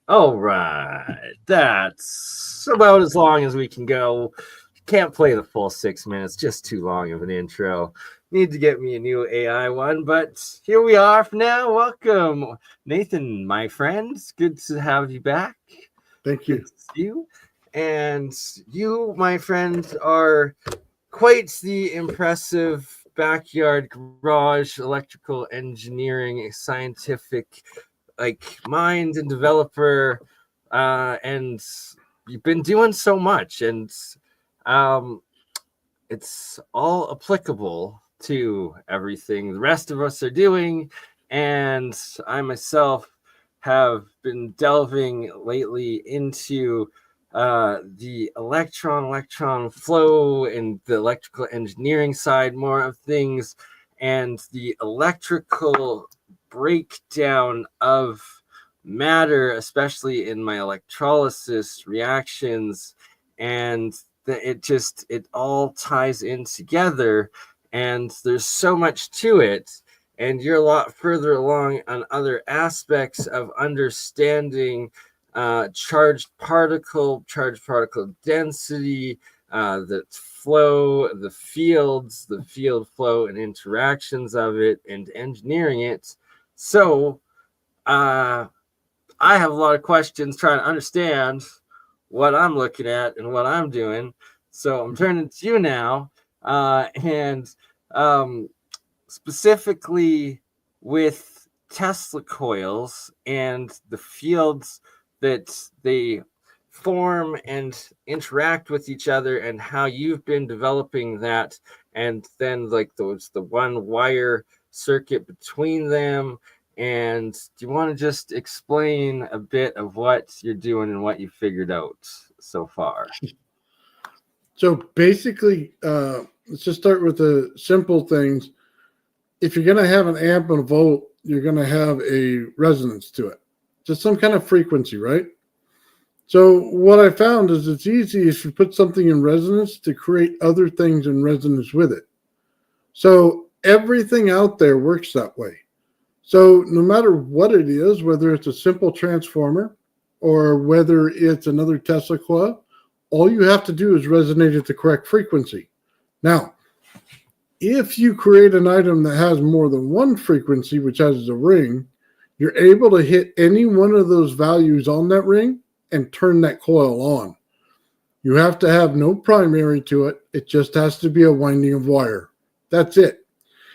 All right. That's about as long as we can go. Can't play the full 6 minutes, just too long of an intro. Need to get me a new AI one, but here we are for now. Welcome, Nathan, my friend. Good to have you back. Thank Good you. to see you. And you, my friend, are quite the impressive backyard garage electrical engineering scientific mind and developer, and you've been doing so much, and um, it's all applicable to everything the rest of us are doing. And I myself have been delving lately into the electron flow and the electrical engineering side more of things, and the electrical breakdown of matter, especially in my electrolysis reactions. And it all ties in together, and there's so much to it. And you're a lot further along on other aspects of understanding charged particle density, the flow, the fields, the field flow and interactions of it, and engineering it. So I have a lot of questions trying to understand what I'm looking at and what I'm doing. So I'm turning to you now, and um, specifically with Tesla coils and the fields that they form and interact with each other, and how you've been developing that, and then like the one wire circuit between them. And do you want to just explain a bit of what you're doing and what you figured out so far? So basically, let's just start with the simple things. If you're going to have an amp and a volt, you're going to have a resonance to it, just some kind of frequency, right? So what I found is it's easy if you put something in resonance to create other things in resonance with it. So everything out there works that way. So no matter what it is, whether it's a simple transformer or whether it's another Tesla coil, all you have to do is resonate at the correct frequency. Now, if you create an item that has more than one frequency, which has a ring, you're able to hit any one of those values on that ring and turn that coil on. You have to have no primary to it. It just has to be a winding of wire. That's it.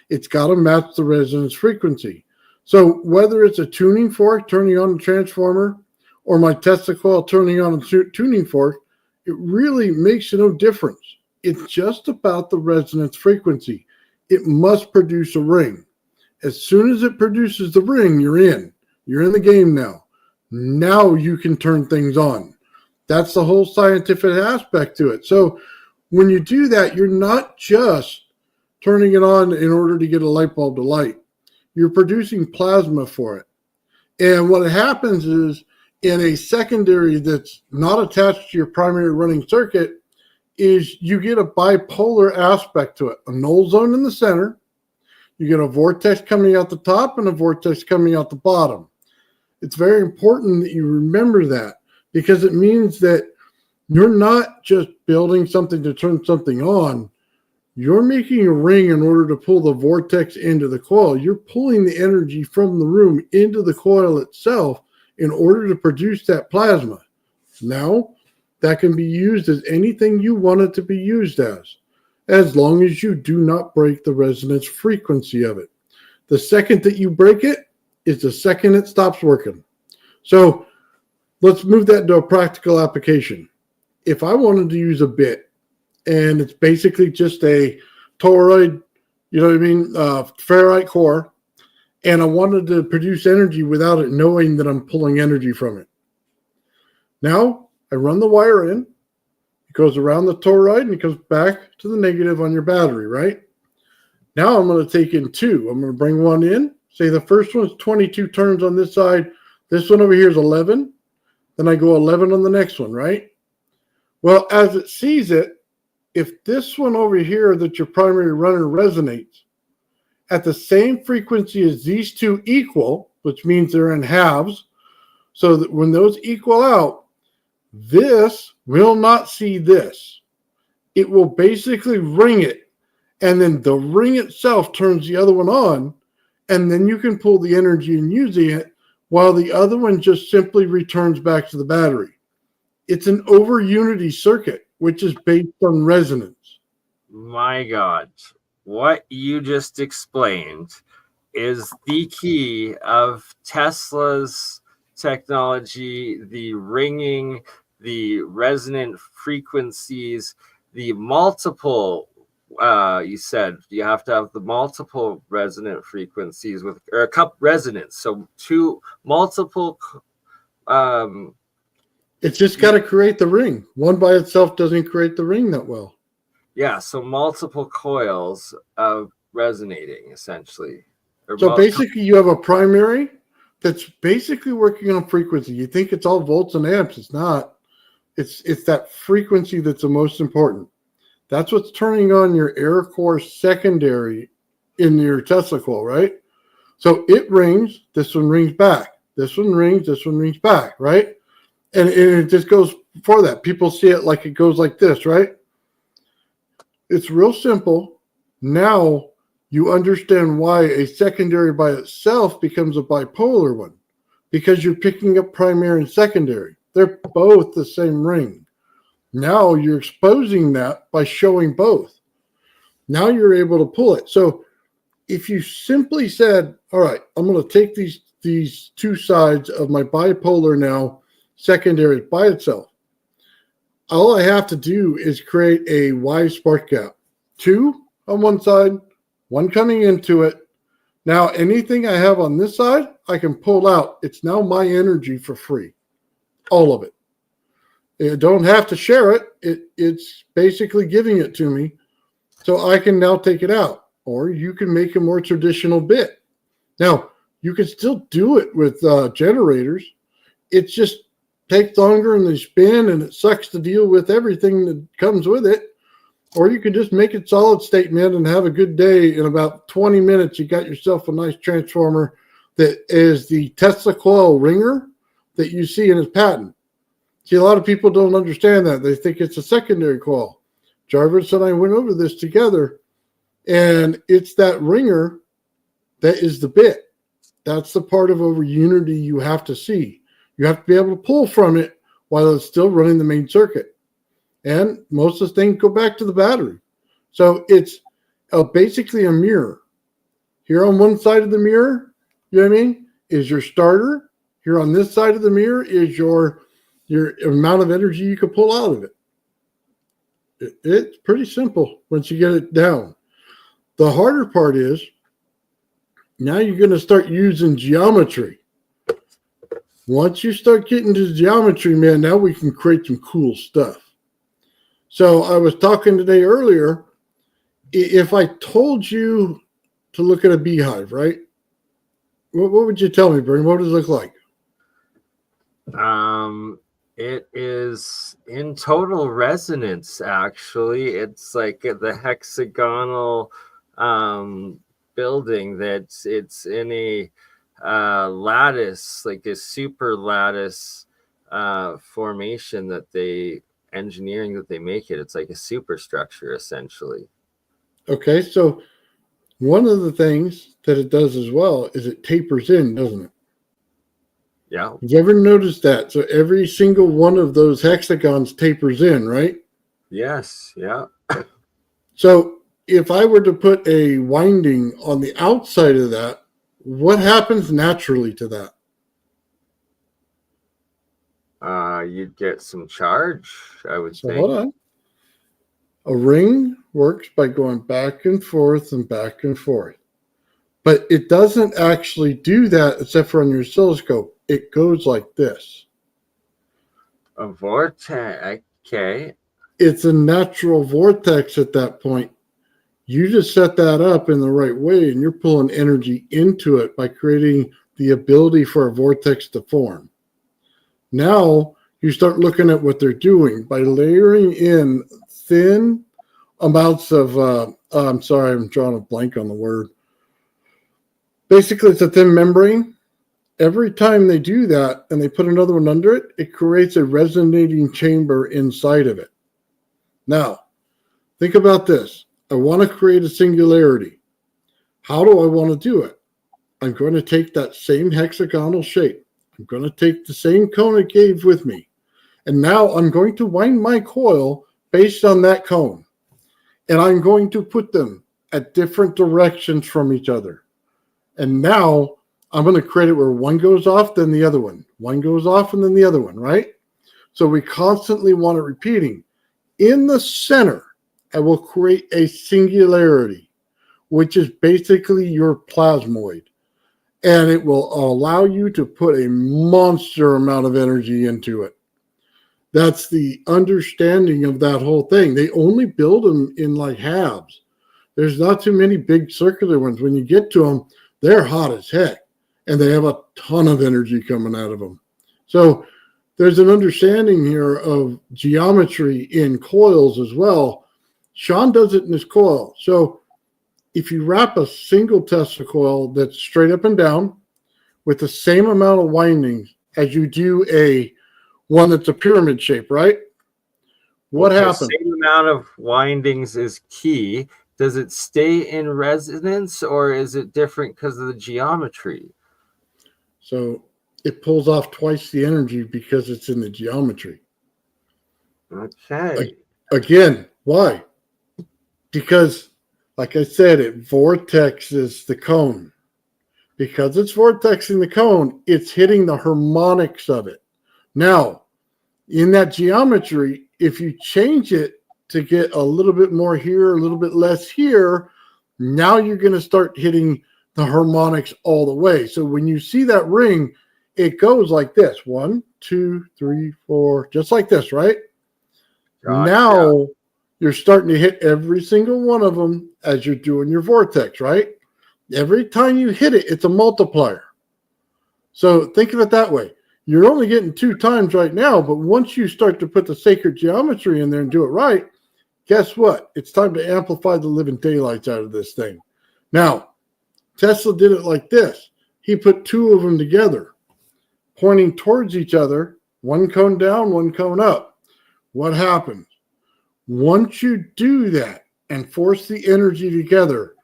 It's got to match the resonance frequency. So whether it's a tuning fork turning on a transformer or my Tesla coil turning on a tuning fork, it really makes no difference. It's just about the resonance frequency. It must produce a ring. As soon as it produces the ring, you're in. You're in the game now. Now you can turn things on. That's the whole scientific aspect to it. So when you do that, you're not just turning it on in order to get a light bulb to light. You're producing plasma for it. And what happens is, in a secondary that's not attached to your primary running circuit, is you get a bipolar aspect to it. A null zone in the center. You get a vortex coming out the top and a vortex coming out the bottom. It's very important that you remember that, because it means that you're not just building something to turn something on. You're making a ring in order to pull the vortex into the coil. You're pulling the energy from the room into the coil itself in order to produce that plasma. Now, that can be used as anything you want it to be used as long as you do not break the resonance frequency of it. The second that you break it is the second it stops working. So let's move that to a practical application. If I wanted to use a bit, and it's basically just a toroid, ferrite core, and I wanted to produce energy without it knowing that I'm pulling energy from it. Now I run the wire in, it goes around the toroid and it comes back to the negative on your battery, right? Now I'm going to take in two. I'm going to bring one in. Say the first one's 22 turns on this side. This one over here is 11. Then I go 11 on the next one, right? Well, as it sees it, if this one over here that your primary runner resonates at the same frequency as these two equal, which means they're in halves, so that when those equal out, this will not see this. It will basically ring it, and then the ring itself turns the other one on, and then you can pull the energy and use it while the other one just simply returns back to the battery. It's an over unity circuit, which is based on resonance. My God, what you just explained is the key of Tesla's technology, the ringing, the resonant frequencies, the multiple. You said you have to have the multiple resonant frequencies with, or a cup resonance. So two multiple. It's just got to create the ring. One by itself doesn't create the ring that well. Yeah, so multiple coils of resonating, essentially. So basically, you have a primary that's basically working on frequency. You think it's all volts and amps. It's not. It's that frequency that's the most important. That's what's turning on your air core secondary in your Tesla coil, right? So it rings. This one rings back. This one rings. This one rings back, right? And it just goes for that. People see it like it goes like this, right? It's real simple. Now you understand why a secondary by itself becomes a bipolar one, because you're picking up primary and secondary. They're both the same ring. Now you're exposing that by showing both. Now you're able to pull it. So if you simply said, all right, I'm going to take these two sides of my bipolar now, secondary by itself, all I have to do is create a Y spark gap. 2 on one side, 1 coming into it. Now anything I have on this side, I can pull out. It's now my energy for free. All of it. I don't have to share it. It's basically giving it to me. So I can now take it out. Or you can make a more traditional bit. Now, you can still do it with generators. It just takes longer and they spin and it sucks to deal with everything that comes with it. Or you can just make it solid state, man, and have a good day. In about 20 minutes, you got yourself a nice transformer that is the Tesla coil ringer that you see in his patent. See, a lot of people don't understand that. They think it's a secondary coil. Jarvis and I went over this together, and it's that ringer that is the bit. That's the part of over unity you have to see. You have to be able to pull from it while it's still running the main circuit. And most of the things go back to the battery. So it's basically a mirror. Here on one side of the mirror, you know what I mean, is your starter. Here on this side of the mirror is your amount of energy you can pull out of it. It's pretty simple once you get it down. The harder part is now you're going to start using geometry. Once you start getting to geometry, man, now we can create some cool stuff. So I was talking today earlier, if I told you to look at a beehive, right? What would you tell me, Bernie? What does it look like? It is in total resonance, actually. It's like the hexagonal building that's it's in a lattice, like a super lattice formation that they make it. It's like a superstructure, essentially. Okay, so one of the things that it does as well is it tapers in, doesn't it? Yeah. Have you ever noticed that? So every single one of those hexagons tapers in, right? Yes. Yeah. So if I were to put a winding on the outside of that, what happens naturally to that? You'd get some charge, I would So think. hold on. A ring works by going back and forth and back and forth. But it doesn't actually do that except for on your oscilloscope. It goes like this. A vortex. Okay. It's a natural vortex at that point. You just set that up in the right way and you're pulling energy into it by creating the ability for a vortex to form. Now you start looking at what they're doing by layering in thin amounts of, I'm sorry, I'm drawing a blank on the word. Basically, it's a thin membrane, Every time they do that and they put another one under it, it creates a resonating chamber inside of it. Now, think about this. I want to create a singularity. How do I want to do it? I'm going to take that same hexagonal shape. I'm going to take the same cone it gave with me. And now I'm going to wind my coil based on that cone. And I'm going to put them at different directions from each other. And now I'm going to create it where one goes off, then the other one. One goes off, and then the other one, right? So we constantly want it repeating. In the center, I will create a singularity, which is basically your plasmoid. And it will allow you to put a monster amount of energy into it. That's the understanding of that whole thing. They only build them in like halves. There's not too many big circular ones. When you get to them, they're hot as heck. And they have a ton of energy coming out of them. So there's an understanding here of geometry in coils as well. Sean does it in his coil. So if you wrap a single Tesla coil that's straight up and down with the same amount of windings as you do a one that's a pyramid shape, right? What happens? The same amount of windings is key. Does it stay in resonance, or is it different because of the geometry? So it pulls off twice the energy because it's in the geometry. Okay. Again, why? Because, like I said, it vortexes the cone. Because it's vortexing the cone, it's hitting the harmonics of it. Now, in that geometry, if you change it to get a little bit more here, a little bit less here, now you're going to start hitting the harmonics all the way. So when you see that ring, it goes like this. 1, 2, 3, 4, just like this, right? Gotcha. Now you're starting to hit every single one of them as you're doing your vortex, right? Every time you hit it, it's a multiplier. So think of it that way. You're only getting 2 times right now, but once you start to put the sacred geometry in there and do it right, guess what? It's time to amplify the living daylights out of this thing. Now, Tesla did it like this. He put 2 of them together, pointing towards each other, one cone down, one cone up. What happens? Once you do that and force the energy together,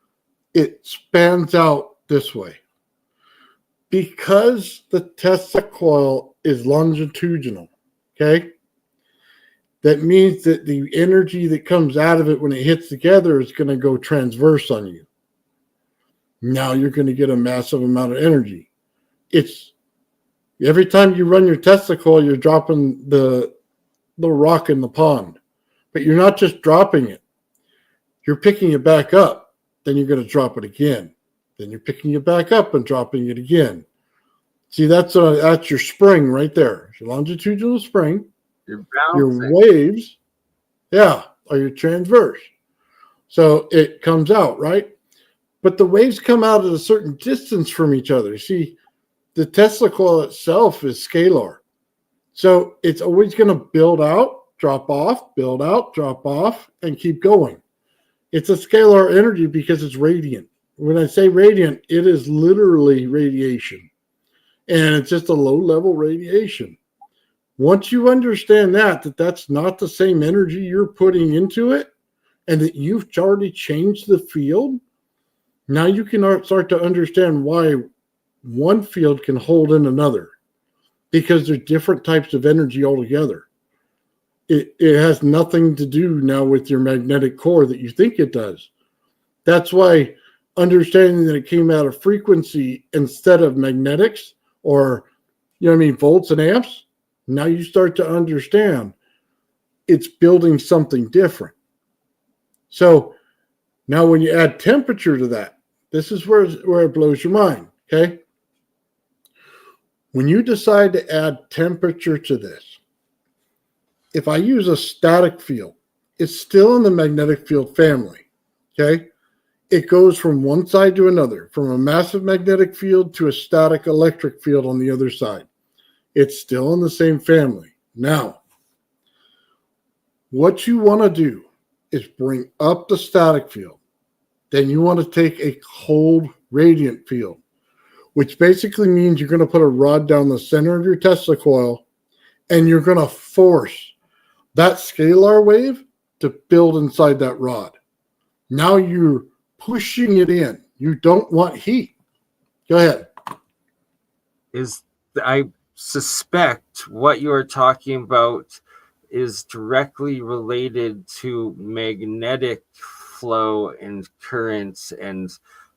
it spans out this way. Because the Tesla coil is longitudinal, okay? That means that the energy that comes out of it when it hits together is going to go transverse on you. Now you're going to get a massive amount of energy. It's every time you run your Tesla coil, you're dropping the rock in the pond. But you're not just dropping it. You're picking it back up. Then you're going to drop it again. Then you're picking it back up and dropping it again. See, that's your spring right there. It's your longitudinal spring. Your waves, are your transverse. So it comes out, right? But the waves come out at a certain distance from each other. See, the Tesla coil itself is scalar. So it's always going to build out, drop off, build out, drop off, and keep going. It's a scalar energy because it's radiant. When I say radiant, it is literally radiation. And it's just a low-level radiation. Once you understand that that's not the same energy you're putting into it, and that you've already changed the field, now you can start to understand why one field can hold in another. Because they're different types of energy altogether. It has nothing to do now with your magnetic core that you think it does. That's why understanding that it came out of frequency instead of magnetics or, volts and amps, now you start to understand it's building something different. So now when you add temperature to that, this is where it blows your mind, okay? When you decide to add temperature to this, if I use a static field, it's still in the magnetic field family, okay? It goes from one side to another, from a massive magnetic field to a static electric field on the other side. It's still in the same family. Now, what you want to do is bring up the static field. Then you want to take a cold radiant field, which basically means you're going to put a rod down the center of your Tesla coil and you're going to force that scalar wave to build inside that rod. Now you're pushing it in. You don't want heat. Go ahead. I suspect what you are talking about is directly related to magnetic flow and currents, and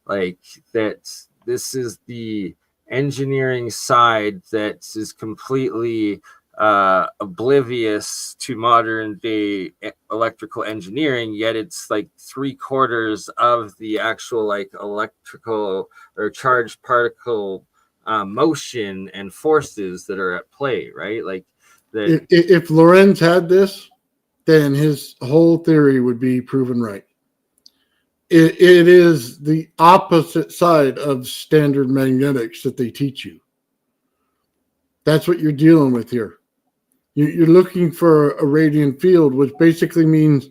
like that this is the engineering side that is completely oblivious to modern day electrical engineering, yet it's like 3/4 of the actual like electrical or charged particle motion and forces that are at play, right? Like that. If Lorentz had this, then his whole theory would be proven right. It is the opposite side of standard magnetics that they teach you. That's what you're dealing with here. You're looking for a radiant field, which basically means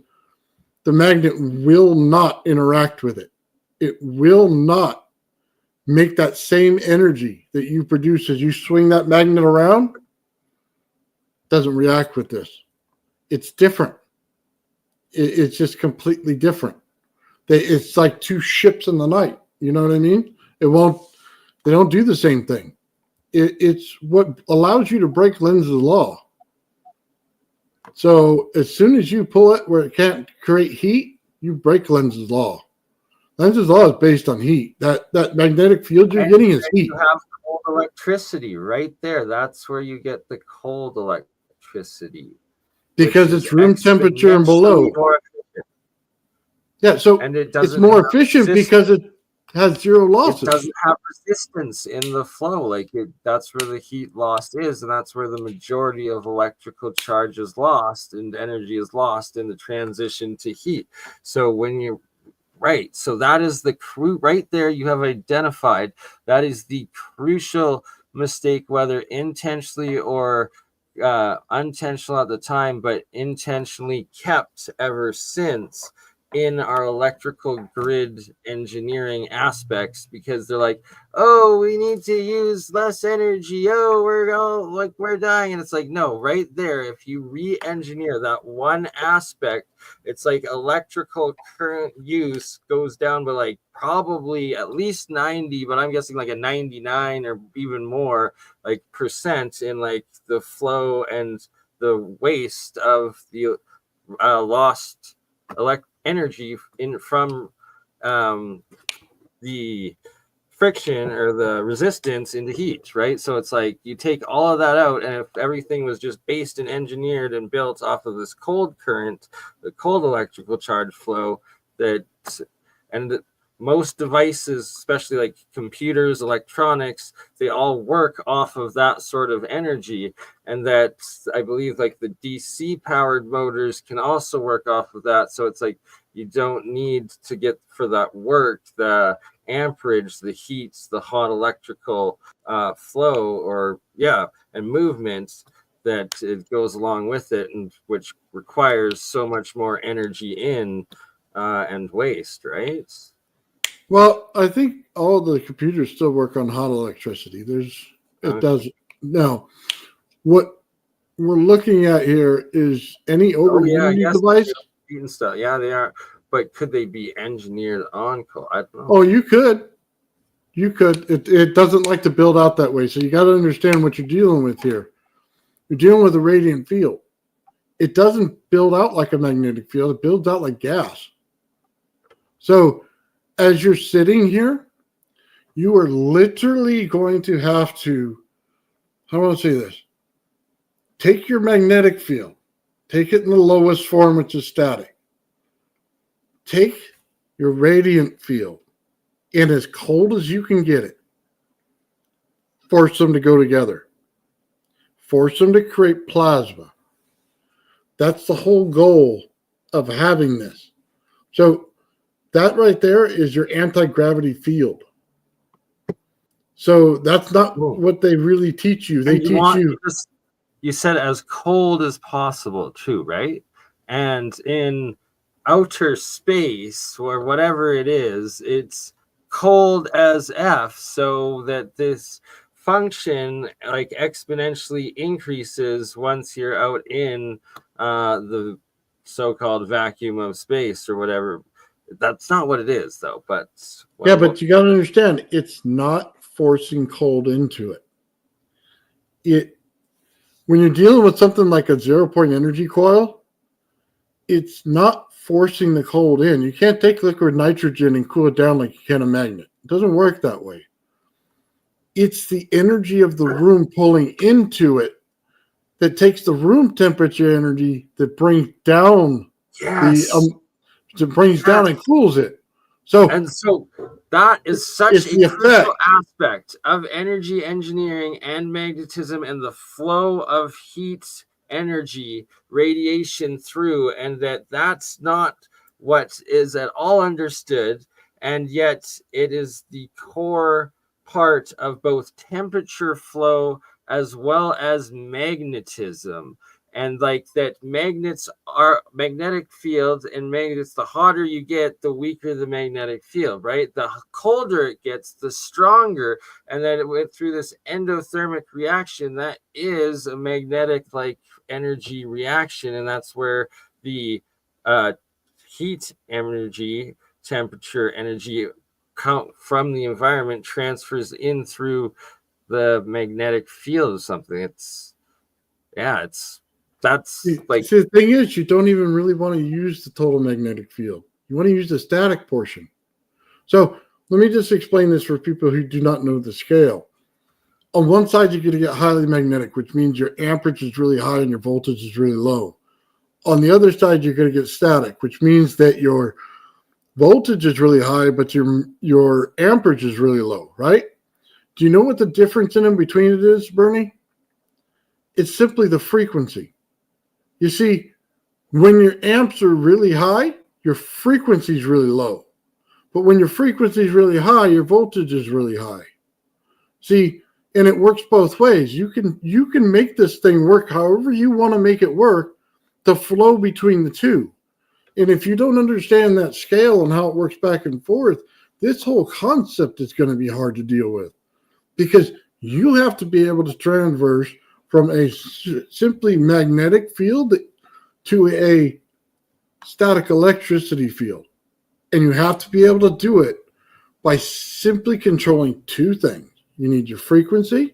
the magnet will not interact with it. It will not make that same energy that you produce as you swing that magnet around. Doesn't react with this. It's different. It's just completely different. It's like two ships in the night. You know what I mean? They don't do the same thing. It's what allows you to break Lenz's law. So as soon as you pull it where it can't create heat, you break Lenz's law. Lenz's law is based on heat. That magnetic field you're getting is heat. You have cold electricity right there. That's where you get the cold electricity. Because it's room temperature and below. Yeah, so and it's more efficient because it has zero losses. It doesn't have resistance in the flow. That's where the heat loss is, and that's where the majority of electrical charge is lost and energy is lost in the transition to heat. So when you're right, so that is the right there you have identified. That is the crucial mistake, whether intentionally or unintentional at the time, but intentionally kept ever since in our electrical grid engineering aspects, because they're like, oh, we need to use less energy. Oh, we're dying. And it's like, no, right there, if you re-engineer that one aspect, it's like electrical current use goes down by like probably at least 90, but I'm guessing like a 99 or even more like percent in like the flow and the waste of the lost energy from the friction or the resistance into heat, right? So it's like you take all of that out, and if everything was just based and engineered and built off of this cold current, the cold electrical charge flow, most devices, especially like computers, electronics, they all work off of that sort of energy. And that I believe like the DC powered motors can also work off of that. So it's like you don't need to get for that work the amperage, the heat, the hot electrical flow and movement that it goes along with it, and which requires so much more energy and waste, right? Well, I think all the computers still work on hot electricity. Doesn't. No, what we're looking at here is any overheating device. And stuff. Yeah, they are. But could they be engineered on coal? I don't know. Oh, you could. It doesn't like to build out that way. So you got to understand what you're dealing with here. You're dealing with a radiant field. It doesn't build out like a magnetic field. It builds out like gas. So as you're sitting here, you are literally going to have to, how do I say this? Take your magnetic field, take it in the lowest form, which is static. Take your radiant field in as cold as you can get it. Force them to go together. Force them to create plasma. That's the whole goal of having this. So that right there is your anti-gravity field. So that's not what they really teach you. They teach you. You said as cold as possible, too, right? And in outer space or whatever it is, it's cold as F, so that this function like exponentially increases once you're out in the so-called vacuum of space or whatever. That's not what it is, though. But Yeah, but you got to understand, it's not forcing cold into it. When you're dealing with something like a 0-point energy coil, it's not forcing the cold in. You can't take liquid nitrogen and cool it down like you can a magnet. It doesn't work that way. It's the energy of the room pulling into it that takes the room temperature energy that brings down down and cools it. So that is such a crucial effect. aspect of energy engineering and magnetism and the flow of heat energy radiation through, and that's not what is at all understood, and yet it is the core part of both temperature flow as well as magnetism. And like that, magnets are magnetic fields, and magnets, the hotter you get, the weaker the magnetic field, right? The colder it gets, the stronger. And then it went through this endothermic reaction that is a magnetic like energy reaction, and that's where the heat energy, temperature energy count from the environment transfers in through the magnetic field of something. That's like, see, the thing is, you don't even really want to use the total magnetic field. You want to use the static portion. So let me just explain this for people who do not know the scale. On one side, you're going to get highly magnetic, which means your amperage is really high and your voltage is really low. On the other side, you're going to get static, which means that your voltage is really high, but your amperage is really low, right? Do you know what the difference in between it is, Bernie? It's simply the frequency. You see, when your amps are really high, your frequency is really low. But when your frequency is really high, your voltage is really high. See, and it works both ways. You can make this thing work however you want to make it work, the flow between the two. And if you don't understand that scale and how it works back and forth, this whole concept is going to be hard to deal with, because you have to be able to transverse from a simply magnetic field to a static electricity field. And you have to be able to do it by simply controlling two things. You need your frequency,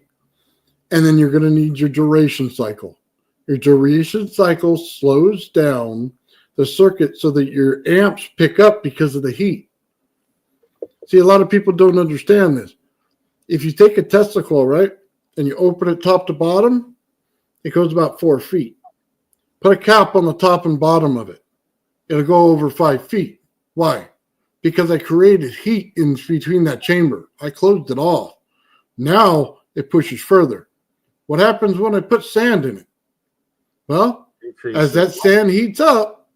and then you're going to need your duration cycle. Your duration cycle slows down the circuit so that your amps pick up because of the heat. See, a lot of people don't understand this. If you take a Tesla coil, right, and you open it top to bottom, it goes about 4 feet. Put a cap on the top and bottom of it. It'll go over 5 feet. Why? Because I created heat in between that chamber. I closed it off. Now it pushes further. What happens when I put sand in it? Well, as that sand heats up,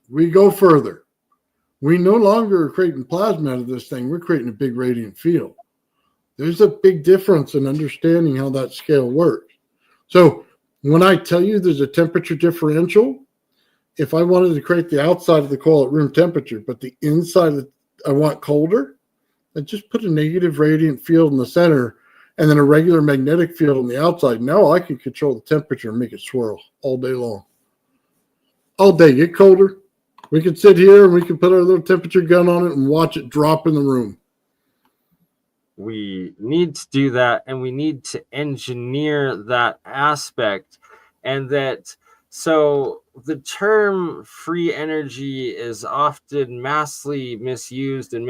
we go further. We no longer are creating plasma out of this thing. We're creating a big radiant field. There's a big difference in understanding how that scale works. So when I tell you there's a temperature differential, if I wanted to create the outside of the coil at room temperature, but the inside I want colder, I just put a negative radiant field in the center and then a regular magnetic field on the outside. Now I can control the temperature and make it swirl all day long. All day, get colder. We can sit here and we can put our little temperature gun on it and watch it drop in the room. We need to do that, and we need to engineer that aspect. And that, so the term free energy is often massively misused and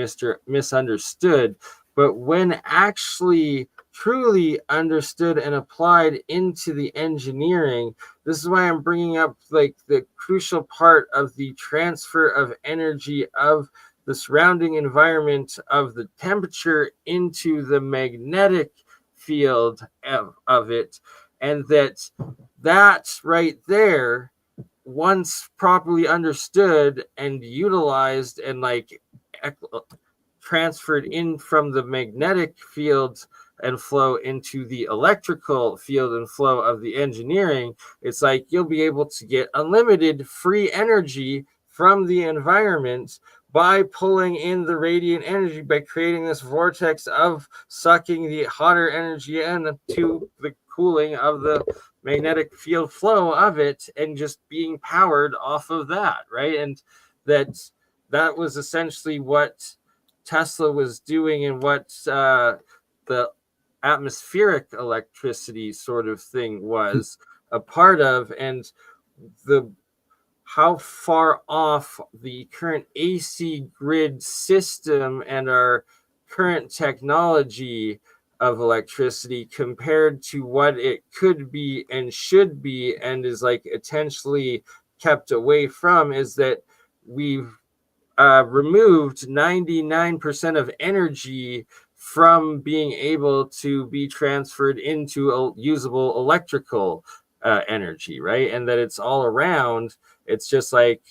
misunderstood, but when actually truly understood and applied into the engineering, this is why I'm bringing up like the crucial part of the transfer of energy of the surrounding environment, of the temperature into the magnetic field of it. And that right there, once properly understood and utilized and like transferred in from the magnetic field and flow into the electrical field and flow of the engineering, it's like you'll be able to get unlimited free energy from the environment by pulling in the radiant energy, by creating this vortex of sucking the hotter energy in to the cooling of the magnetic field flow of it, and just being powered off of that, right? And that was essentially what Tesla was doing, and what the atmospheric electricity sort of thing was a part of. And the how far off the current AC grid system and our current technology of electricity compared to what it could be and should be, and is like intentionally kept away from, is that we've removed 99% of energy from being able to be transferred into a usable electrical energy, right? And that it's all around. It's just like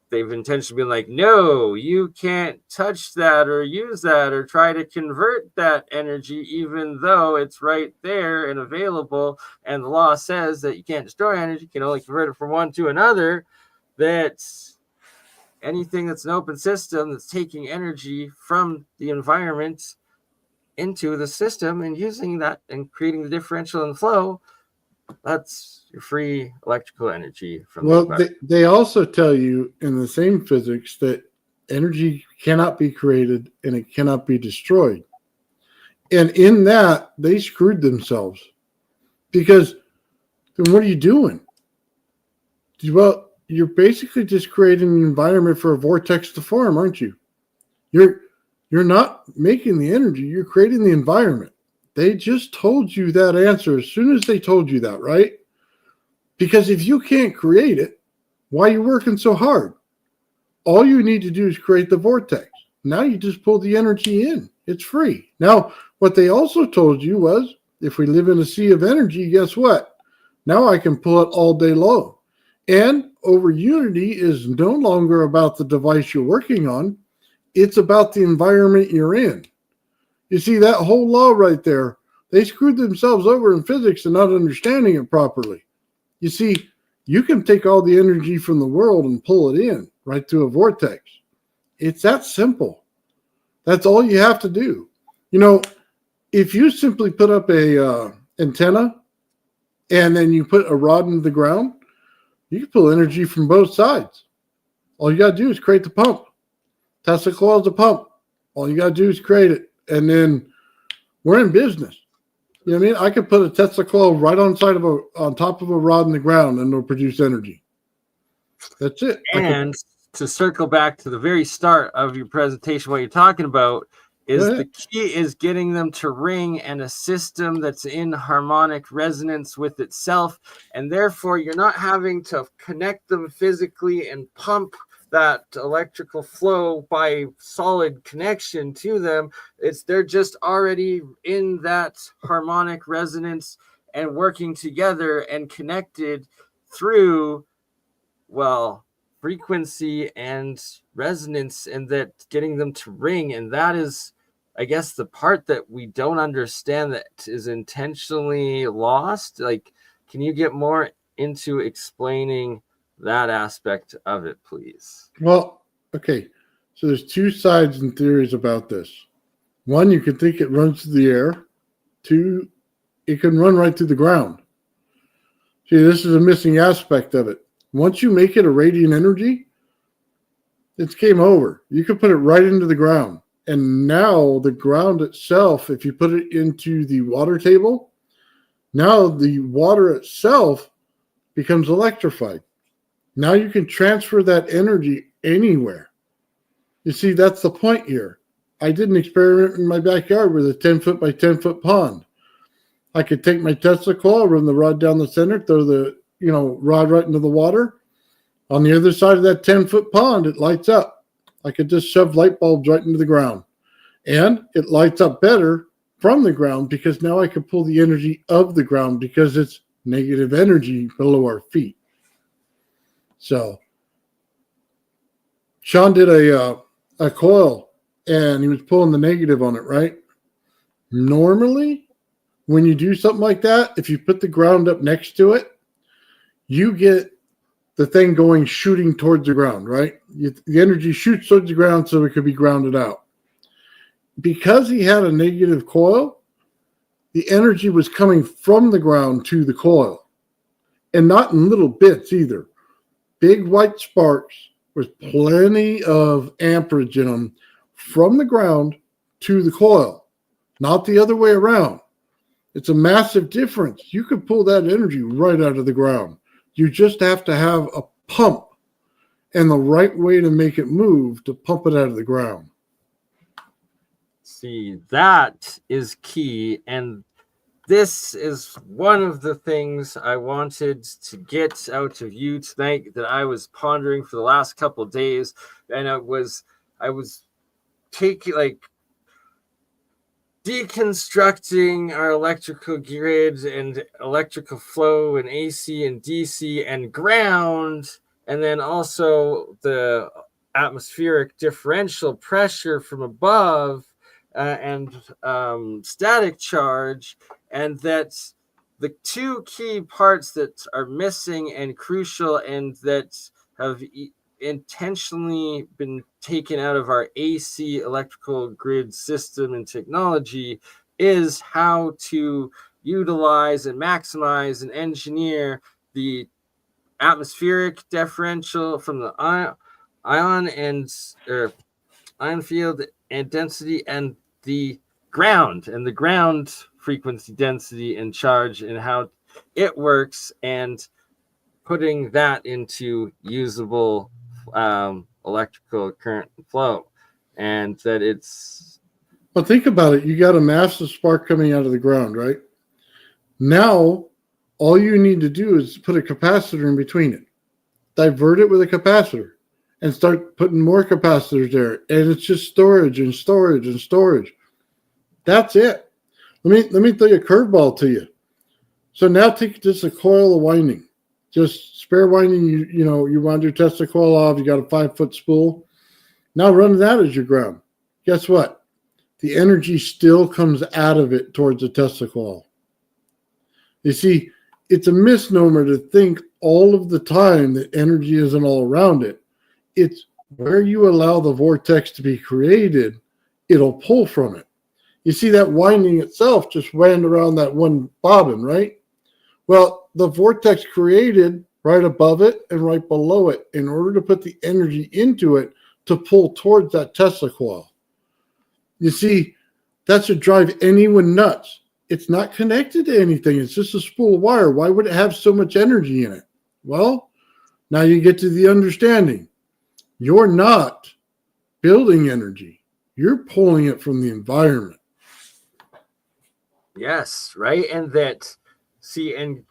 they've intentionally been like, no, you can't touch that or use that or try to convert that energy, even though it's right there and available. And the law says that you can't destroy energy, you can only convert it from one to another. That's anything that's an open system that's taking energy from the environment into the system and using that and creating the differential and flow. That's your free electrical energy from the they also tell you in the same physics that energy cannot be created and it cannot be destroyed. And in that, they screwed themselves, because then what are you doing? Well, you're basically just creating an environment for a vortex to form, aren't you? You're not making the energy, you're creating the environment. They just told you that answer as soon as they told you that, right? Because if you can't create it, why are you working so hard? All you need to do is create the vortex. Now you just pull the energy in. It's free. Now, what they also told you was, if we live in a sea of energy, guess what? Now I can pull it all day long. And over unity is no longer about the device you're working on. It's about the environment you're in. You see, that whole law right there, they screwed themselves over in physics and not understanding it properly. You see, you can take all the energy from the world and pull it in right through a vortex. It's that simple. That's all you have to do. You know, if you simply put up a antenna and then you put a rod into the ground, you can pull energy from both sides. All you got to do is create the pump. Tesla coil's a pump. All you got to do is create it. And then we're in business. You know what I mean? I could put a Tesla coil right on top of a rod in the ground, and it'll produce energy. That's it. And to circle back to the very start of your presentation, what you're talking about is the key is getting them to ring in a system that's in harmonic resonance with itself. And therefore, you're not having to connect them physically and pump that electrical flow by solid connection to them. They're just already in that harmonic resonance and working together and connected through, well, frequency and resonance, and that getting them to ring. And that is, I guess, the part that we don't understand, that is intentionally lost. Like, can you get more into explaining that aspect of it, please? Well, okay. So there's two sides and theories about this. One, you can think it runs through the air. Two, it can run right through the ground. See, this is a missing aspect of it. Once you make it a radiant energy, it's game over. You can put it right into the ground. And now the ground itself, if you put it into the water table, now the water itself becomes electrified. Now you can transfer that energy anywhere. You see, that's the point here. I did an experiment in my backyard with a 10-foot by 10-foot pond. I could take my Tesla coil, run the rod down the center, throw the rod right into the water. On the other side of that 10-foot pond, it lights up. I could just shove light bulbs right into the ground. And it lights up better from the ground, because now I can pull the energy of the ground, because it's negative energy below our feet. So Sean did a coil, and he was pulling the negative on it, right? Normally, when you do something like that, if you put the ground up next to it, you get the thing going shooting towards the ground, right? The energy shoots towards the ground so it could be grounded out. Because he had a negative coil, the energy was coming from the ground to the coil, and not in little bits either. Big white sparks with plenty of amperage in them from the ground to the coil, not the other way around. It's a massive difference. You could pull that energy right out of the ground. You just have to have a pump and the right way to make it move to pump it out of the ground. See, that is key. And this is one of the things I wanted to get out of you tonight that I was pondering for the last couple of days. And I was taking deconstructing our electrical grid and electrical flow and AC and DC and ground, and then also the atmospheric differential pressure from above and static charge, and that's the two key parts that are missing and crucial and that have intentionally been taken out of our AC electrical grid system and technology is how to utilize and maximize and engineer the atmospheric differential from the ion field and density and the ground frequency density and charge and how it works, and putting that into usable electrical current flow. And that it's... But think about it. You got a massive spark coming out of the ground, right? Now, all you need to do is put a capacitor in between it. Divert it with a capacitor and start putting more capacitors there. And it's just storage and storage and storage. That's it. Let me throw a curveball to you. So now take just a coil of winding. Just spare winding, you wound your Tesla coil off, you got a 5-foot spool. Now run that as your ground. Guess what? The energy still comes out of it towards the Tesla coil. You see, it's a misnomer to think all of the time that energy isn't all around it. It's where you allow the vortex to be created, it'll pull from it. You see, that winding itself just wound around that one bobbin, right? Well, the vortex created right above it and right below it in order to put the energy into it to pull towards that Tesla coil. You see, that should drive anyone nuts. It's not connected to anything. It's just a spool of wire. Why would it have so much energy in it? Well, now you get to the understanding. You're not building energy. You're pulling it from the environment. Yes, right. And and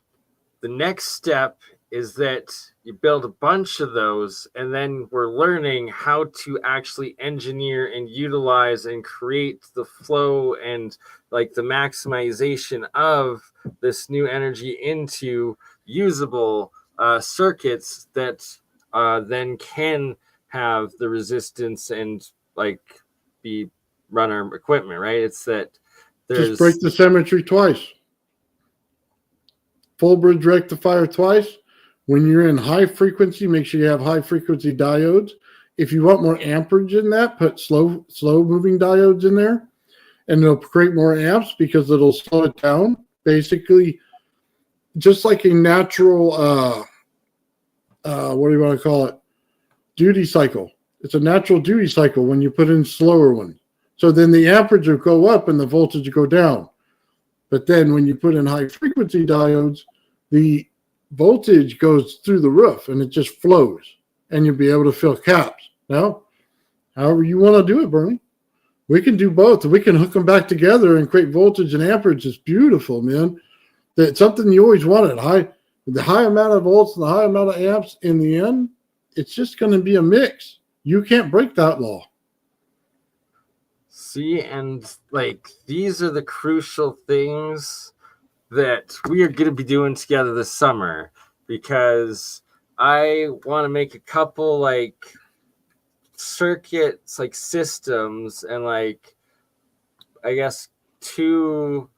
the next step is that you build a bunch of those, and then we're learning how to actually engineer and utilize and create the flow and the maximization of this new energy into usable circuits that then can have the resistance and be run our equipment, right? It's that just break the symmetry twice. Full bridge rectifier twice. When you're in high frequency, make sure you have high frequency diodes. If you want more amperage in that, put slow moving diodes in there, and it'll create more amps because it'll slow it down. Basically, just like a natural, what do you want to call it? Duty cycle. It's a natural duty cycle when you put in slower ones. So then the amperage will go up and the voltage will go down. But then when you put in high frequency diodes, the voltage goes through the roof and it just flows, and you'll be able to fill caps. Now, however you want to do it, Bernie, we can do both. We can hook them back together and create voltage and amperage. It's beautiful, man. That's something you always wanted. The high amount of volts and the high amount of amps in the end, it's just going to be a mix. You can't break that law. See, and these are the crucial things that we are going to be doing together this summer, because I want to make a couple circuits, systems, and I guess 2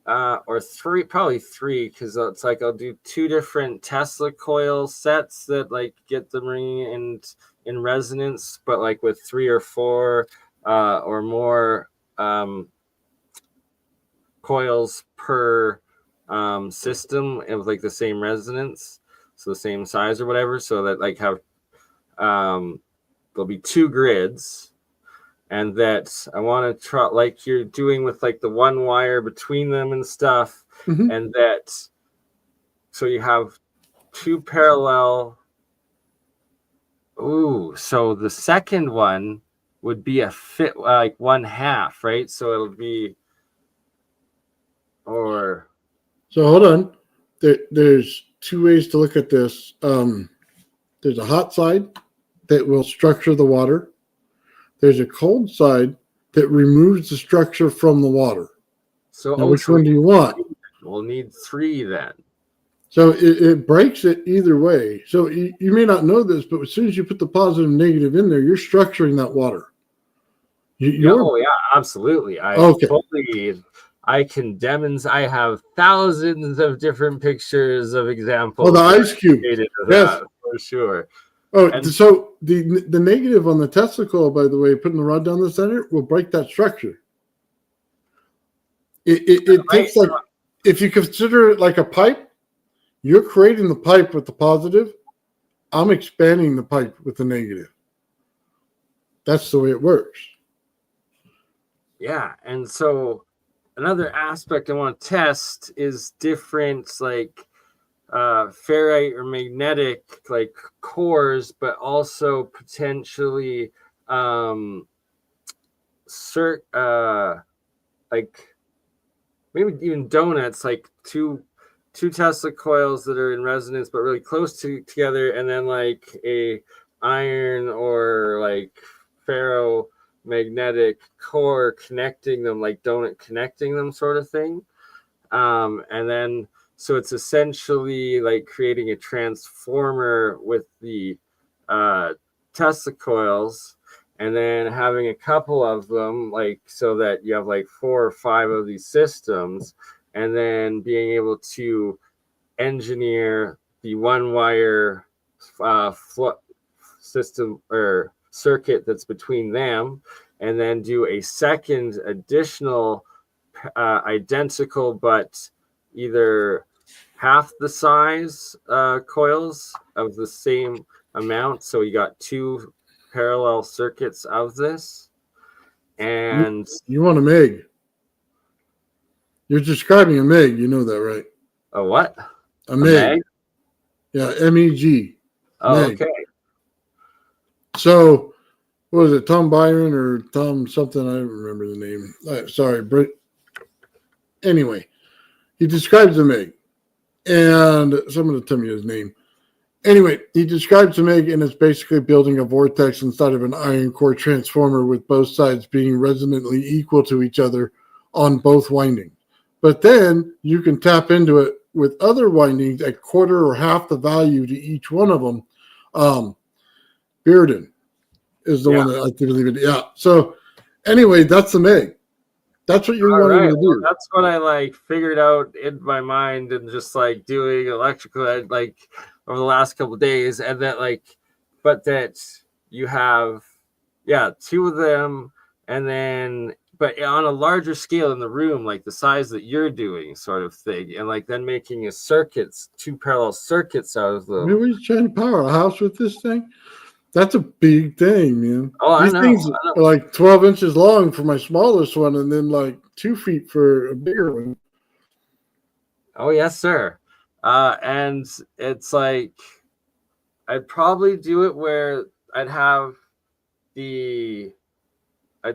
or three, probably three, because it's like I'll do two different Tesla coil sets that like get them ringing and in resonance, but like with three or four or more coils per system of like the same resonance, so the same size or whatever, so that like have there'll be two grids, and that I want to try like you're doing with like the one wire between them and stuff, and that so you have two parallel. Ooh, so the second one would be a fit like one half, right? So it'll be or So hold on. There's two ways to look at this. There's a hot side that will structure the water. There's a cold side that removes the structure from the water. so Now, which one do you want? We'll need three then. So it breaks it either way. So you may not know this, but as soon as you put the positive and negative in there, you're structuring that water. Yeah, absolutely. I can demonstrate. I have thousands of different pictures of examples. Oh, the ice cube. Yes, for sure. Oh, and so the negative on the Tesla coil, by the way, putting the rod down the center will break that structure. It takes like, if you consider it like a pipe, you're creating the pipe with the positive. I'm expanding the pipe with the negative. That's the way it works. Yeah, and so another aspect I want to test is different like ferrite or magnetic like cores, but also potentially like maybe even donuts, like two Tesla coils that are in resonance but really close together, and then like a iron or like ferromagnetic core connecting them, like donut connecting them, sort of thing. And then so it's essentially like creating a transformer with the Tesla coils, and then having a couple of them, like so that you have like 4 or 5 of these systems, and then being able to engineer the one wire system or circuit that's between them, and then do a second additional identical but either half the size coils of the same amount. So you got 2 parallel circuits of this. And you want a MIG. You're describing a MIG, you know that, right? A what? A MIG. Yeah, MEG. Oh, MIG. okay. So, what was it, Tom Byron or Tom something? I don't remember the name. Sorry, Brit. Anyway, he describes a MIG, and someone will tell me his name. Anyway, he describes a MIG, and it's basically building a vortex inside of an iron core transformer with both sides being resonantly equal to each other on both windings. But then you can tap into it with other windings at quarter or half the value to each one of them. Bearden is the one that I believe it. Yeah. So anyway, that's the MIG. That's what you're wanting to do. Well, that's what I like figured out in my mind and just like doing electrical like over the last couple of days, and that like, but that you have 2 of them, and then but on a larger scale in the room, like the size that you're doing, sort of thing, and like then making a circuits, 2 parallel circuits out of them. I mean, we're trying to power a house with this thing. That's a big thing, man. Oh, These things are like 12 inches long for my smallest one, and then like 2 feet for a bigger one. Oh, yes, sir. And it's like I'd probably do it where I'd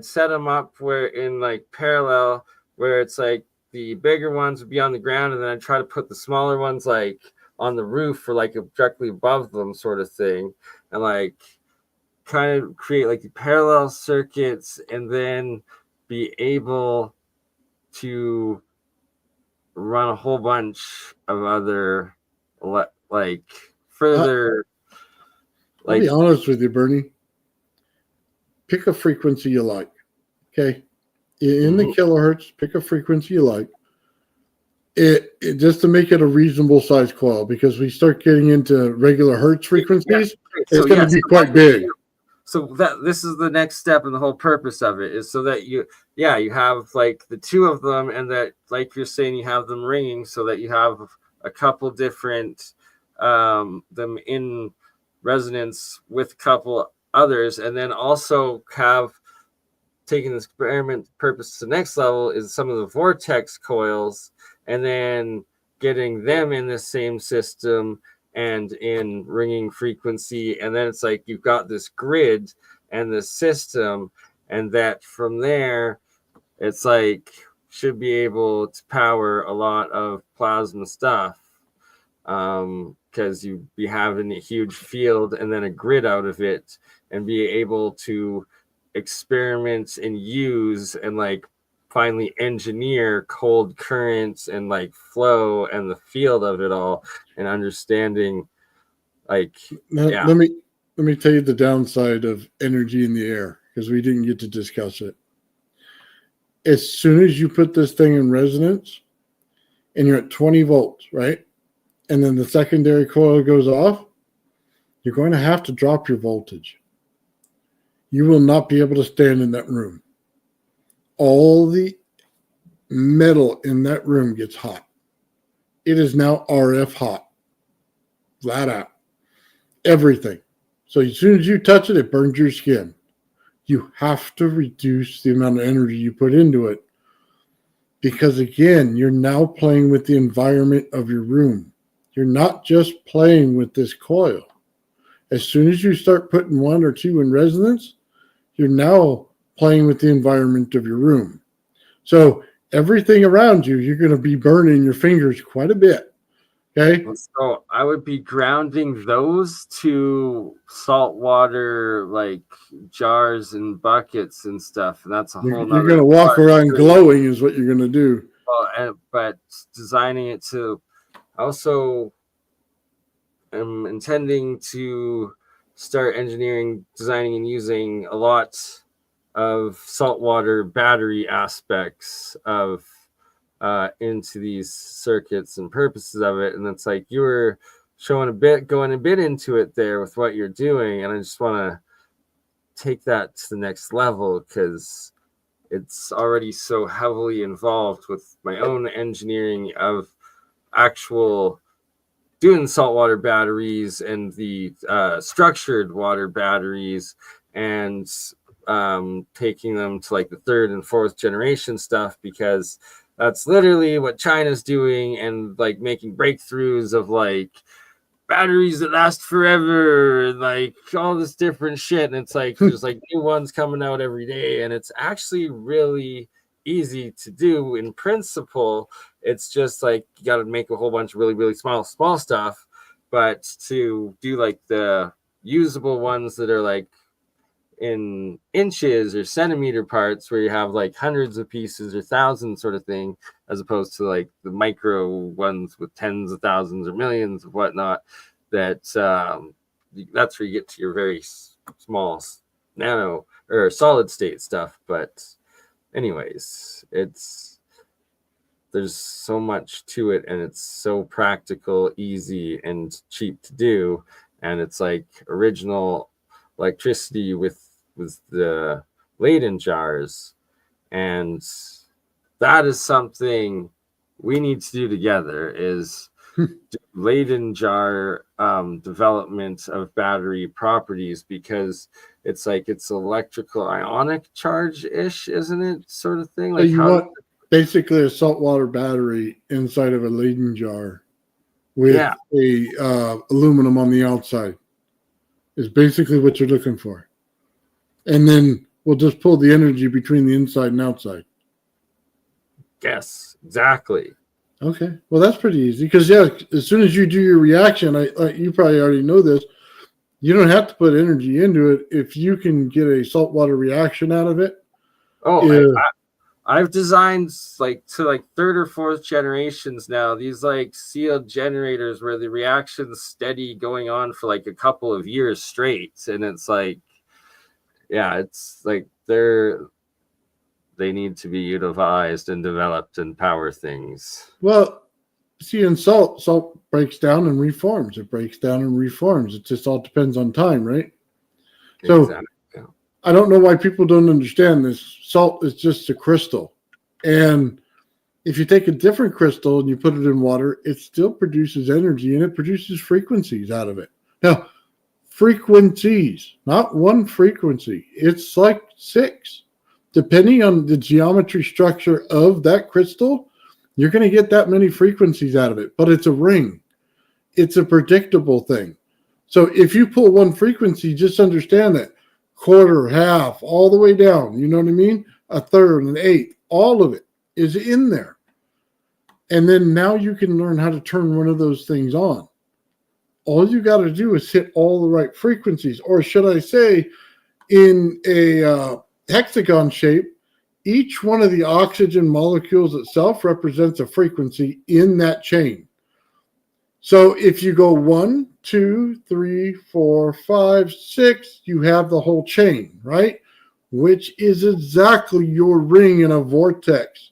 set them up where in like parallel, where it's like the bigger ones would be on the ground, and then I'd try to put the smaller ones like on the roof or like directly above them, sort of thing, and like kind of create like the parallel circuits, and then be able to run a whole bunch of other like further. I'll be honest with you, Bernie. Pick a frequency you like. Okay. In the kilohertz, pick a frequency you like. It just to make it a reasonable size coil, because we start getting into regular hertz frequencies, it's going to be quite big. So that this is the next step, and the whole purpose of it is so that you have like the two of them, and that, like you're saying, you have them ringing so that you have a couple different them in resonance with a couple others, and then also have taking this experiment purpose to the next level is some of the vortex coils, and then getting them in the same system and in ringing frequency. And then it's like you've got this grid and this system, and that from there it's like should be able to power a lot of plasma stuff, because you'd be having a huge field and then a grid out of it, and be able to experiment and use and like finally engineer cold currents and like flow and the field of it all, and understanding like Now, let me tell you the downside of energy in the air, because we didn't get to discuss it. As soon as you put this thing in resonance and you're at 20 volts, right? And then the secondary coil goes off, you're going to have to drop your voltage. You will not be able to stand in that room. All the metal in that room gets hot. It is now RF hot, flat out. Everything. So as soon as you touch it, it burns your skin. You have to reduce the amount of energy you put into it, because again, you're now playing with the environment of your room. You're not just playing with this coil. As soon as you start putting one or two in resonance, you're now playing with the environment of your room. So everything around you, you're going to be burning your fingers quite a bit. Okay. So I would be grounding those to salt water, like jars and buckets and stuff, and that's a whole. You're going to walk around glowing, is what you're going to do. Well, but designing it to also, I'm intending to start engineering, designing, and using a lot of saltwater battery aspects of into these circuits and purposes of it. And it's like you were showing going a bit into it there with what you're doing, and I just want to take that to the next level, because it's already so heavily involved with my own engineering of actual doing saltwater batteries and the structured water batteries, and taking them to like the third and fourth generation stuff, because that's literally what China's doing, and like making breakthroughs of like batteries that last forever and like all this different shit. And it's like there's like new ones coming out every day, and it's actually really easy to do in principle. It's just like you got to make a whole bunch of really, really small stuff, but to do like the usable ones that are like in inches or centimeter parts, where you have like hundreds of pieces or thousands sort of thing, as opposed to like the micro ones with tens of thousands or millions of whatnot, that's where you get to your very small nano or solid state stuff. But anyways, there's so much to it, and it's so practical, easy, and cheap to do. And it's like original electricity with the Leyden jars, and that is something we need to do together, is Leyden jar development of battery properties, because it's like it's electrical ionic charge-ish, isn't it, sort of thing? Like you want basically a saltwater battery inside of a Leyden jar with a aluminum on the outside is basically what you're looking for. And then we'll just pull the energy between the inside and outside. Yes, exactly. Okay. Well, that's pretty easy, because as soon as you do your reaction, you probably already know this, you don't have to put energy into it. If you can get a saltwater reaction out of it. I've designed like to like third or fourth generations now, these like sealed generators where the reaction's steady going on for like a couple of years straight. And it's like, it's like they need to be utilized and developed and power things. Well, See, in salt breaks down and reforms. It breaks down and reforms. It just all depends on time, right? So Exactly. Yeah. I don't know why people don't understand this. Salt is just a crystal. And if you take a different crystal and you put it in water, it still produces energy and it produces frequencies out of it. Now, frequencies, not one frequency. It's like 6. Depending on the geometry structure of that crystal, you're going to get that many frequencies out of it. But it's a ring. It's a predictable thing. So if you pull one frequency, just understand that quarter, half, all the way down. You know what I mean? A third, an eighth, all of it is in there. And then now you can learn how to turn one of those things on. All you got to do is hit all the right frequencies, or should I say, in a hexagon shape, each one of the oxygen molecules itself represents a frequency in that chain. So if you go 1, 2, 3, 4, 5, 6, you have the whole chain, right? Which is exactly your ring in a vortex,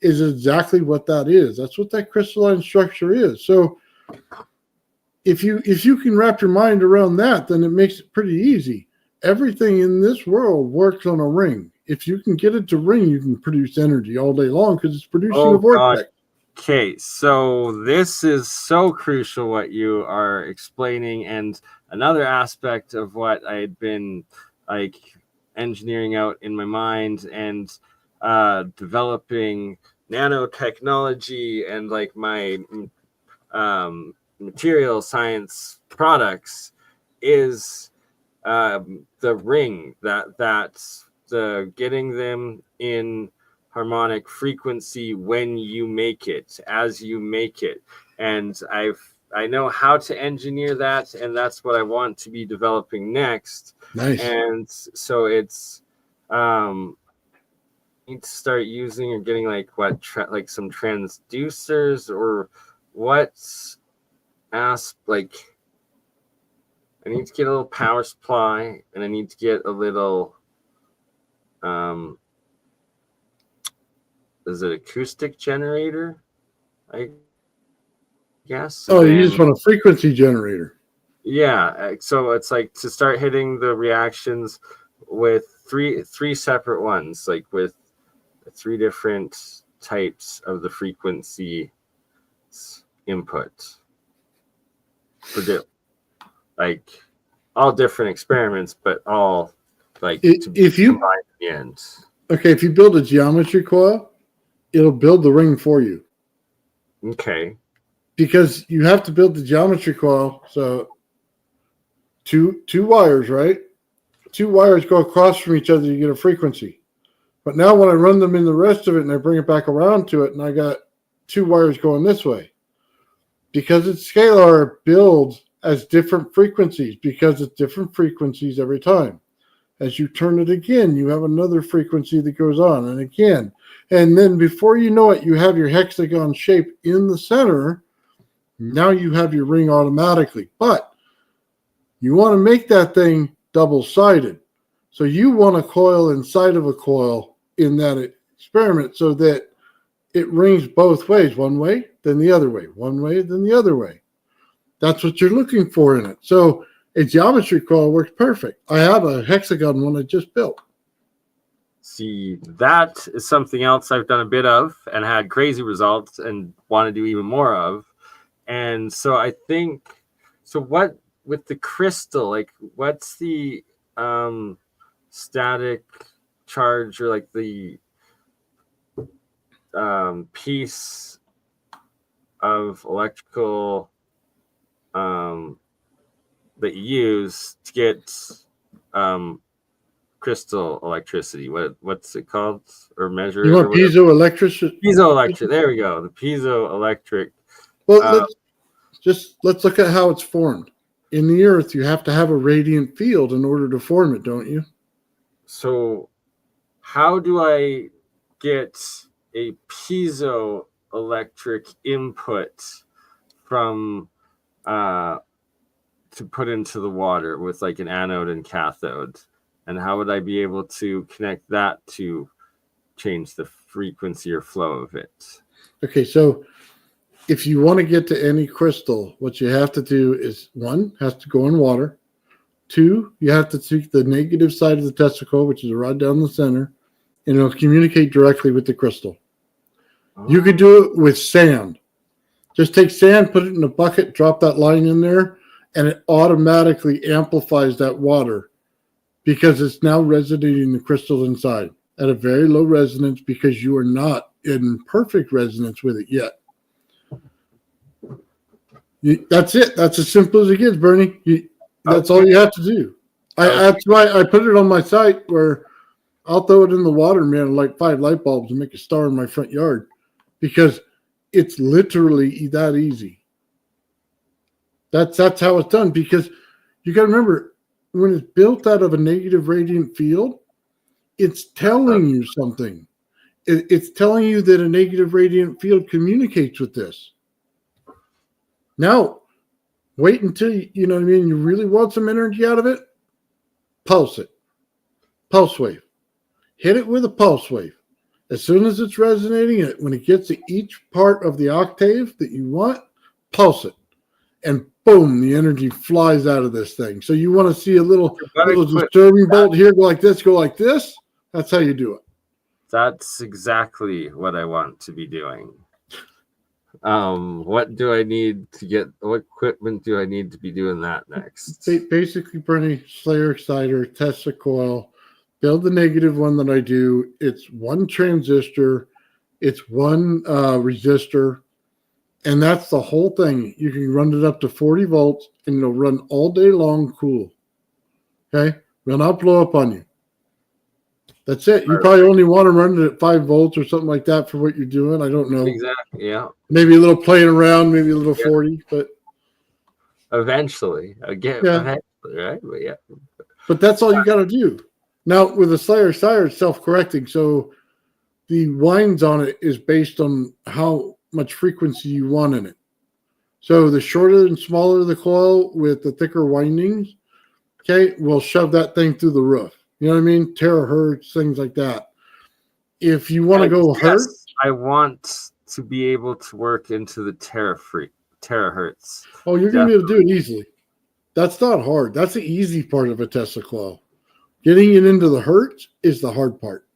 is exactly what that is. That's what that crystalline structure is. So if you can wrap your mind around that, then it makes it pretty easy. Everything in this world works on a ring. If you can get it to ring, you can produce energy all day long because it's producing a vortex. God. Okay, so this is so crucial what you are explaining, and another aspect of what I had been like engineering out in my mind and developing nanotechnology and like my material science products is the ring that's the getting them in harmonic frequency when you make it, as you make it. And I know how to engineer that, and that's what I want to be developing next. Nice. And so it's need to start using or getting like like some transducers or what's like I need to get a little power supply, and I need to get a little is it acoustic generator? I guess. Oh, you just want a frequency generator. Yeah, so it's like to start hitting the reactions with three separate ones, like with 3 different types of the frequency input. Like all different experiments, but all like if you combine in the end. Okay, if you build a geometry coil, it'll build the ring for you. Okay. Because you have to build the geometry coil. So two wires, right? 2 wires go across from each other, you get a frequency. But now when I run them in the rest of it and I bring it back around to it, and I got 2 wires going this way. Because it's scalar, it builds as different frequencies because it's different frequencies every time. As you turn it again, you have another frequency that goes on, and again. And then before you know it, you have your hexagon shape in the center. Now you have your ring automatically. But you want to make that thing double-sided. So you want a coil inside of a coil in that experiment so that it rings both ways, one way, then the other way, one way, then the other way. That's what you're looking for in it. So a geometry coil works perfect. I have a hexagon one I just built. See, that is something else I've done a bit of and had crazy results and want to do even more of. And so I think, so what with the crystal, like what's the static charge or like the piece of electrical that you use to get crystal electricity? What's it called, or measure? You want piezoelectric? Piezoelectric. There we go. The piezoelectric. Well, let's look at how it's formed. In the earth, you have to have a radiant field in order to form it, don't you? So how do I get a piezoelectric input from to put into the water with like an anode and cathode? And how would I be able to connect that to change the frequency or flow of it? Okay, so if you want to get to any crystal, what you have to do is, one, has to go in water. Two, you have to take the negative side of the testicle, which is right down the center, and it'll communicate directly with the crystal. You could do it with sand. Just take sand, put it in a bucket, drop that line in there, and it automatically amplifies that water because it's now resonating the crystal inside at a very low resonance because you are not in perfect resonance with it yet. That's it. That's as simple as it gets, Bernie. That's all you have to do. That's why I put it on my site where I'll throw it in the water, man, like 5 light bulbs and make a star in my front yard because it's literally that easy. That's how it's done because you got to remember when it's built out of a negative radiant field, it's telling you something. It's telling you that a negative radiant field communicates with this. Now, wait until you know what I mean. You really want some energy out of it. Pulse it. Pulse wave. Hit it with a pulse wave. As soon as it's resonating, when it gets to each part of the octave that you want, pulse it. And boom, the energy flies out of this thing. So you want to see a little disturbing bolt here, go like this, go like this. That's how you do it. That's exactly what I want to be doing. What do I need to get? What equipment do I need to be doing that next? Basically, Bernie, Slayer Exciter, Tesla coil, build the negative one that I do. It's one transistor, it's one resistor, and that's the whole thing. You can run it up to 40 volts, and it'll run all day long cool. Okay? Will not blow up on you. That's it. You probably only want to run it at 5 volts or something like that for what you're doing. I don't know. Exactly, yeah. Maybe a little playing around, maybe a little 40, but eventually, eventually, right? But yeah. But that's all you got to do. Now, with the Slayer Exciter, it's self-correcting, so the winds on it is based on how much frequency you want in it. So the shorter and smaller the coil with the thicker windings, okay, will shove that thing through the roof. You know what I mean? Terahertz, things like that. If you want to go hertz, I want to be able to work into the terahertz. Oh, you're going to be able to do it easily. That's not hard. That's the easy part of a Tesla coil. Getting it into the hertz is the hard part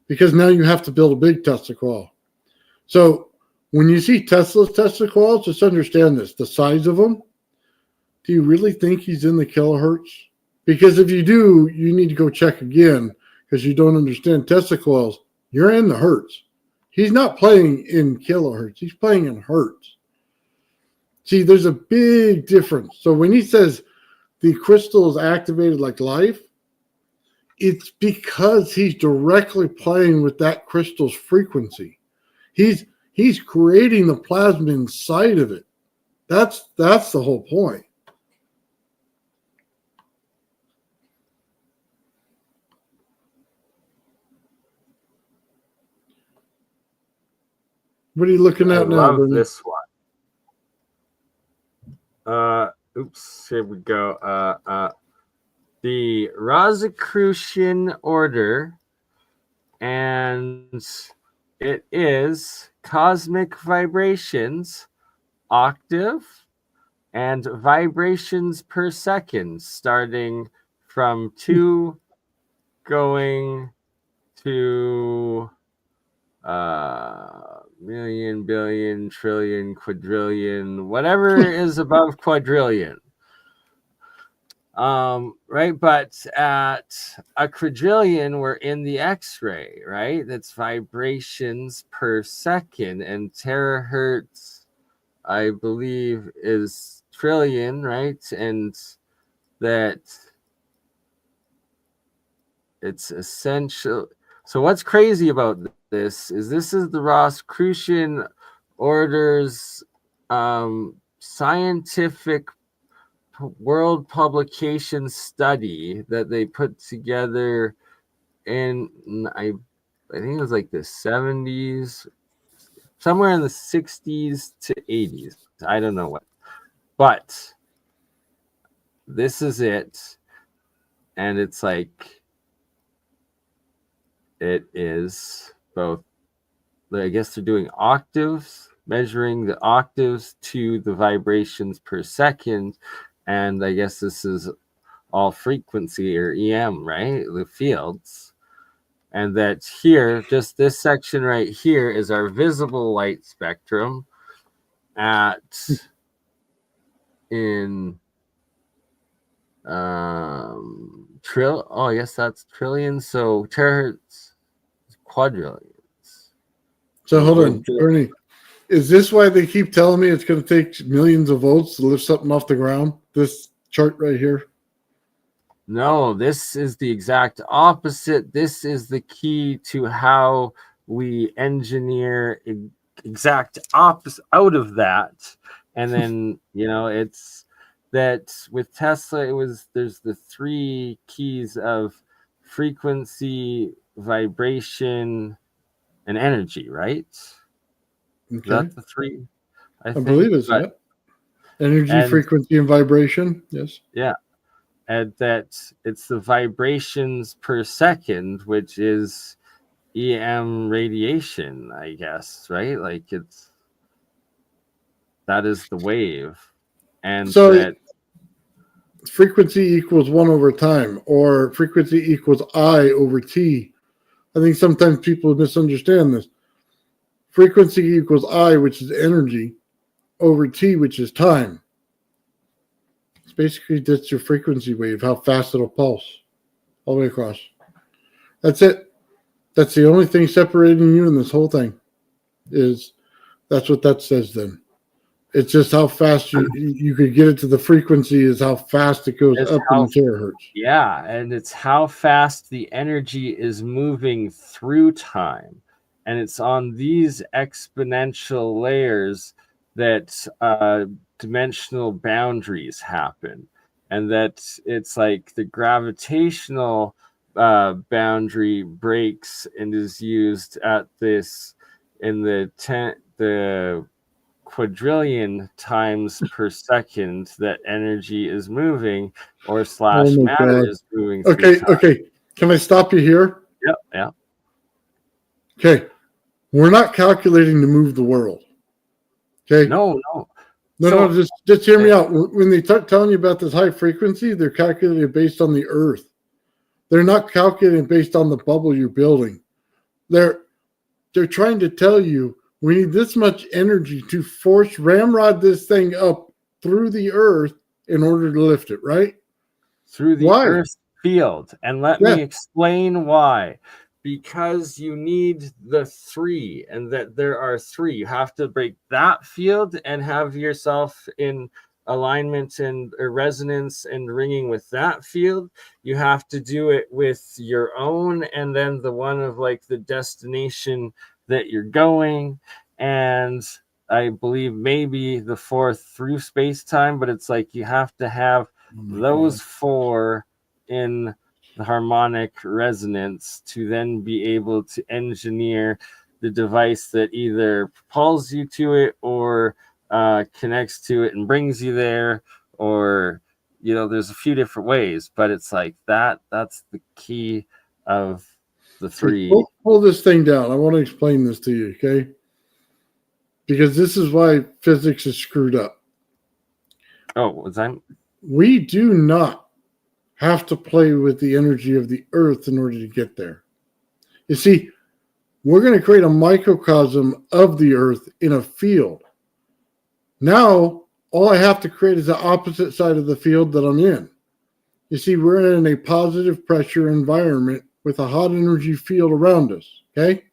because now you have to build a big Tesla coil. So when you see Tesla coils, just understand this, the size of them. Do you really think he's in the kilohertz? Because if you do, you need to go check again because you don't understand Tesla coils. You're in the hertz. He's not playing in kilohertz. He's playing in hertz. See, there's a big difference. So when he says the crystal is activated like life, it's because he's directly playing with that crystal's frequency. He's creating the plasma inside of it. That's the whole point. What are you looking at now? I love this one. Oops, here we go. The Rosicrucian order, and it is cosmic vibrations, octave, and vibrations per second, starting from 2 going to million, billion, trillion, quadrillion, whatever is above quadrillion. Right, but at a quadrillion, we're in the X-ray, right? That's vibrations per second, and terahertz, I believe, is trillion, right? And that it's essential. So what's crazy about this is the Rosicrucian order's scientific world publication study that they put together in I think it was like the 70s, somewhere in the 60s to 80s. I don't know what, but this is it, and it's like it is both. I guess they're doing octaves measuring the octaves to the vibrations per second. And I guess this is all frequency or EM, right? The fields. And that here, just this section right here is our visible light spectrum at in yes, that's trillions. So terahertz, quadrillions. So hold Would on, Bernie. Is this why they keep telling me it's going to take millions of volts to lift something off the ground? This chart right here? No, this is the exact opposite. This is the key to how we engineer exact opposite out of that. And then, it's that with Tesla, there's the three keys of frequency, vibration, and energy, right? Okay. Is that the three? I think. Believe it's that. Energy, frequency, and vibration. Yes. Yeah. And that it's the vibrations per second, which is EM radiation, I guess, right? Like that is the wave. And so that frequency equals 1 over time, or frequency equals I over T. I think sometimes people misunderstand this. Frequency equals I, which is energy, over T, which is time. It's basically just your frequency wave, how fast it'll pulse all the way across. That's it. That's the only thing separating you in this whole thing. That's what that says then. It's just how fast you could get it to the frequency is how fast it goes up in the terahertz. Yeah, and it's how fast the energy is moving through time. And it's on these exponential layers that dimensional boundaries happen. And that it's like the gravitational boundary breaks and is used at this in the quadrillion times per second that energy is moving or slash matter is moving. Okay. Can I stop you here? Yeah. Okay. We're not calculating to move the world. Okay. No. Just hear me out. When they start telling you about this high frequency, they're calculating based on the Earth. They're not calculating based on the bubble you're building. They're trying to tell you we need this much energy to force ramrod this thing up through the Earth in order to lift it, right? Through the Earth field. And let me explain why. Because you need the three, and that there are three. You have to break that field and have yourself in alignment and resonance and ringing with that field. You have to do it with your own, and then the one of like the destination that you're going, and I believe maybe the fourth through space-time, but it's like you have to have those four in the harmonic resonance to then be able to engineer the device that either propels you to it or connects to it and brings you there, or there's a few different ways, but it's like that's the key of the three. Pull this thing down. I want to explain this to you, okay? Because this is why physics is screwed up. We do not have to play with the energy of the Earth in order to get there. You see, we're going to create a microcosm of the Earth in a field. Now, all I have to create is the opposite side of the field that I'm in. You see, we're in a positive pressure environment with a hot energy field around us, okay?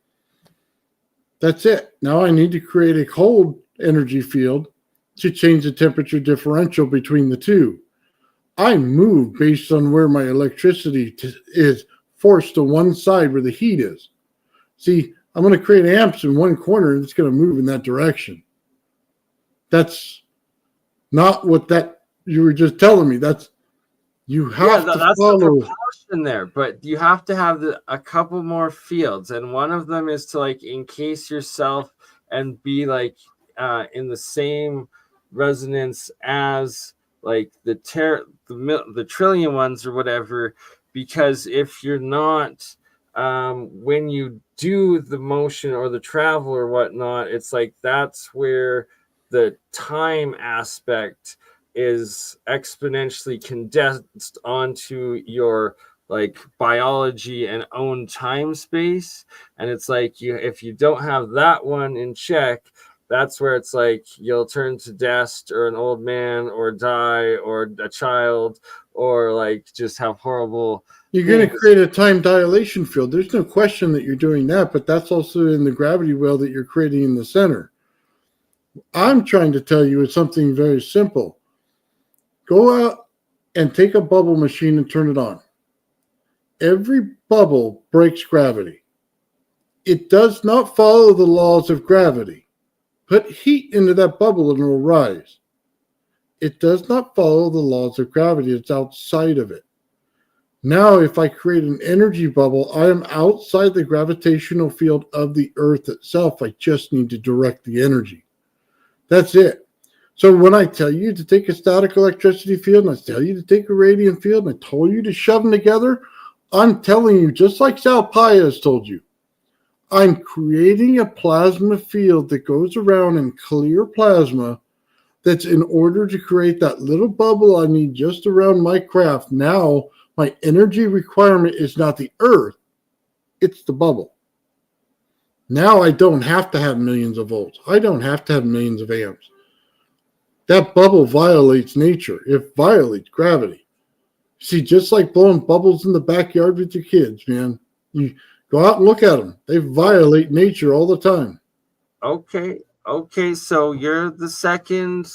That's it. Now I need to create a cold energy field to change the temperature differential between the two. I move based on where my electricity is forced to one side where the heat is. See, I'm going to create amps in one corner and it's going to move in that direction. That's not what that you were just telling me. That's you have to follow. The propulsion there, but you have to have a couple more fields, and one of them is to like encase yourself and be like in the same resonance as like the trillion ones or whatever, because if you're not when you do the motion or the travel or whatnot, it's like that's where the time aspect is exponentially condensed onto your like biology and own time space. And it's like if you don't have that one in check, that's where it's like you'll turn to dust or an old man or die or a child or like just have horrible You're going to things. create a time dilation field. There's no question that you're doing that, but that's also in the gravity well that you're creating in the center. I'm trying to tell you it's something very simple. Go out and take a bubble machine and turn it on. Every bubble breaks gravity. It does not follow the laws of gravity. Put heat into that bubble and it will rise. It does not follow the laws of gravity. It's outside of it. Now, if I create an energy bubble, I am outside the gravitational field of the Earth itself. I just need to direct the energy. That's it. So when I tell you to take a static electricity field, and I tell you to take a radiant field, and I told you to shove them together, I'm telling you, just like Sal Paya has told you, I'm creating a plasma field that goes around in clear plasma that's in order to create that little bubble I need just around my craft. Now, my energy requirement is not the Earth, it's the bubble. Now I don't have to have millions of volts. I don't have to have millions of amps. That bubble violates nature. It violates gravity. See, just like blowing bubbles in the backyard with your kids, man. You go out and look at them. They violate nature all the time. Okay, so you're the second,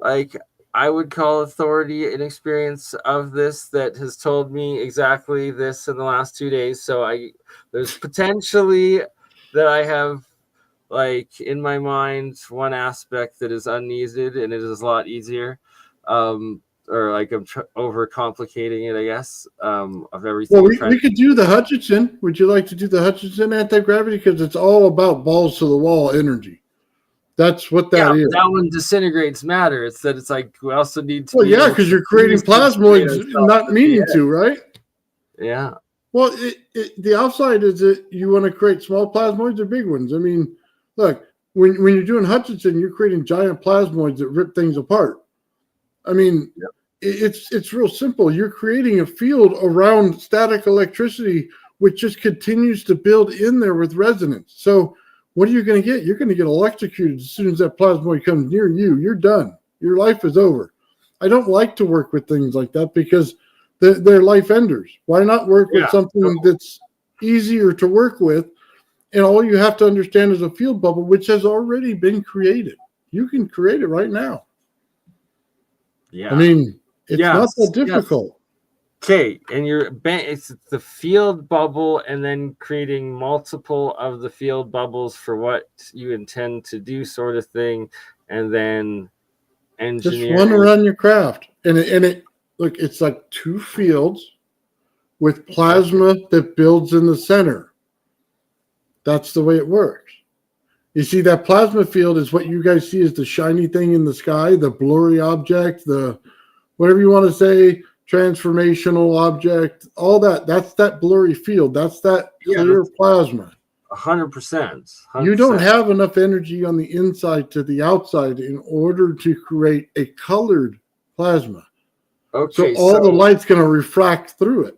like, I would call authority and experience of this that has told me exactly this in the last 2 days. So there's potentially that I have like in my mind one aspect that is unneeded and it is a lot easier. Or like I'm overcomplicating it, I guess, of everything. Well, we could do the Hutchinson. Would you like to do the Hutchinson anti-gravity? Because it's all about balls to the wall energy. That's what that is. That one disintegrates matter. It's that it's like we also need to. Well, yeah, because you're creating plasmoids, not meaning to, right? Yeah. Well, the outside is that you want to create small plasmoids or big ones. I mean, look, when you're doing Hutchinson, you're creating giant plasmoids that rip things apart. I mean, it's real simple. You're creating a field around static electricity, which just continues to build in there with resonance. So what are you going to get? You're going to get electrocuted as soon as that plasmoid comes near you. You're done. Your life is over. I don't like to work with things like that because they're life enders. Why not work with something that's easier to work with? And all you have to understand is a field bubble, which has already been created. You can create it right now. Yeah. I mean, it's not that difficult. Okay, and it's the field bubble and then creating multiple of the field bubbles for what you intend to do, sort of thing, and then engineering. Just one around your craft. And it look, it's like two fields with plasma that builds in the center. That's the way it works. You see, that plasma field is what you guys see as the shiny thing in the sky, the blurry object, the whatever you want to say, transformational object, all that. That's that blurry field. That's that clear plasma. 100%. You don't have enough energy on the inside to the outside in order to create a colored plasma. Okay, so all the light's going to refract through it.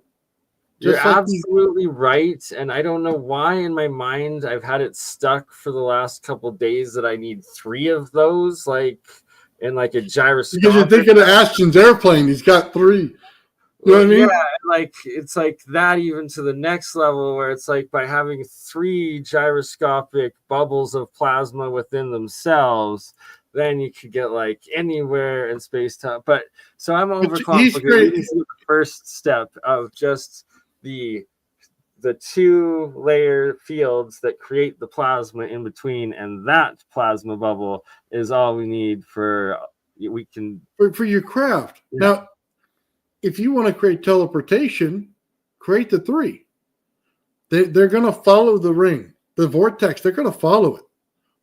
You're absolutely right. And I don't know why in my mind I've had it stuck for the last couple of days that I need 3 of those, like in like a gyroscope. Because you're thinking of Ashton's airplane. He's got 3. You know what I mean? Yeah, like it's like that even to the next level where it's like by having 3 gyroscopic bubbles of plasma within themselves, then you could get like anywhere in space time. But so I'm overcomplicating the first step of just the 2-layer fields that create the plasma in between, and that plasma bubble is all we need for your craft. Yeah. Now, if you want to create teleportation, create the 3. They're going to follow the ring, the vortex. They're going to follow it.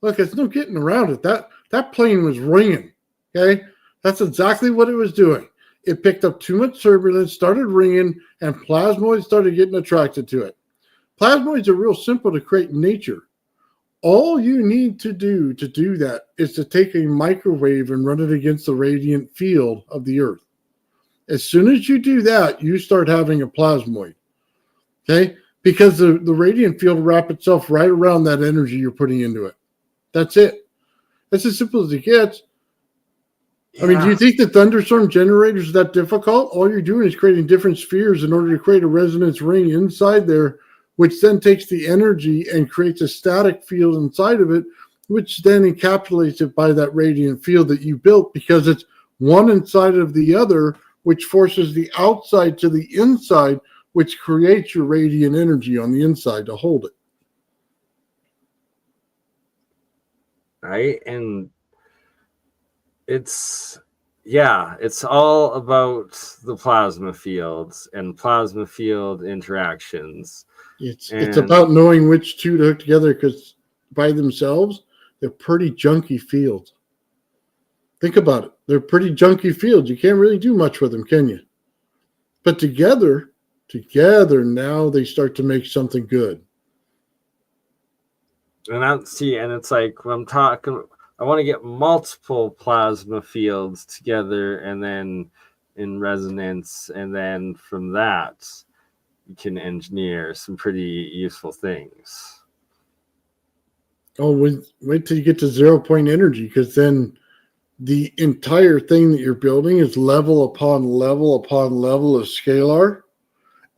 Look, there's no getting around it. That plane was ringing. Okay, that's exactly what it was doing. It picked up too much turbulence, started ringing, and plasmoids started getting attracted to it. Plasmoids are real simple to create in nature. All you need to do that is to take a microwave and run it against the radiant field of the Earth. As soon as you do that, you start having a plasmoid. Okay? Because the radiant field will wrap itself right around that energy you're putting into it. That's it. That's as simple as it gets. Yeah. I mean, do you think the thunderstorm generator is that difficult? All you're doing is creating different spheres in order to create a resonance ring inside there, which then takes the energy and creates a static field inside of it, which then encapsulates it by that radiant field that you built, because it's one inside of the other, which forces the outside to the inside, which creates your radiant energy on the inside to hold it. Right? And it's all about the plasma fields and plasma field interactions. It's about knowing which two to hook together, because by themselves, they're pretty junky fields. Think about it. They're pretty junky fields. You can't really do much with them, can you? But together, now they start to make something good. And it's like when I'm talking, I want to get multiple plasma fields together and then in resonance, and then from that you can engineer some pretty useful things. Oh, wait till you get to 0-point energy, because then the entire thing that you're building is level upon level upon level of scalar.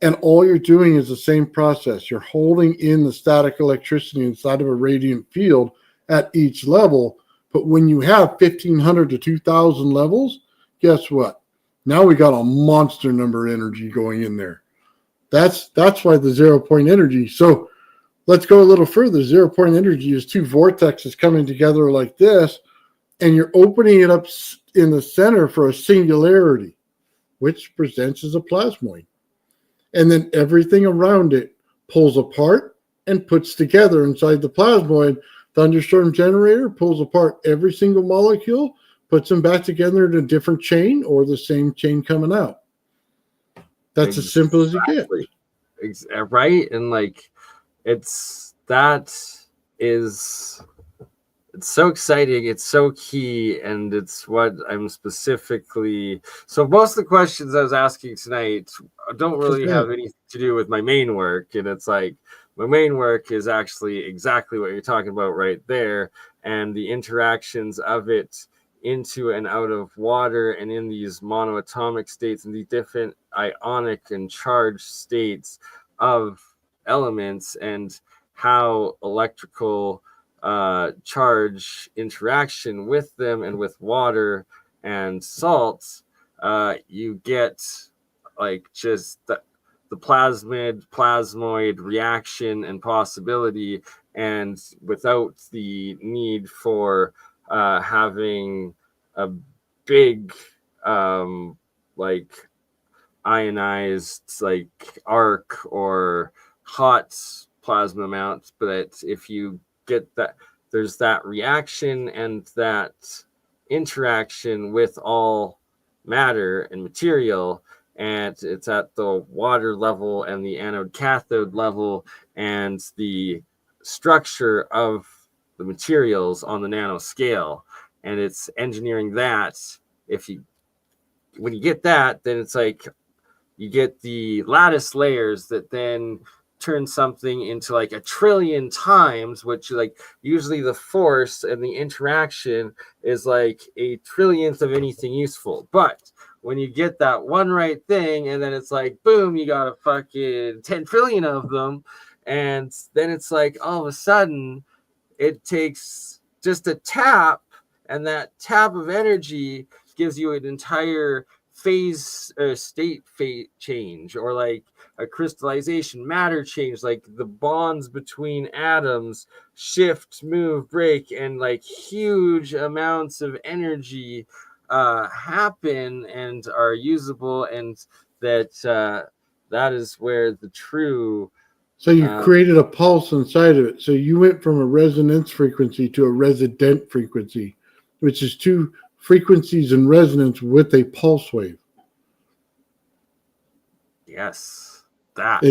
And all you're doing is the same process. You're holding in the static electricity inside of a radiant field at each level. But when you have 1,500 to 2,000 levels, guess what? Now we got a monster number of energy going in there. That's why the 0-point energy. So let's go a little further. 0-point energy is two vortexes coming together like this, and you're opening it up in the center for a singularity, which presents as a plasmoid. And then everything around it pulls apart and puts together inside the plasmoid. Thunderstorm generator pulls apart every single molecule, puts them back together in a different chain or the same chain coming out. That's as simple as it gets. Right? And like, it's so exciting. It's so key. And it's what I'm specifically. So most of the questions I was asking tonight don't really have anything to do with my main work. And it's like, my main work is actually exactly what you're talking about right there. And the interactions of it into and out of water and in these monoatomic states and the different ionic and charged states of elements, and how electrical charge interaction with them and with water and salts, you get like just the plasmoid reaction and possibility, and without the need for having a big like ionized like arc or hot plasma amounts. But if you get that, there's that reaction and that interaction with all matter and material, and it's at the water level and the anode cathode level and the structure of the materials on the nano scale, and it's engineering that. When you get that, then it's like you get the lattice layers that then turn something into like 1 trillion times, which like usually the force and the interaction is like 1 trillionth of anything useful. But when you get that one right thing, and then it's like, boom, you got a fucking 10 trillion of them. And then it's like, all of a sudden, it takes just a tap, and that tap of energy gives you an entire phase or state change, or like a crystallization matter change, like the bonds between atoms shift, move, break, and like huge amounts of energy happen and are usable, and that is where the true. So you created a pulse inside of it. So you went from a resonance frequency to a resident frequency, which is two frequencies in resonance with a pulse wave. Yes, that.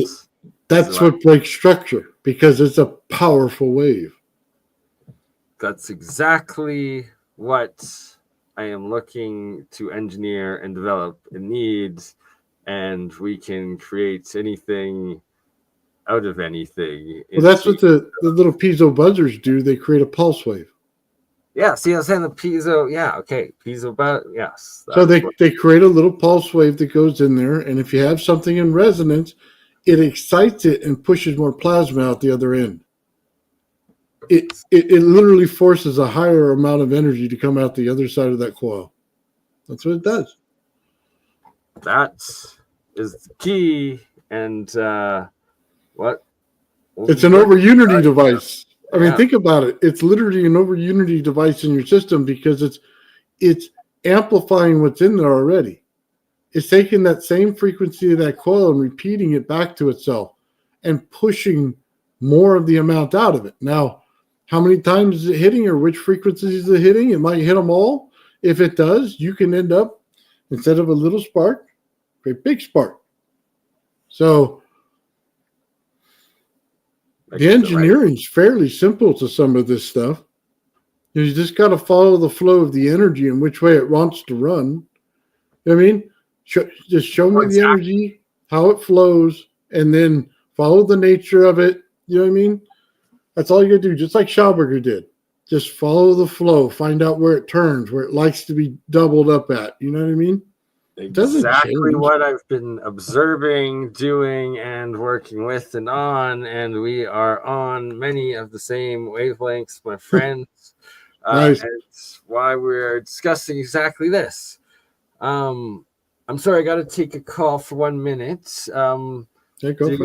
That's what breaks structure, because it's a powerful wave. That's exactly what I am looking to engineer and develop and need, and we can create anything out of anything. Well, that's what the little piezo buzzers do. They create a pulse wave. Yeah, see, I was saying the piezo. Yeah, okay, piezo, but yes. So they create a little pulse wave that goes in there, and if you have something in resonance, it excites it and pushes more plasma out the other end. It literally forces a higher amount of energy to come out the other side of that coil. That's what it does. That is the key. And what? It's an over unity device. I mean, think about it. It's literally an over unity device in your system, because it's amplifying what's in there already. It's taking that same frequency of that coil and repeating it back to itself and pushing more of the amount out of it. Now, how many times is it hitting, or which frequencies is it hitting? It might hit them all. If it does, you can end up, instead of a little spark, a big spark. So the engineering is fairly simple to some of this stuff. You just got to follow the flow of the energy and which way it wants to run. You know what I mean? Just show me the energy, how it flows, and then follow the nature of it. You know what I mean? That's all you got to do, just like Schauberger did. Just follow the flow, find out where it turns, where it likes to be doubled up at. You know what I mean? Exactly what I've been observing, doing, and working with and on, and we are on many of the same wavelengths, my friends. Nice. And why we're discussing exactly this. I'm sorry, I got to take a call for 1 minute. Go for it.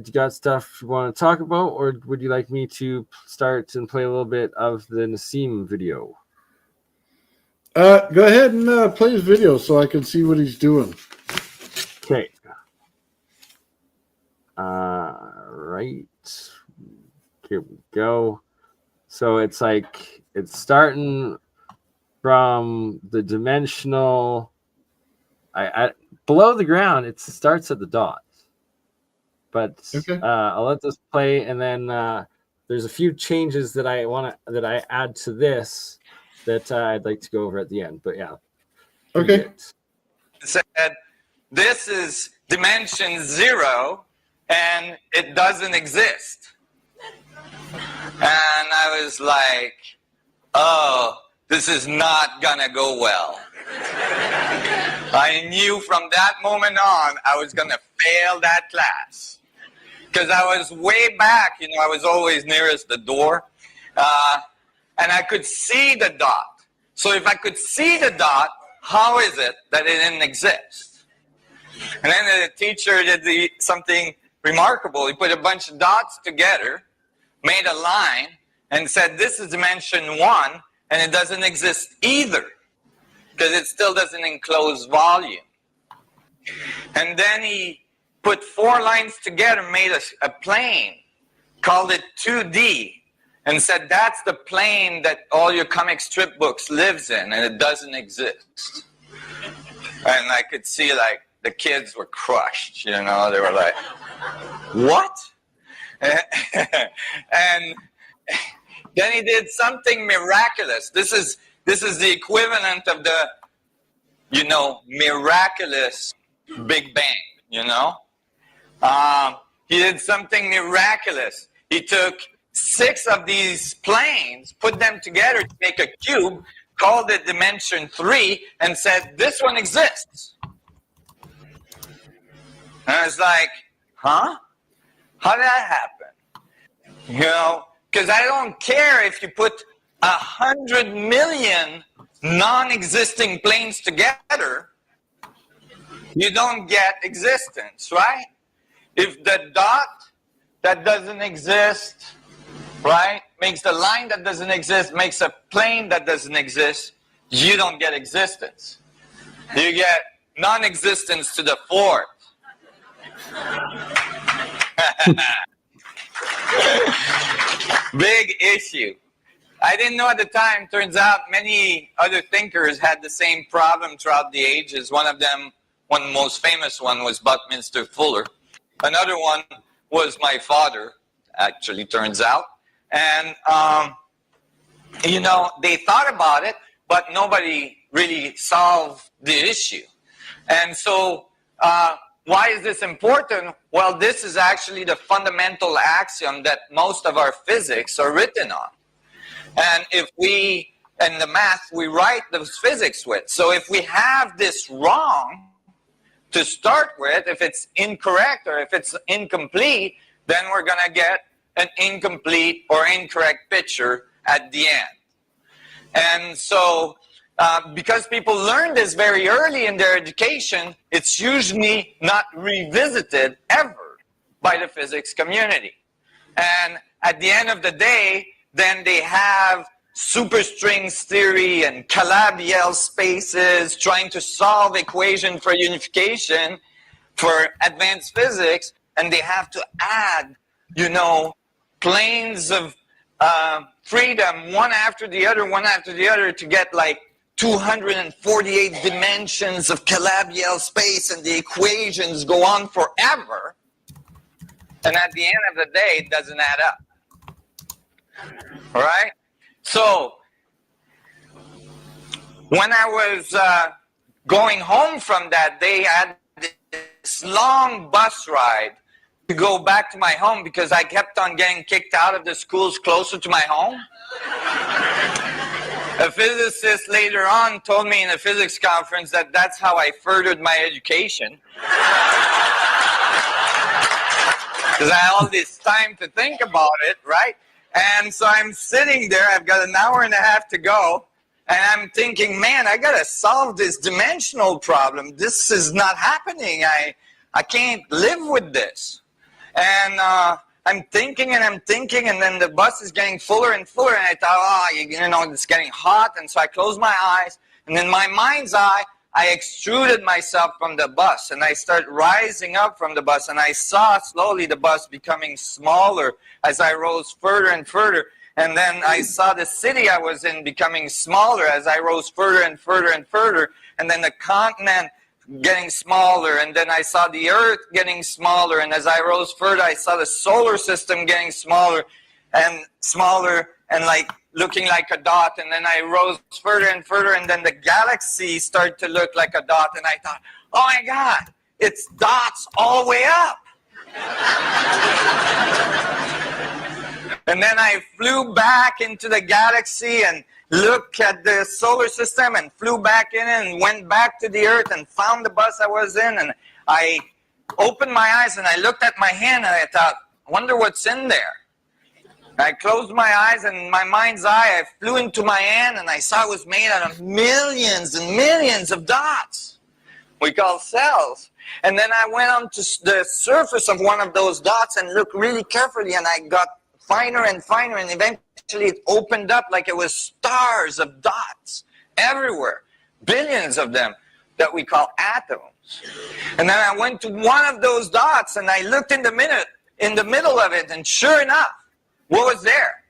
You got stuff you want to talk about, or would you like me to start and play a little bit of the Nassim video? Go ahead and play his video so I can see what he's doing. Okay. Right. Here we go. So it's like it's starting from the dimensional. Below the ground, it starts at the dot. But okay. I'll let this play, and then there's a few changes that I add to this that I'd like to go over at the end. But yeah. Okay. It said this is dimension 0, and it doesn't exist. And I was like, oh, this is not gonna go well. I knew from that moment on I was gonna fail that class. Because I was way back, I was always nearest the door. And I could see the dot. So if I could see the dot, how is it that it didn't exist? And then the teacher did something remarkable. He put a bunch of dots together, made a line, and said, this is dimension 1, and it doesn't exist either, because it still doesn't enclose volume. And then he put 4 lines together, made a plane, called it 2D, and said that's the plane that all your comic strip books lives in, and it doesn't exist. And I could see, like, the kids were crushed, They were like, what? And then he did something miraculous. This is the equivalent of the, miraculous Big Bang, He did something miraculous. He took 6 of these planes, put them together to make a cube, called it dimension 3, and said, this one exists. And I was like, huh? How did that happen? Because I don't care if you put 100 million non-existing planes together, you don't get existence, right? If the dot that doesn't exist, right, makes the line that doesn't exist, makes a plane that doesn't exist, you don't get existence. You get non-existence to the 4th. Big issue. I didn't know at the time. Turns out many other thinkers had the same problem throughout the ages. One of the most famous one was Buckminster Fuller. Another one was my father, actually, turns out. And, you know, they thought about it, but nobody really solved the issue. And so, why is this important? Well, this is actually the fundamental axiom that most of our physics are written on. And if we, in the math, we write those physics with. So if we have this wrong to start with, if it's incorrect or if it's incomplete, then we're going to get an incomplete or incorrect picture at the end. And so, because people learn this very early in their education, it's usually not revisited ever by the physics community. And at the end of the day, then they have superstrings theory and Calabi-Yau spaces trying to solve equation for unification for advanced physics, and they have to add, you know, planes of freedom one after the other to get like 248 dimensions of Calabi-Yau space, and the equations go on forever. And at the end of the day, it doesn't add up. All right? So, when I was going home from that day, I had this long bus ride to go back to my home because I kept on getting kicked out of the schools closer to my home. A physicist later on told me in a physics conference that that's how I furthered my education. Because I had all this time to think about it, right? And so I'm sitting there, I've got an hour and a half to go, and I'm thinking, man, I gotta solve this dimensional problem. This is not happening. I can't live with this. And I'm thinking, and then the bus is getting fuller and fuller, and I thought, oh, you know, it's getting hot, and so I closed my eyes, and in my mind's eye, I extruded myself from the bus, and I started rising up from the bus, and I saw slowly the bus becoming smaller as I rose further and further, and then I saw the city I was in becoming smaller as I rose further and further and further, and then the continent getting smaller, and then I saw the earth getting smaller, and as I rose further, I saw the solar system getting smaller, and like looking like a dot, and then I rose further and further, and then the galaxy started to look like a dot, and I thought, oh my God, it's dots all the way up. And then I flew back into the galaxy and looked at the solar system and flew back in and went back to the earth and found the bus I was in, and I opened my eyes and I looked at my hand and I thought, I wonder what's in there. I closed my eyes, and in my mind's eye, I flew into my hand, and I saw it was made out of millions and millions of dots we call cells. And then I went on to the surface of one of those dots and looked really carefully, and I got finer and finer, and eventually it opened up like it was stars of dots everywhere, billions of them that we call atoms. And then I went to one of those dots, and I looked in the middle of it, and sure enough, what was there?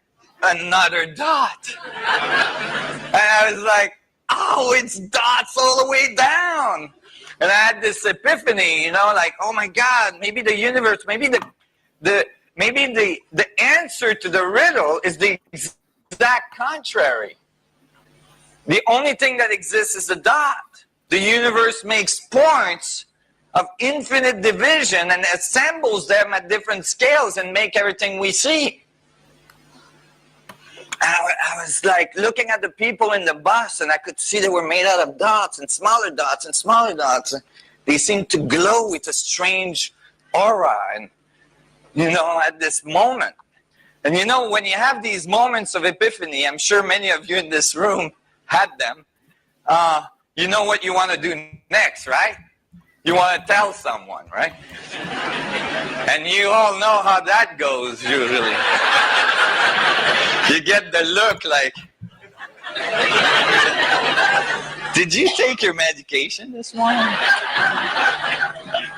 Another dot. And I was like, oh, it's dots all the way down. And I had this epiphany, you know, like, oh my God, maybe the universe, maybe the answer to the riddle is the exact contrary. The only thing that exists is a dot. The universe makes points of infinite division and assembles them at different scales and make everything we see. I was like looking at the people in the bus, and I could see they were made out of dots and smaller dots and smaller dots. They seemed to glow with a strange aura, and you know, at this moment. And you know, when you have these moments of epiphany, I'm sure many of you in this room had them. You know what you want to do next, right? You want to tell someone, right? And you all know how that goes usually. You get the look like, did you take your medication this morning?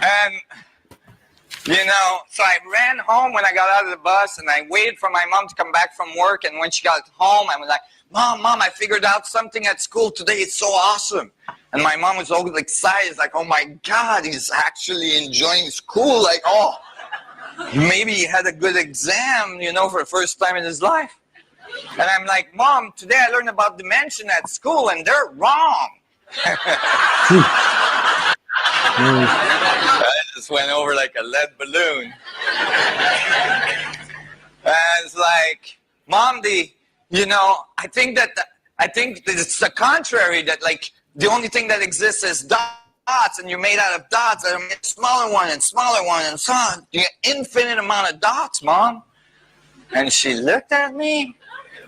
And You know, so I ran home when I got out of the bus, and I waited for my mom to come back from work. And when she got home, I was like, Mom, I figured out something at school today. It's so awesome. And my mom was all excited. It's like, oh my God, he's actually enjoying school. Like, oh, maybe he had a good exam, you know, for the first time in his life. And I'm like, Mom, today I learned about dimension at school, and they're wrong. I just went over like a lead balloon. And it's like, Mom, I think it's the contrary, that like the only thing that exists is dots, and you're made out of dots, and a smaller one and smaller one, and so on. You get infinite amount of dots, Mom. And she looked at me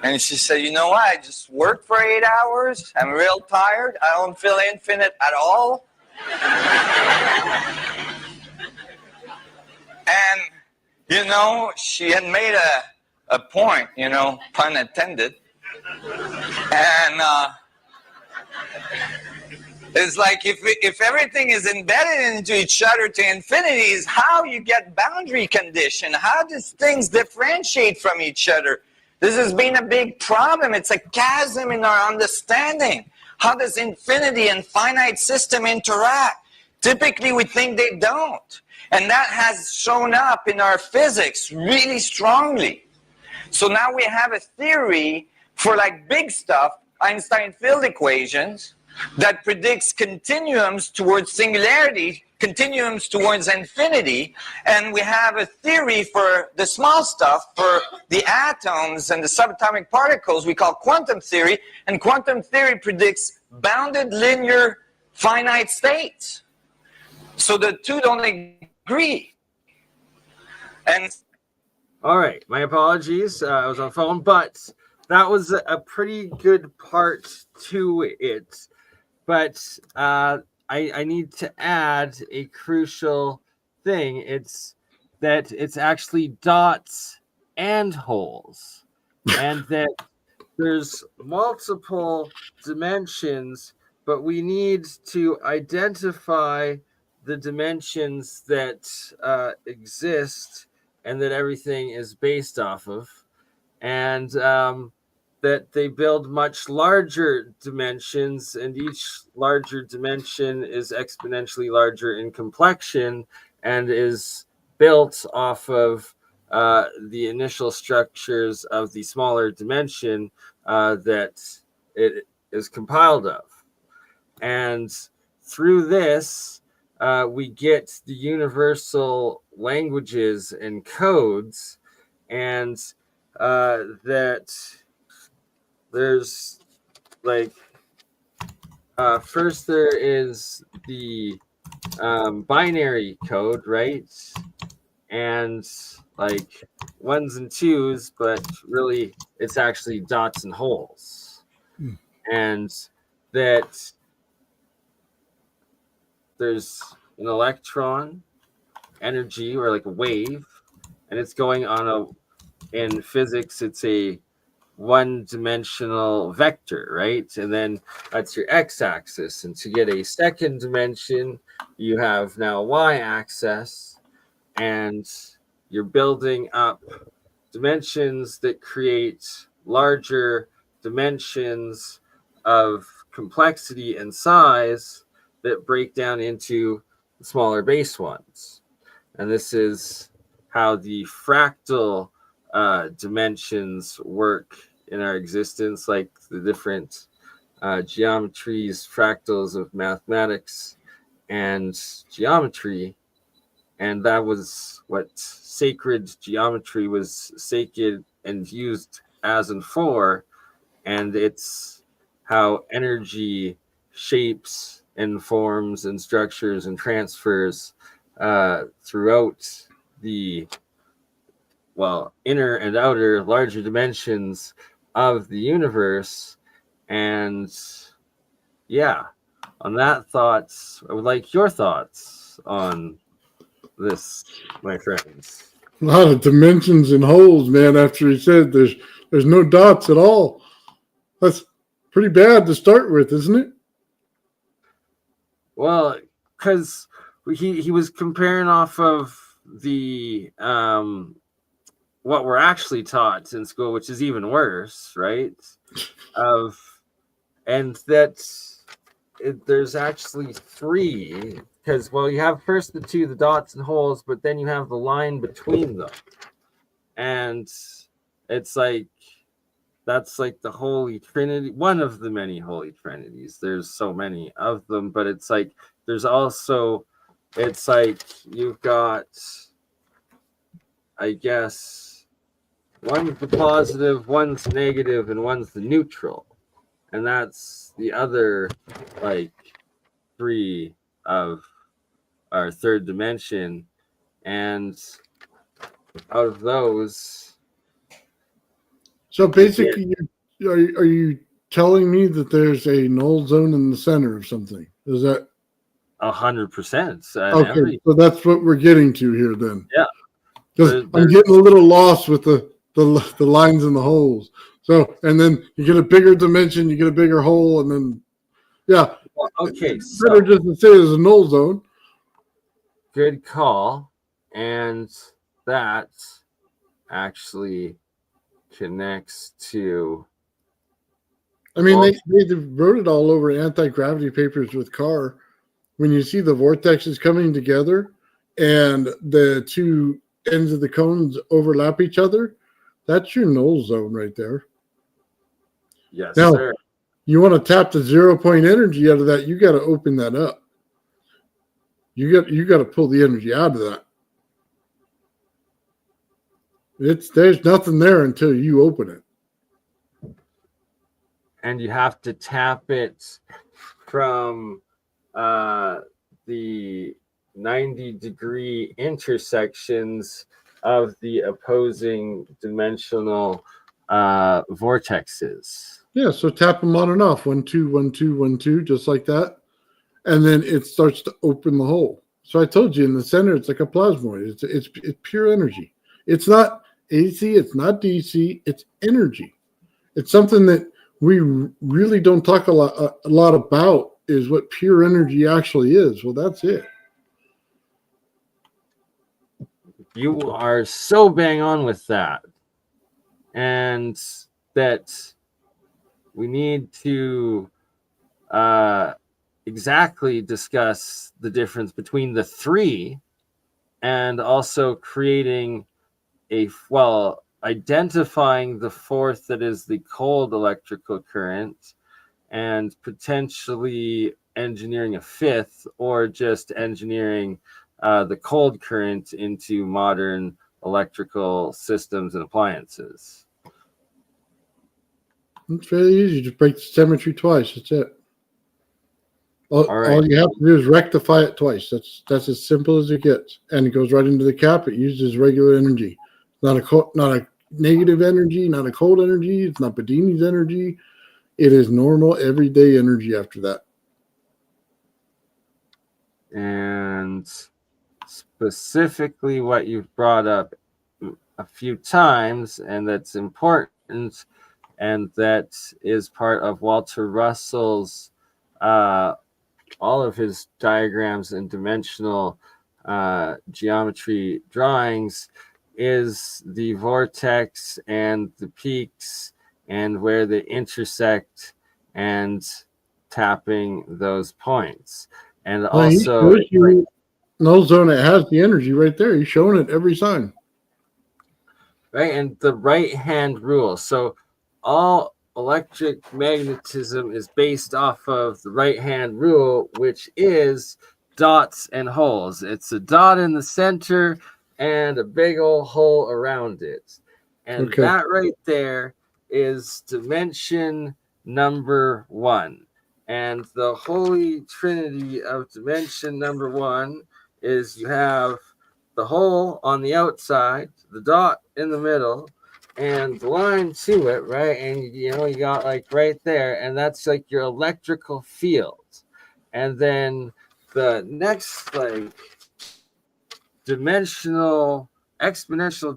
and she said, you know what? I just worked for 8 hours. I'm real tired. I don't feel infinite at all. And, you know, she had made a point, you know, pun intended. And it's like if everything is embedded into each other to infinity, is how you get boundary condition. How does things differentiate from each other? This has been a big problem. It's a chasm in our understanding. How does infinity and finite system interact? Typically, we think they don't. And that has shown up in our physics really strongly. So now we have a theory for like big stuff, Einstein field equations, that predicts continuums towards singularity, continuums towards infinity, and we have a theory for the small stuff, for the atoms and the subatomic particles we call quantum theory, and quantum theory predicts bounded linear finite states. So the two don't agree. And all right, my apologies. I was on phone, but that was a pretty good part to it. But I need to add a crucial thing. It's that it's actually dots and holes, and that there's multiple dimensions, but we need to identify the dimensions that exist and that everything is based off of, and that they build much larger dimensions, and each larger dimension is exponentially larger in complexion and is built off of the initial structures of the smaller dimension that it is compiled of. And through this, we get the universal languages and codes, and that there's like first there is the binary code, right? And like ones and twos, but really it's actually dots and holes. And that there's an electron energy, or like a wave, and it's going on in physics it's a one-dimensional vector, right? And then that's your x-axis, and to get a second dimension you have now a y-axis, and you're building up dimensions that create larger dimensions of complexity and size that break down into smaller base ones. And this is how the fractal dimensions work in our existence, like the different geometries, fractals of mathematics and geometry. And that was what sacred geometry was sacred and used as and for. And it's how energy shapes and forms and structures and transfers throughout the inner and outer larger dimensions of the universe. And yeah, on that thoughts, I would like your thoughts on this, my friends. A lot of dimensions and holes, man. After he said there's no dots at all, that's pretty bad to start with, isn't it? Well, because he was comparing off of the what we're actually taught in school, which is even worse, right? And there's actually three, because you have first the two, the dots and holes, but then you have the line between them, and it's like that's like the Holy Trinity, one of the many Holy Trinities. There's so many of them, but it's like there's also, it's like you've got, I guess, one's the positive, one's negative, and one's the neutral. And that's the other, like, three of our third dimension. And out of those, So basically, are you telling me that there's a null zone in the center of something? Is that 100%? okay? So that's what we're getting to here, then. Yeah. Because I'm getting a little lost with the lines and the holes. So, and then you get a bigger dimension, you get a bigger hole, and then, yeah. Well, okay. Better just to say there's a null zone. Good call. And that actually connects to. I mean, they wrote it all over anti-gravity papers with Carr. When you see the vortexes coming together and the two ends of the cones overlap each other, that's your null zone right there. Yes, now, sir. You want to tap the 0-point energy out of that, you got to open that up. You got to pull the energy out of that. There's nothing there until you open it. And you have to tap it from the 90-degree intersections of the opposing dimensional vortexes. Yeah, so tap them on and off. 1, 2, 1, 2, 1, 2, just like that. And then it starts to open the hole. So I told you in the center, it's like a plasmoid. It's pure energy. It's not AC, it's not DC, it's energy. It's something that we really don't talk a lot about, is what pure energy actually is. Well, that's it. You are so bang on with that. And that we need to exactly discuss the difference between the three, and also creating identifying the fourth, that is the cold electrical current, and potentially engineering a fifth, or just engineering the cold current into modern electrical systems and appliances. It's very easy. Just break the symmetry twice. That's it. All you have to do is rectify it twice. That's as simple as it gets, and it goes right into the cap. It uses regular energy, not a negative energy, not a cold energy. It's not Bedini's energy. It is normal, everyday energy after that. And specifically, what you've brought up a few times, and that's important, and that is part of Walter Russell's all of his diagrams and dimensional geometry drawings, is the vortex and the peaks and where they intersect, and tapping those points. And also, null zone, it has the energy right there. He's showing it every sign. Right, and the right-hand rule. So all electric magnetism is based off of the right-hand rule, which is dots and holes. It's a dot in the center and a big old hole around it. And that right there is dimension number 1. And the Holy Trinity of dimension number 1 is you have the hole on the outside, the dot in the middle, and the line to it, right? And you got like right there, and that's like your electrical field. And then the next like exponential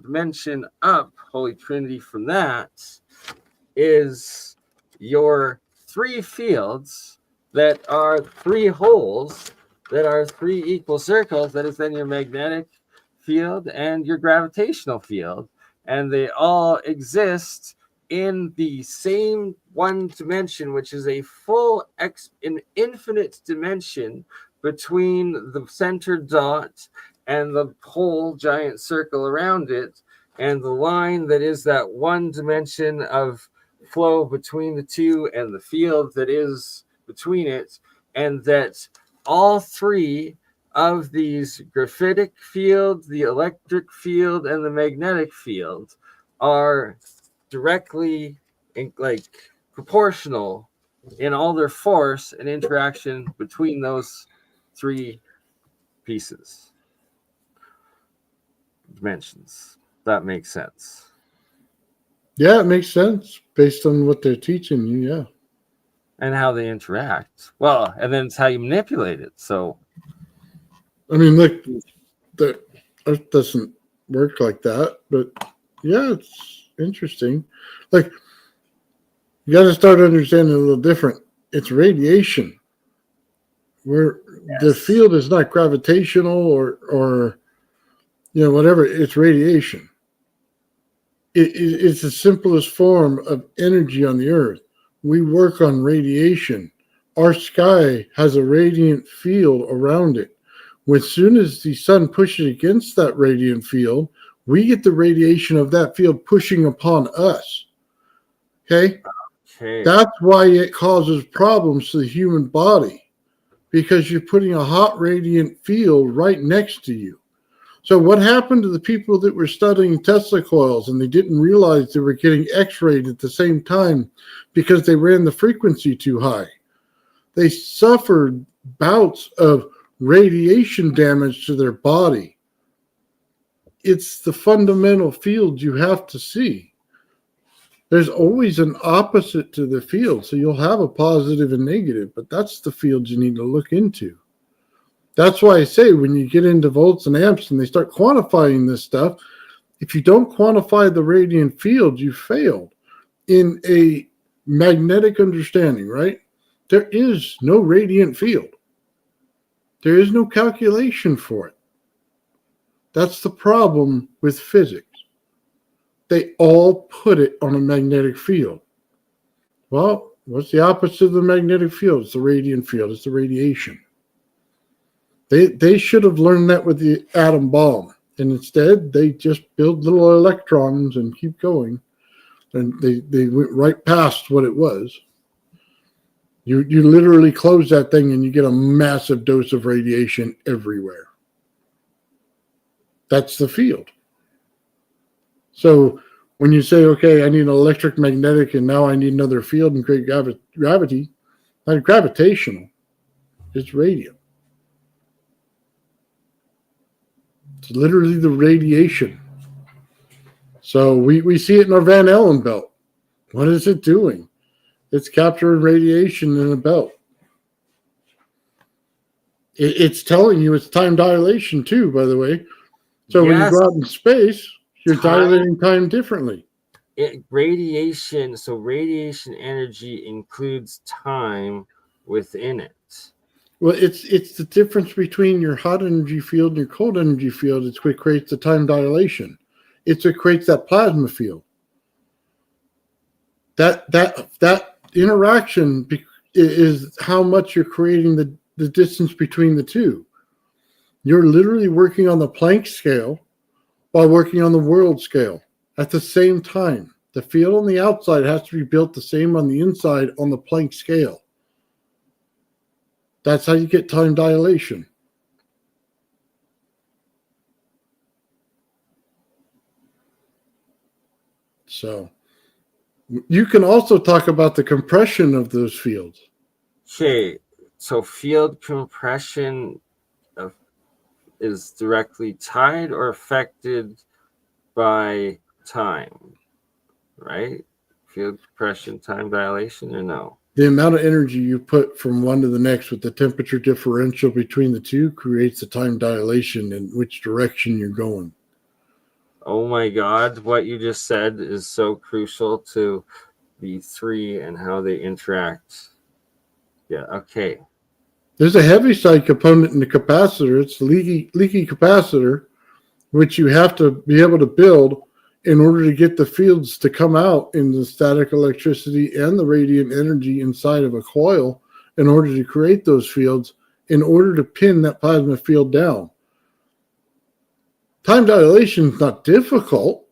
dimension up, Holy Trinity from that, is your 3 fields that are 3 holes that are 3 equal circles. That is then your magnetic field and your gravitational field, and they all exist in the same one dimension, which is a an infinite dimension between the center dot and the whole giant circle around it, and the line that is that one dimension of flow between the two, and the field that is between it, and that all three of these graphitic field, the electric field, and the magnetic field are directly proportional in all their force and interaction between those three pieces, dimensions. That makes sense. Yeah, it makes sense based on what they're teaching you. Yeah. And how they interact. Well, and then it's how you manipulate it. So, I mean, look, the Earth doesn't work like that, but yeah, it's interesting. Like, you got to start understanding a little different. It's radiation. Where the field is not gravitational or whatever. It's radiation. It's the simplest form of energy on the Earth. We work on radiation. Our sky has a radiant field around it. As soon as the sun pushes against that radiant field, we get the radiation of that field pushing upon us. Okay? That's why it causes problems to the human body, because you're putting a hot radiant field right next to you. So what happened to the people that were studying Tesla coils and they didn't realize they were getting X-rayed at the same time because they ran the frequency too high? They suffered bouts of radiation damage to their body. It's the fundamental field you have to see. There's always an opposite to the field, so you'll have a positive and negative, but that's the field you need to look into. That's why I say when you get into volts and amps and they start quantifying this stuff, if you don't quantify the radiant field, you failed in a magnetic understanding, right? There is no radiant field. There is no calculation for it. That's the problem with physics. They all put it on a magnetic field. Well, what's the opposite of the magnetic field? It's the radiant field. It's the radiation. They should have learned that with the atom bomb. And instead, they just build little electrons and keep going. And they went right past what it was. You literally close that thing and you get a massive dose of radiation everywhere. That's the field. So when you say, okay, I need an electric magnetic and now I need another field and create gravity, not gravitational, it's radiant. It's literally the radiation. So we see it in our Van Allen belt. What is it doing? It's capturing radiation in a belt. It's telling you it's time dilation too, by the way. So when you go out in space, you're dilating time differently. Radiation energy includes time within it. Well, it's the difference between your hot energy field and your cold energy field. It's what creates the time dilation. It's what creates that plasma field. That interaction is how much you're creating the distance between the two. You're literally working on the Planck scale while working on the world scale at the same time. The field on the outside has to be built the same on the inside on the Planck scale. That's how you get time dilation. So you can also talk about the compression of those fields. Okay, so field compression is directly tied or affected by time, right? Field compression, time dilation, or no? The amount of energy you put from one to the next with the temperature differential between the two creates the time dilation in which direction you're going. Oh my God, what you just said is so crucial to the three and how they interact. Yeah, okay. There's a heavy side component in the capacitor. It's leaky capacitor. which you have to be able to build in order to get the fields to come out in the static electricity and the radiant energy inside of a coil in order to create those fields, in order to pin that plasma field down. Time dilation is not difficult.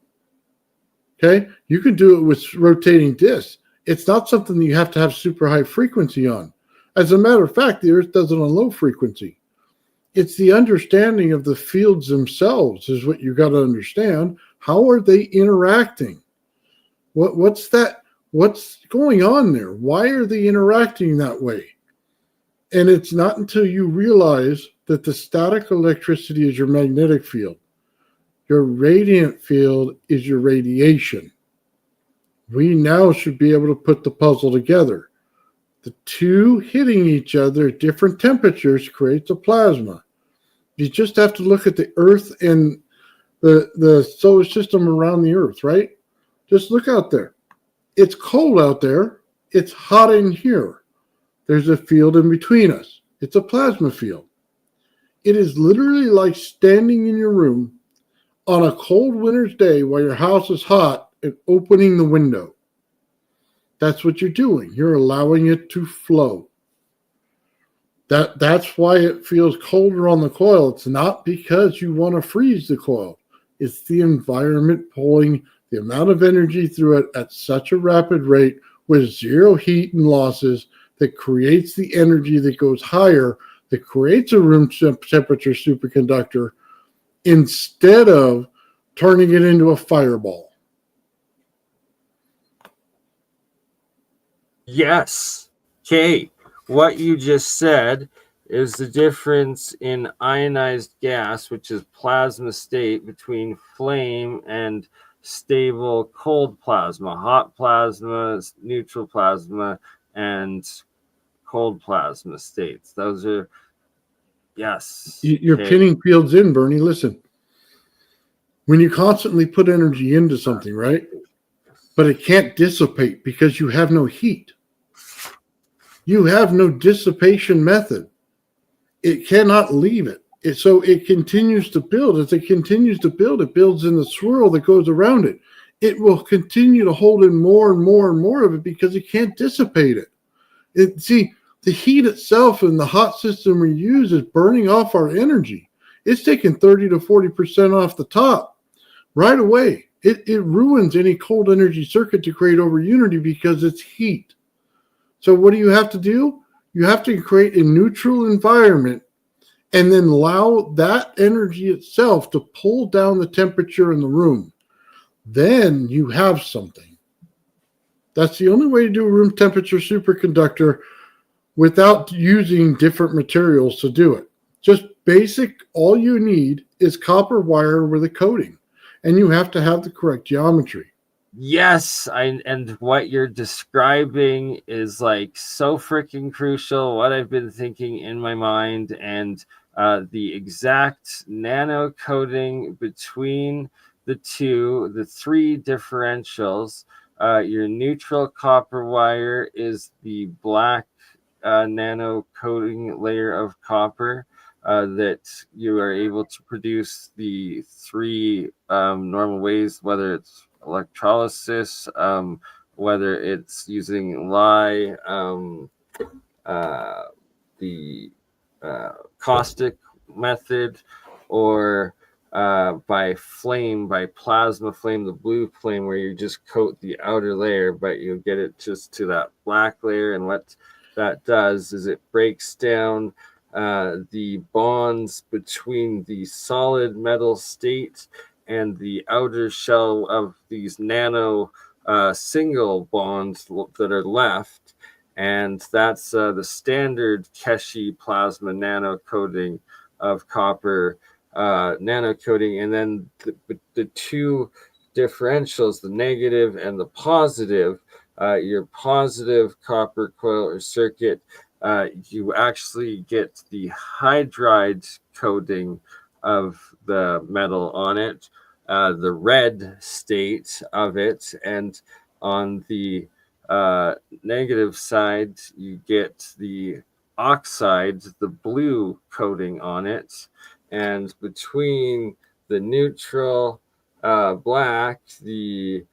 Okay, you can do it with rotating disks. It's not something you have to have super high frequency on. As a matter of fact, the Earth does it on low frequency. It's the understanding of the fields themselves is what you got to understand. How are they interacting? What's that? What's going on there? Why are they interacting that way? And it's not until you realize that the static electricity is your magnetic field. Your radiant field is your radiation. We now should be able to put the puzzle together. The two hitting each other at different temperatures creates a plasma. You just have to look at the Earth and the solar system around the Earth, right? Just look out there. It's cold out there. It's hot in here. There's a field in between us. It's a plasma field. It is literally like standing in your room on a cold winter's day while your house is hot and opening the window. That's what you're doing. You're allowing it to flow. That's why it feels colder on the coil. It's not because you want to freeze the coil. It's the environment pulling the amount of energy through it at such a rapid rate with zero heat and losses that creates the energy that goes higher, that creates a room temperature superconductor, instead of turning it into a fireball. Yes. Okay. What you just said is the difference in ionized gas, which is plasma state, between flame and stable cold plasma, hot plasma, neutral plasma, and cold plasma states. Those are, yes. You're pinning fields in, Bernie. Listen, when you constantly put energy into something, right? But it can't dissipate because you have no heat. You have no dissipation method. It cannot leave it. So it continues to build. As it continues to build, it builds in the swirl that goes around it. It will continue to hold in more and more and more of it because it can't dissipate it. See, the heat itself in the hot system we use is burning off our energy. It's taking 30 to 40% off the top right away. It ruins any cold energy circuit to create over unity because it's heat. So what do you have to do? You have to create a neutral environment and then allow that energy itself to pull down the temperature in the room. Then you have something. That's the only way to do a room temperature superconductor without using different materials to do it. Just basic, all you need is copper wire with a coating, and you have to have the correct geometry. Yes, and what you're describing is like so freaking crucial. What I've been thinking in my mind, and the exact nano coating between the three differentials. Your neutral copper wire is the black nano coating layer of copper that you are able to produce the three normal ways, whether it's electrolysis, whether it's using lye, the caustic method, or by plasma flame, the blue flame, where you just coat the outer layer, but you get it just to that black layer. And what that does is it breaks down the bonds between the solid metal state and the outer shell of these nano single bonds that are left. And that's the standard Keshi plasma nano coating of copper nano coating. And then the two differentials, the negative and the positive, your positive copper coil or circuit, you actually get the hydride coating of the metal on it, the red state of it, and on the negative side you get the oxide, the blue coating on it. And between the neutral black, the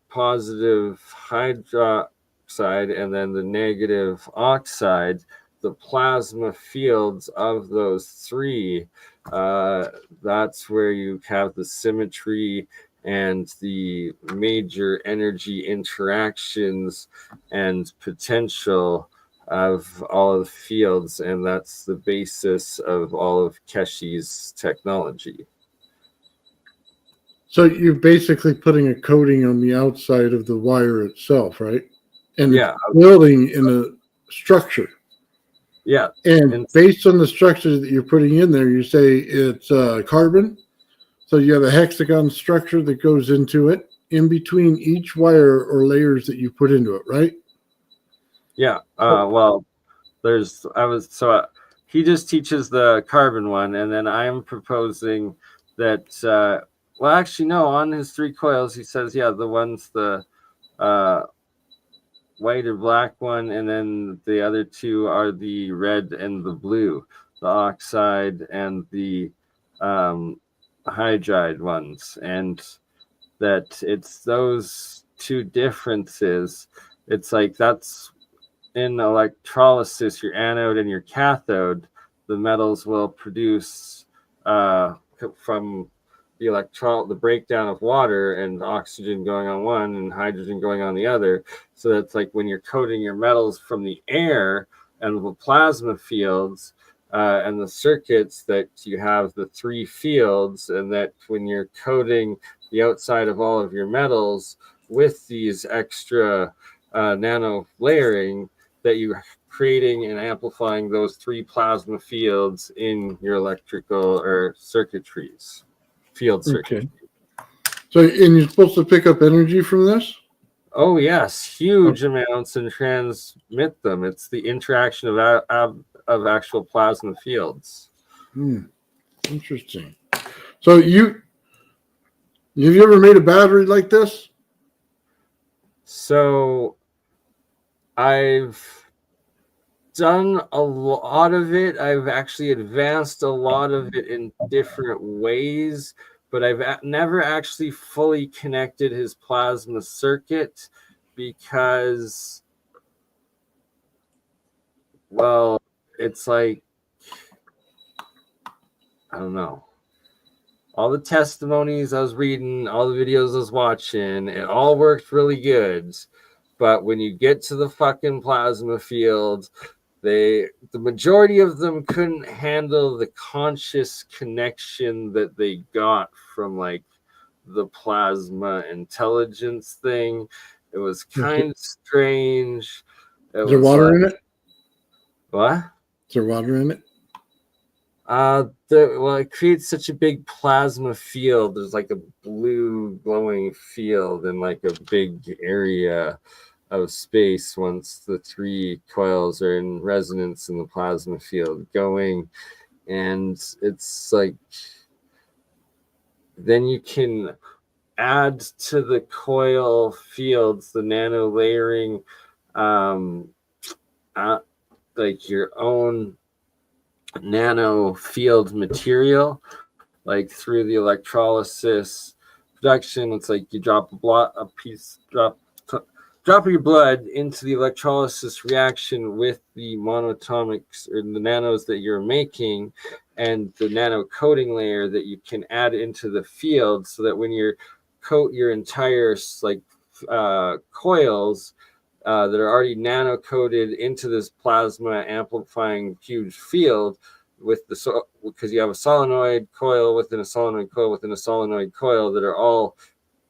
positive hydroxide, and then the negative oxide, the plasma fields of those three, that's where you have the symmetry and the major energy interactions and potential of all of the fields, and that's the basis of all of Keshe's technology. So you're basically putting a coating on the outside of the wire itself, right? And Yeah, building in a structure. yeah. And based on the structure that you're putting in there, you say it's carbon. So you have a hexagon structure that goes into it in between each wire or layers that you put into it, right? Yeah. Well, he just teaches the carbon one, and then I'm proposing that. Well, actually, no. On his three coils, he says, yeah, the one's the white or black one, and then the other two are the red and the blue, the oxide and the hydride ones, and that it's those two differences. It's like that's in electrolysis, your anode and your cathode, the metals will produce from the breakdown of water and oxygen going on one and hydrogen going on the other. So that's like when you're coating your metals from the air and the plasma fields and the circuits, that you have the three fields, and that when you're coating the outside of all of your metals with these extra nano layering, that you're creating and amplifying those three plasma fields in your electrical or circuitries, field circuit. Okay. So, and you're supposed to pick up energy from this? Oh, yes, huge amounts, and transmit them. It's the interaction of actual plasma fields. Interesting. So have you ever made a battery like this? So I've done a lot of it. I've actually advanced a lot of it in different ways, but I've never actually fully connected his plasma circuit because, well, it's like, I don't know. All the testimonies I was reading, all the videos I was watching, it all worked really good. But when you get to the fucking plasma field, the majority of them couldn't handle the conscious connection that they got from like the plasma intelligence thing. It was kind of strange. Is there water in it? What? Is there water in it? Well, it creates such a big plasma field. There's like a blue glowing field in like a big area of space once the three coils are in resonance in the plasma field going, and it's like then you can add to the coil fields the nano layering like your own nano field material, like through the electrolysis production. It's like you drop drop of your blood into the electrolysis reaction with the monoatomics or the nanos that you're making, and the nano coating layer that you can add into the field, so that when you coat your entire like coils that are already nano coated into this plasma amplifying huge field with because you have a solenoid coil within a solenoid coil within a solenoid coil that are all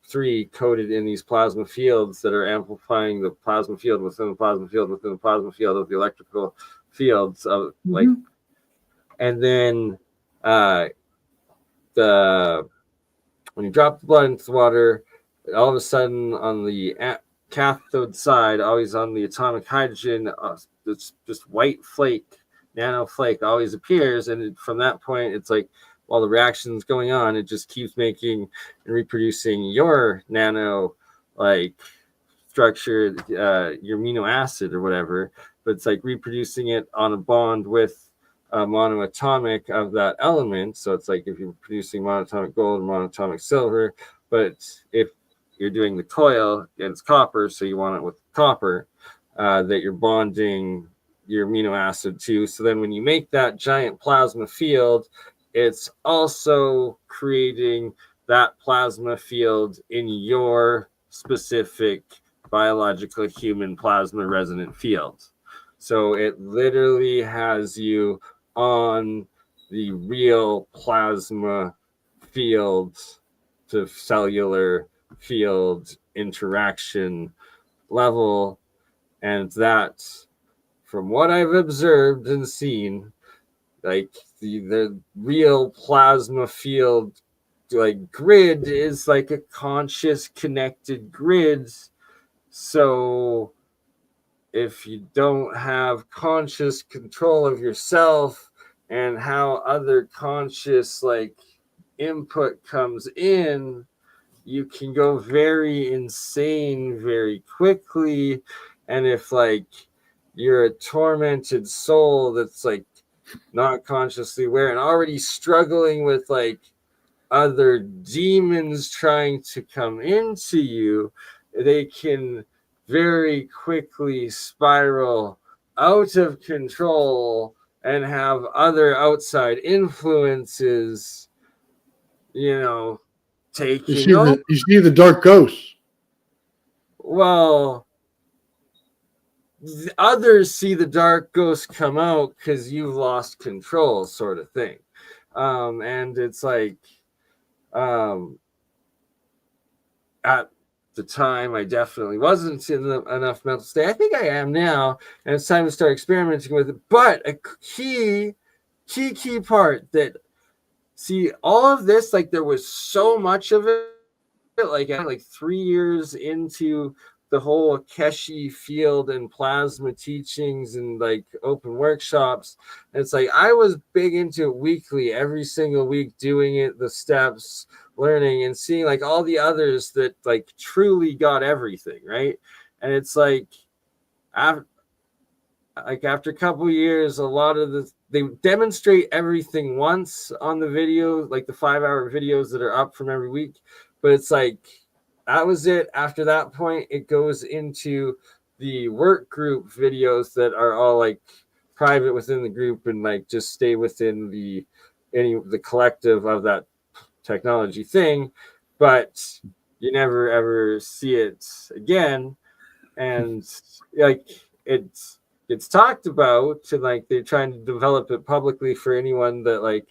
three coated in these plasma fields that are amplifying the plasma field within the plasma field within the plasma field of the electrical fields of like, and then when you drop the blood into the water, all of a sudden on the cathode side, always on the atomic hydrogen, this just white flake, nano flake always appears, and from that point, it's like while the reaction's going on, it just keeps making and reproducing your nano like structure, your amino acid or whatever, but it's like reproducing it on a bond with monoatomic of that element. So it's like if you're producing monatomic gold and monatomic silver, but if you're doing the coil, it's copper, so you want it with copper, that you're bonding your amino acid to. So then when you make that giant plasma field, it's also creating that plasma field in your specific biological human plasma resonant field. So it literally has you on the real plasma field to cellular field interaction level. And that, from what I've observed and seen, like the real plasma field like grid is like a conscious connected grid. So if you don't have conscious control of yourself and how other conscious like input comes in, you can go very insane very quickly. And if like you're a tormented soul that's like not consciously aware and already struggling with like other demons trying to come into you, they can very quickly spiral out of control and have other outside influences, taking over. You see the dark ghosts. Well, others see the dark ghost come out because you've lost control, sort of thing. And it's like, at the time, I definitely wasn't in enough mental state. I think I am now, and it's time to start experimenting with it. But a key part that, see, all of this, like there was so much of it, like 3 years into the whole Akeshi field and plasma teachings and like open workshops. And it's like I was big into it weekly, every single week, doing it, the steps, learning and seeing like all the others that like truly got everything right. And it's like after a couple of years, a lot of they demonstrate everything once on the video, like the 5-hour videos that are up from every week. But it's like that was it. After that point, it goes into the work group videos that are all like private within the group and like just stay within the collective of that technology thing, but you never ever see it again. And like it's talked about, and like they're trying to develop it publicly for anyone that like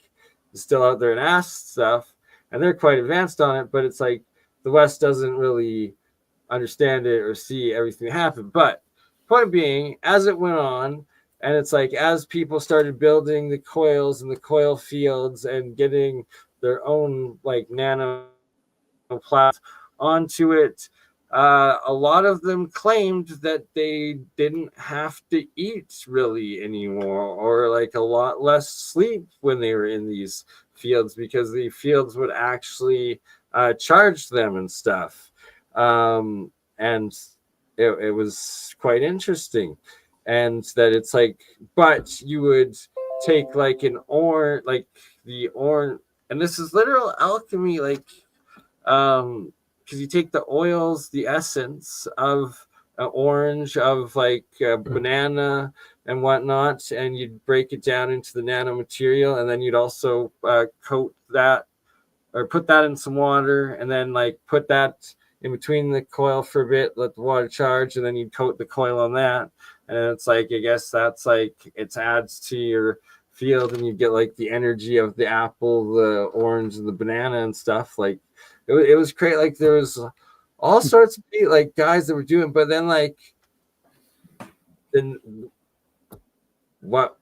is still out there and asks stuff, and they're quite advanced on it, but it's like the West doesn't really understand it or see everything happen. But point being, as it went on, and it's like as people started building the coils and the coil fields and getting their own like nano plasma onto it, a lot of them claimed that they didn't have to eat really anymore, or like a lot less sleep when they were in these fields, because the fields would actually charge them and stuff. And it was quite interesting. And that it's like, but you would take like an orange, like the orange, and this is literal alchemy, like because you take the oils, the essence of orange, of like banana and whatnot, and you'd break it down into the nanomaterial, and then you'd also coat that or put that in some water, and then like put that in between the coil for a bit, let the water charge, and then you'd coat the coil on that. And it's like, I guess that's like it adds to your field, and you get like the energy of the apple, the orange, and the banana and stuff. Like it was great. Like there was all sorts of like guys that were doing, but then like then what?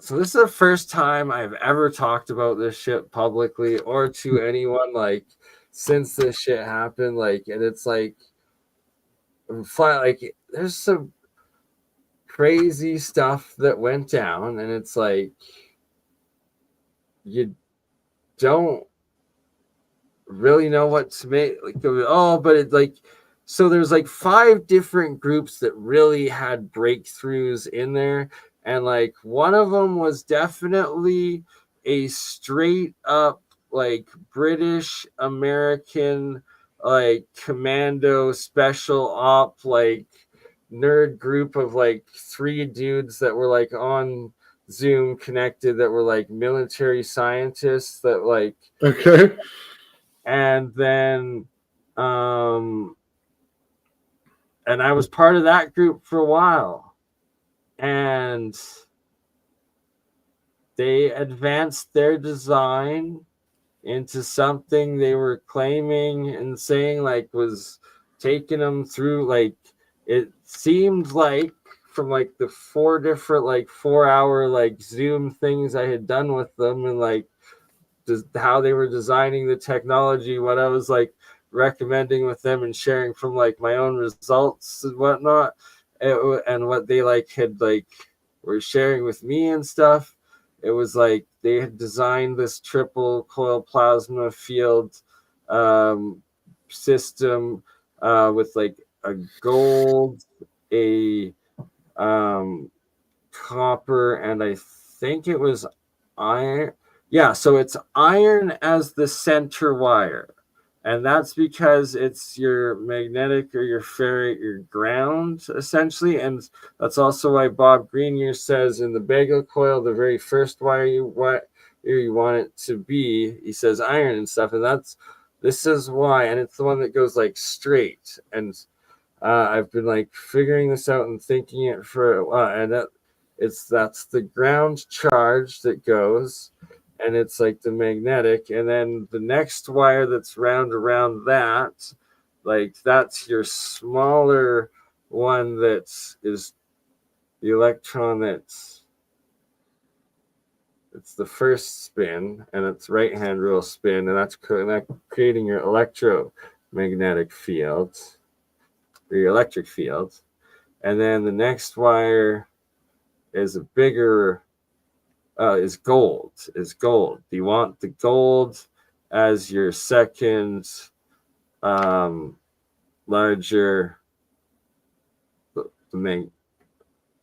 So this is the first time I've ever talked about this shit publicly or to anyone like since this shit happened. Like, and it's like flat. Like there's some crazy stuff that went down, and it's like you don't really know what to make like but it's like, so there's like 5 different groups that really had breakthroughs in there, and like one of them was definitely a straight up like British American like commando special op like nerd group of like 3 dudes that were like on Zoom connected that were like military scientists that like Okay. and then um and I was part of that group for a while, and they advanced their design into something they were claiming and saying like was taking them through like it seemed like from like the 4 different like 4-hour like Zoom things I had done with them and like how they were designing the technology, what I was like recommending with them and sharing from like my own results and whatnot, and what they like had like were sharing with me and stuff. It was like they had designed this triple coil plasma field system with like a gold, a copper, and I think it was iron. Yeah, so it's iron as the center wire. And that's because it's your magnetic or your ferrite, your ground, essentially. And that's also why Bob Greenyer says in the bagel coil, the very first wire you want it to be, he says iron and stuff. And this is why. And it's the one that goes like straight. And I've been like figuring this out and thinking it for a while. And that's the ground charge that goes, and it's like the magnetic, and then the next wire that's round around that, like that's your smaller one that is the electron it's the first spin, and it's right hand rule spin, and that's creating your electromagnetic field or your electric field. And then the next wire is a bigger is gold. You want the gold as your second larger I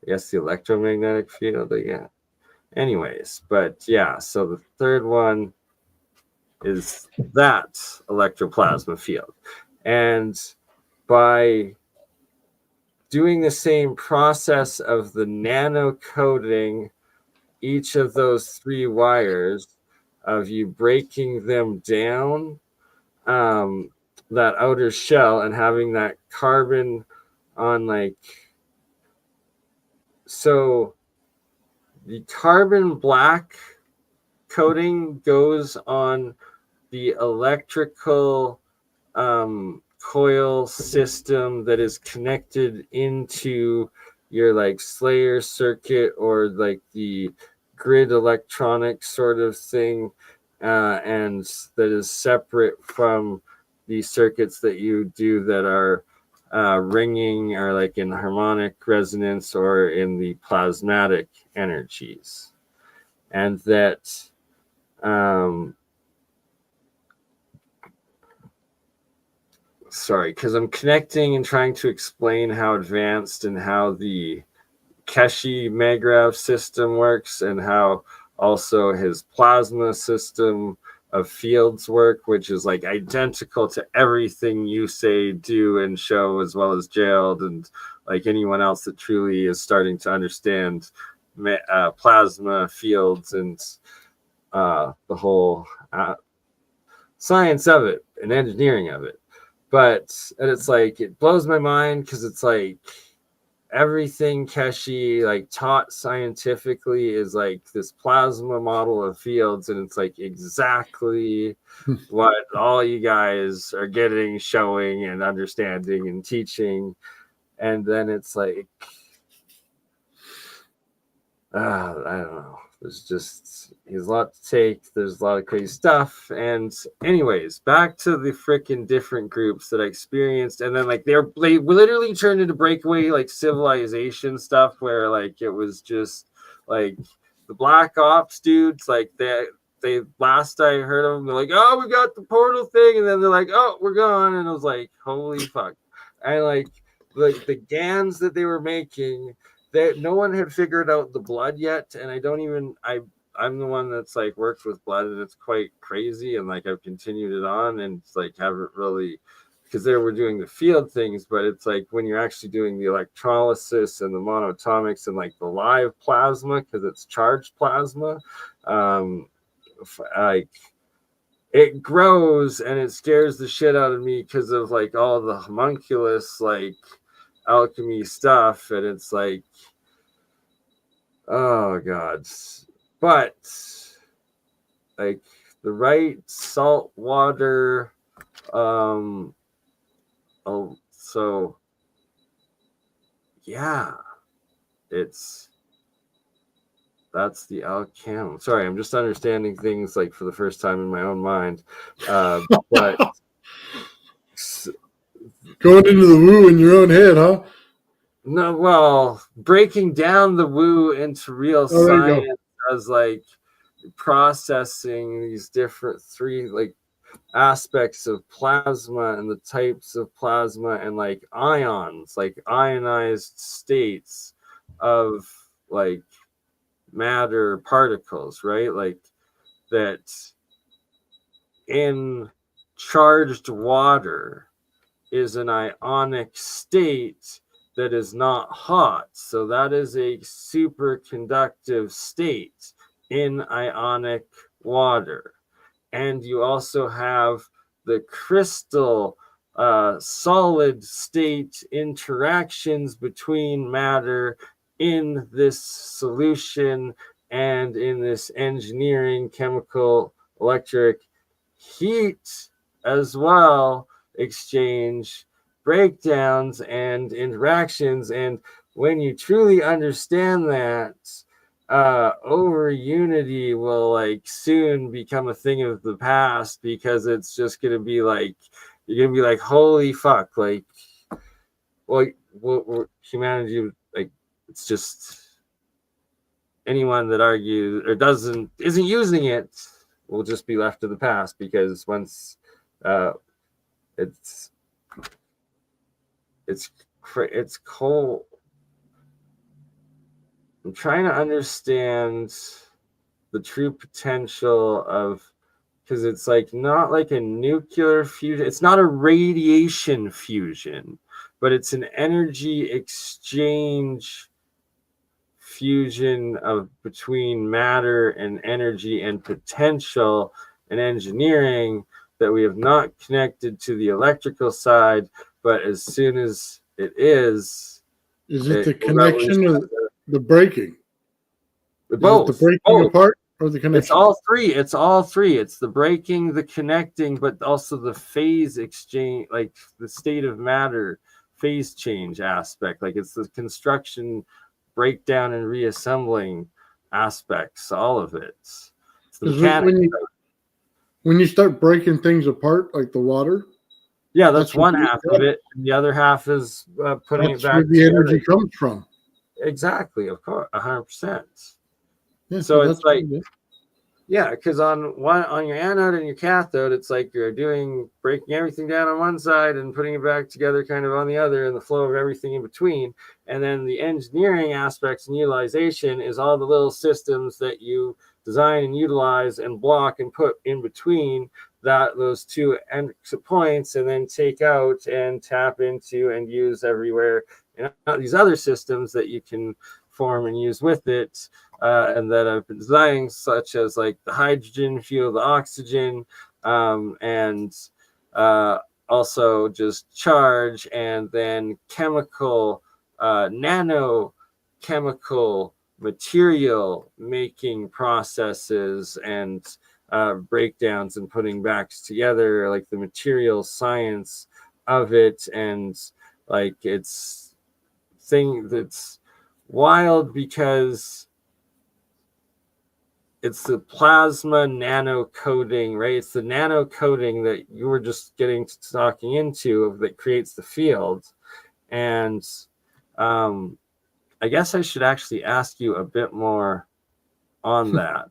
guess the electromagnetic field. Yeah. Anyways, but yeah, so the third one is that electroplasma field. And by doing the same process of the nano coating each of those 3 wires, of you breaking them down, that outer shell, and having that carbon on like, so the carbon black coating goes on the electrical coil system that is connected into your like Slayer circuit or like the grid electronic sort of thing, and that is separate from the circuits that you do that are ringing or like in harmonic resonance or in the plasmatic energies. And that sorry, because I'm connecting and trying to explain how advanced and how the Keshe Magrav system works, and how also his plasma system of fields work, which is like identical to everything you say, do, and show, as well as Jailed and like anyone else that truly is starting to understand plasma fields and the whole science of it and engineering of it. And it's like it blows my mind because it's like everything Keshe like taught scientifically is like this plasma model of fields, and it's like exactly what all you guys are getting, showing, and understanding and teaching. And then it's like I don't know. There's a lot to take. There's a lot of crazy stuff. And anyways, back to the freaking different groups that I experienced. And then like they literally turned into breakaway like civilization stuff where like it was just like the Black Ops dudes, like they last I heard of them, they're like, oh, we got the portal thing, and then they're like, oh, we're gone. And I was like, holy fuck. And like the GANs that they were making, no one had figured out the blood yet, and I'm the one that's like worked with blood, and it's quite crazy, and like I've continued it on, and it's like haven't really, because they were doing the field things, but it's like when you're actually doing the electrolysis and the monatomics and like the live plasma, because it's charged plasma, like it grows and it scares the shit out of me because of like all the homunculus like alchemy stuff, and it's like, oh god. But like the right salt water, so yeah, that's the Alchemist. Sorry, I'm just understanding things like for the first time in my own mind. But going into the woo in your own head, huh? No, well, breaking down the woo into real science as like processing these different three like aspects of plasma and the types of plasma and like ions, like ionized states of like matter particles, right? Like that in charged water is an ionic state that is not hot. So that is a superconductive state in ionic water. And you also have the crystal solid state interactions between matter in this solution and in this engineering, chemical, electric heat as well, exchange, breakdowns, and interactions. And when you truly understand that, over unity will like soon become a thing of the past, because it's just gonna be like, you're gonna be like, holy fuck, like, well, humanity, like, it's just anyone that argues or isn't using it will just be left to the past, because once it's cold. I'm trying to understand the true potential of, because it's like not like a nuclear fusion, it's not a radiation fusion, but it's an energy exchange fusion of between matter and energy and potential and engineering that we have not connected to the electrical side. But as soon as it is it the connection or the breaking? Both. Is it the breaking apart or the connection? It's all three. It's the breaking, the connecting, but also the phase exchange, like the state of matter phase change aspect. Like it's the construction, breakdown, and reassembling aspects. All of it. It's the mechanics. When you start breaking things apart, like the water. Yeah, that's one half of it. And the other half is putting it back. Where the energy comes from. Exactly, of course, 100%. Yeah, so it's like, yeah, because on your anode and your cathode, it's like you're breaking everything down on one side and putting it back together kind of on the other, and the flow of everything in between. And then the engineering aspects and utilization is all the little systems that you design and utilize and block and put in between those two exit points, and then take out and tap into and use everywhere. And these other systems that you can form and use with it, and that I've been designing, such as like the hydrogen fuel, the oxygen, and also just charge, and then chemical, nano chemical material making processes and breakdowns and putting back together, like the material science of it. And like it's thing that's wild, because it's the plasma nano coating, right? It's the nano coating that you were just talking into that creates the field. And I guess I should actually ask you a bit more on that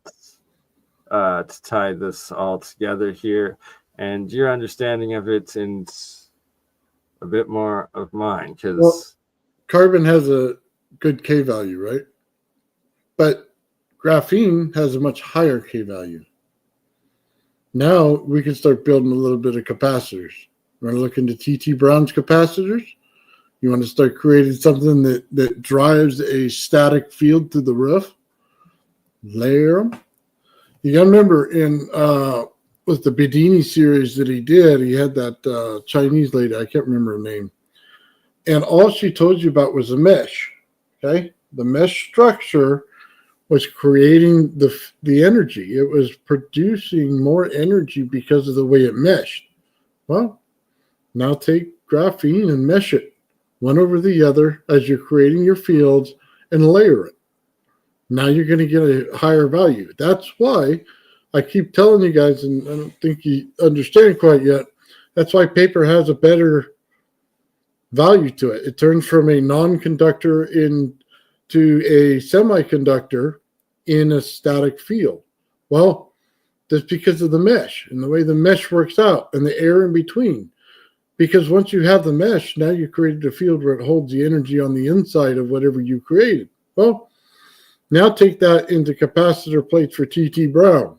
to tie this all together here, and your understanding of it, and a bit more of mine, because carbon has a good K value, right? But graphene has a much higher K value. Now we can start building a little bit of capacitors. You want to look into T.T. Brown's capacitors? You want to start creating something that drives a static field through the roof? Layer them. You got to remember in with the Bedini series that he did, he had that Chinese lady, I can't remember her name. And all she told you about was a mesh. Okay? The mesh structure was creating the energy. It was producing more energy because of the way it meshed. Well, now take graphene and mesh it one over the other as you're creating your fields and layer it. Now you're going to get a higher value. That's why I keep telling you guys, and I don't think you understand quite yet, that's why paper has a better value to it. It turns from a non-conductor into a semiconductor in a static field. Well, that's because of the mesh and the way the mesh works out and the air in between. Because once you have the mesh, now you created a field where it holds the energy on the inside of whatever you created. Well, now take that into capacitor plates for T.T. Brown.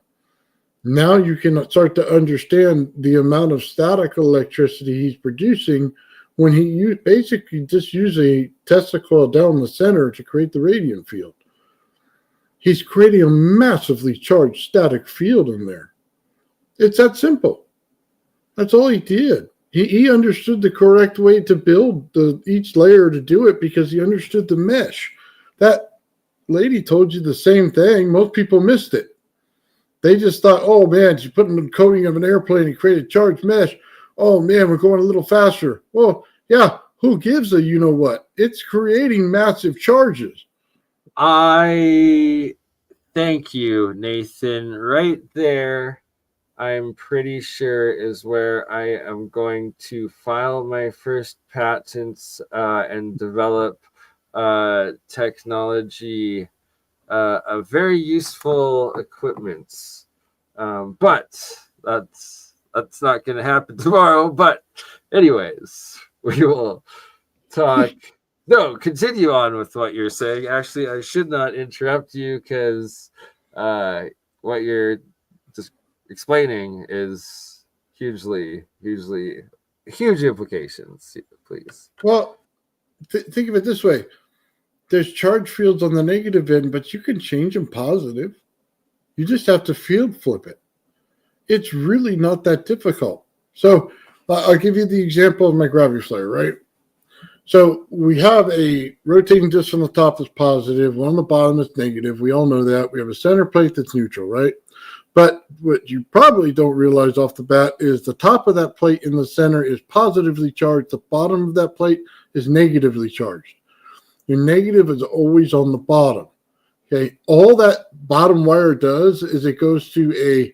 Now you can start to understand the amount of static electricity he's producing when he basically just use a Tesla coil down the center to create the radiant field. He's creating a massively charged static field in there. It's that simple. That's all he did. He understood the correct way to build each layer to do it because he understood the mesh. That lady told you the same thing. Most people missed it. They just thought, oh man, she's putting the coating of an airplane and created charged mesh. Oh man, we're going a little faster. Well, yeah, who gives a you know what? It's creating massive charges. I thank you, Nathan. Right there, I'm pretty sure is where I am going to file my first patents and develop technology, a very useful equipment. But that's not going to happen tomorrow. But anyways, we will talk. No, continue on with what you're saying. Actually, I should not interrupt you because what you're just explaining is huge implications. Please. Well, think of it this way. There's charge fields on the negative end, but you can change them positive. You just have to field flip it. It's really not that difficult. So I'll give you the example of my gravity flare, right? So we have a rotating disc on the top that's positive, one on the bottom that's negative. We all know that. We have a center plate that's neutral, right? But what you probably don't realize off the bat is the top of that plate in the center is positively charged. The bottom of that plate is negatively charged. Your negative is always on the bottom. Okay, all that bottom wire does is it goes to a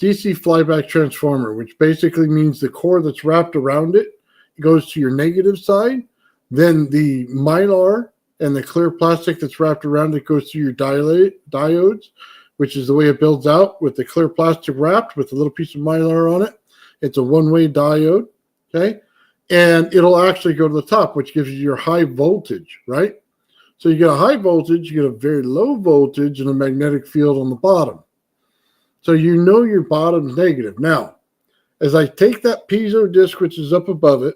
DC flyback transformer, which basically means the core that's wrapped around it goes to your negative side. Then the mylar and the clear plastic that's wrapped around it goes to your diodes, which is the way it builds out with the clear plastic wrapped with a little piece of mylar on it. It's a one-way diode, okay? And it'll actually go to the top, which gives you your high voltage, right? So you get a high voltage, you get a very low voltage and a magnetic field on the bottom. So you know your bottom's negative. Now, as I take that piezo disc, which is up above it,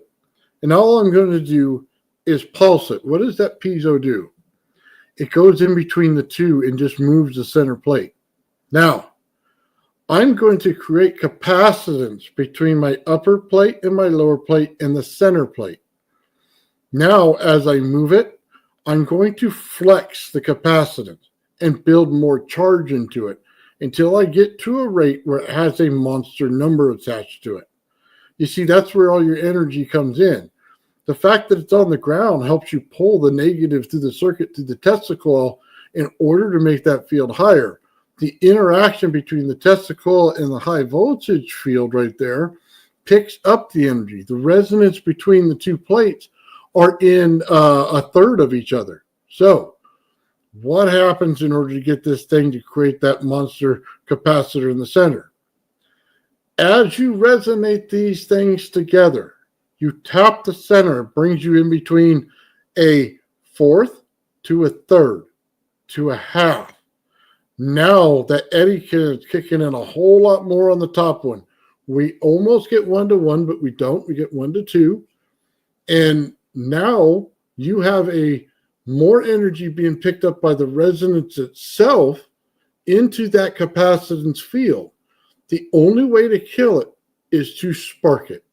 and all I'm going to do is pulse it. What does that piezo do? It goes in between the two and just moves the center plate. Now, I'm going to create capacitance between my upper plate and my lower plate and the center plate. Now, as I move it, I'm going to flex the capacitance and build more charge into it until I get to a rate where it has a monster number attached to it. You see, that's where all your energy comes in. The fact that it's on the ground helps you pull the negative through the circuit, through the Tesla coil, in order to make that field higher. The interaction between the Tesla coil and the high voltage field right there picks up the energy. The resonance between the two plates are in a third of each other. So what happens in order to get this thing to create that monster capacitor in the center? As you resonate these things together, you tap the center, brings you in between a fourth to a third, to a half. Now that eddy is kicking in a whole lot more on the top one. We almost get 1-to-1, but we don't. We get 1-to-2. And now you have a more energy being picked up by the resonance itself into that capacitance field. The only way to kill it is to spark it.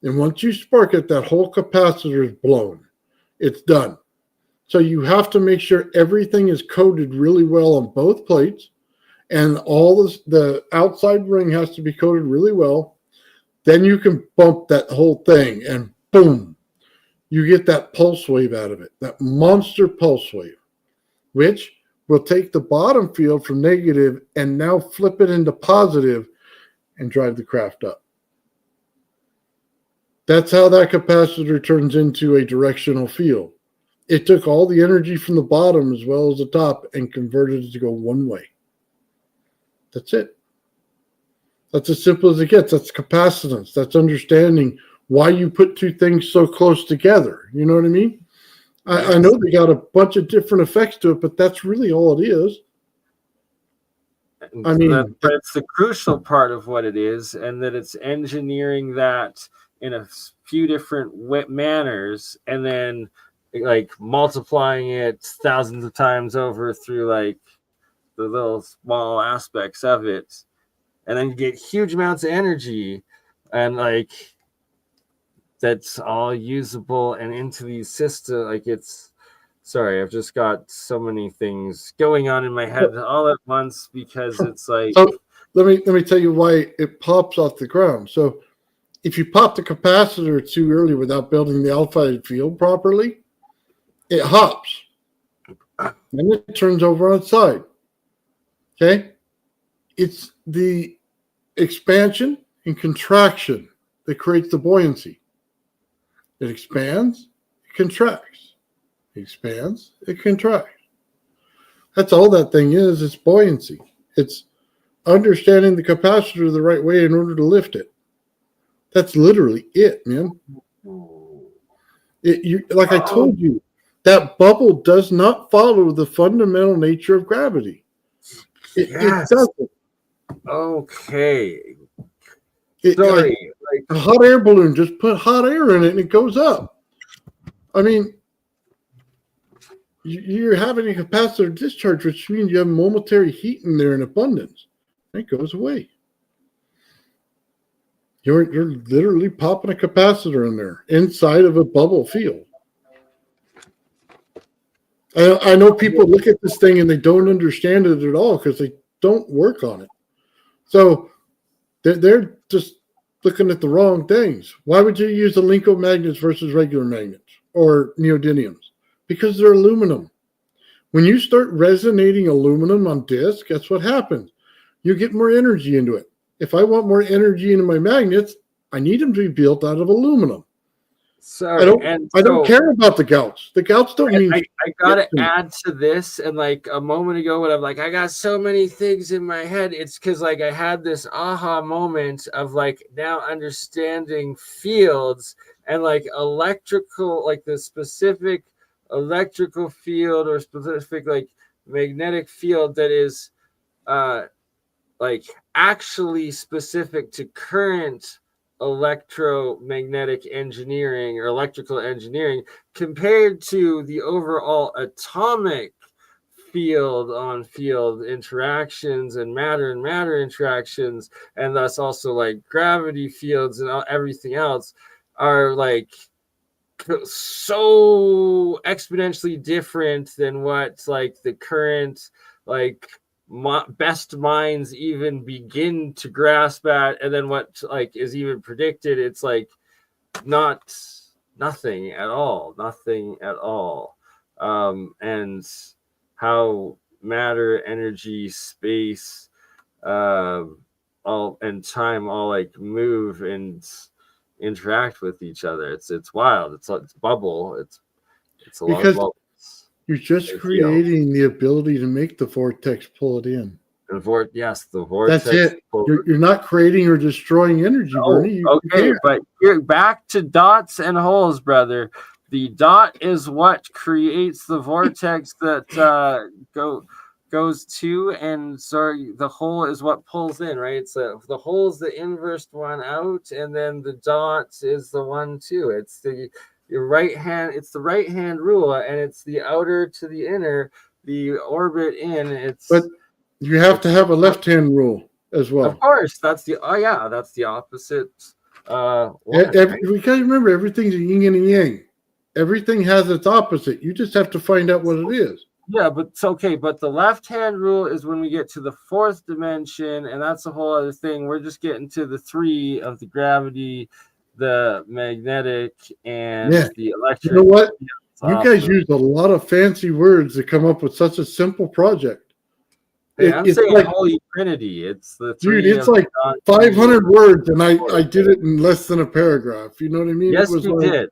And once you spark it, that whole capacitor is blown. It's done. So you have to make sure everything is coated really well on both plates, and all the outside ring has to be coated really well. Then you can bump that whole thing, and boom, you get that pulse wave out of it, that monster pulse wave, which will take the bottom field from negative and now flip it into positive and drive the craft up. That's how that capacitor turns into a directional field. It took all the energy from the bottom as well as the top and converted it to go one way. That's it. That's as simple as it gets. That's capacitance. That's understanding why you put two things so close together. You know what I mean? I know they got a bunch of different effects to it, but that's really all it is. I mean, that's the crucial part of what it is, and that it's engineering that in a few different manners, and then like multiplying it thousands of times over through like the little small aspects of it, and then you get huge amounts of energy, and like that's all usable and into these systems. Like it's, sorry, I've just got so many things going on in my head all at once, because it's like, so let me tell you why it pops off the ground. So if you pop the capacitor too early without building the alpha field properly, it hops and it turns over on its side. Okay, it's the expansion and contraction that creates the buoyancy. It expands, it contracts. It expands, it contracts. That's all that thing is. It's buoyancy. It's understanding the capacitor the right way in order to lift it. That's literally it, man. Like I told you, that bubble does not follow the fundamental nature of gravity. It doesn't. Okay. Sorry. Like a hot air balloon, just put hot air in it and it goes up. I mean, you're having a capacitor discharge, which means you have momentary heat in there in abundance. It goes away. You're literally popping a capacitor in there inside of a bubble field. I know people look at this thing and they don't understand it at all because they don't work on it. So they're just looking at the wrong things. Why would you use Alnico magnets versus regular magnets or neodymiums? Because they're aluminum. When you start resonating aluminum on disk, guess what happens? You get more energy into it. If I want more energy into my magnets, I need them to be built out of aluminum. Sorry, I don't care about the gouts. The gouts don't mean. I gotta add to this, and like a moment ago, when I'm like, I got so many things in my head. It's because like I had this aha moment of like now understanding fields and like electrical, like the specific electrical field or specific like magnetic field that is like actually specific to current electromagnetic engineering or electrical engineering compared to the overall atomic field on field interactions and matter interactions, and thus also like gravity fields and everything else are like so exponentially different than what like the current like best minds even begin to grasp at, and then what like is even predicted. It's like nothing at all, and how matter, energy, space, all and time all like move and interact with each other. It's wild. It's bubble. It's a lot of bubbles. You're just creating the ability to make the vortex pull it in. The vortex. That's it. You're not creating or destroying energy, Bernie. Okay, but you're back to dots and holes, brother. The dot is what creates the vortex that goes to, and sorry, the hole is what pulls in, right? So the hole is the inverse one out, and then the dot is the one too. It's the your right hand. It's the right hand rule, and it's the outer to the inner, the orbit in. It's But you have to have a left hand rule as well. of course that's the that's the opposite. One, right? We gotta remember everything's a yin and a yang. Everything has its opposite. You just have to find out what it is. Yeah, but it's okay. But the left-hand rule is when we get to the fourth dimension, and that's a whole other thing. We're just getting to the three of the gravity, the magnetic, and the electric. You know what? You guys use a lot of fancy words to come up with such a simple project. Hey, I'm saying like, Holy Trinity. It's the three. Dude, it's like 500 words, and I did it in less than a paragraph. You know what I mean? Yes, you did.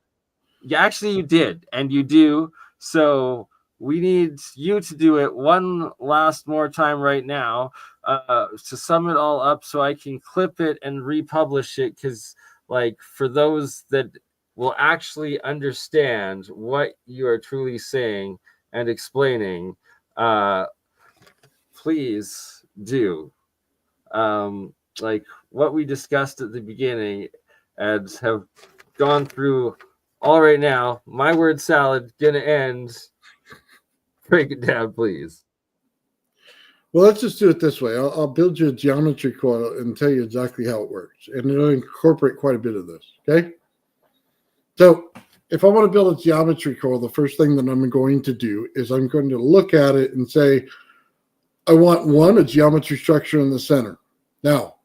Yeah, actually, you did, and you do. So we need you to do it one last more time right now to sum it all up, so I can clip it and republish it. Because, like, for those that will actually understand what you are truly saying and explaining, please do. Like what we discussed at the beginning and have gone through all right now. My word salad gonna end. Break it down, please. Well, let's just do it this way. I'll build you a geometry coil and tell you exactly how it works. And it'll incorporate quite a bit of this, okay? So if I want to build a geometry coil, the first thing that I'm going to do is I'm going to look at it and say, I want a geometry structure in the center. Now,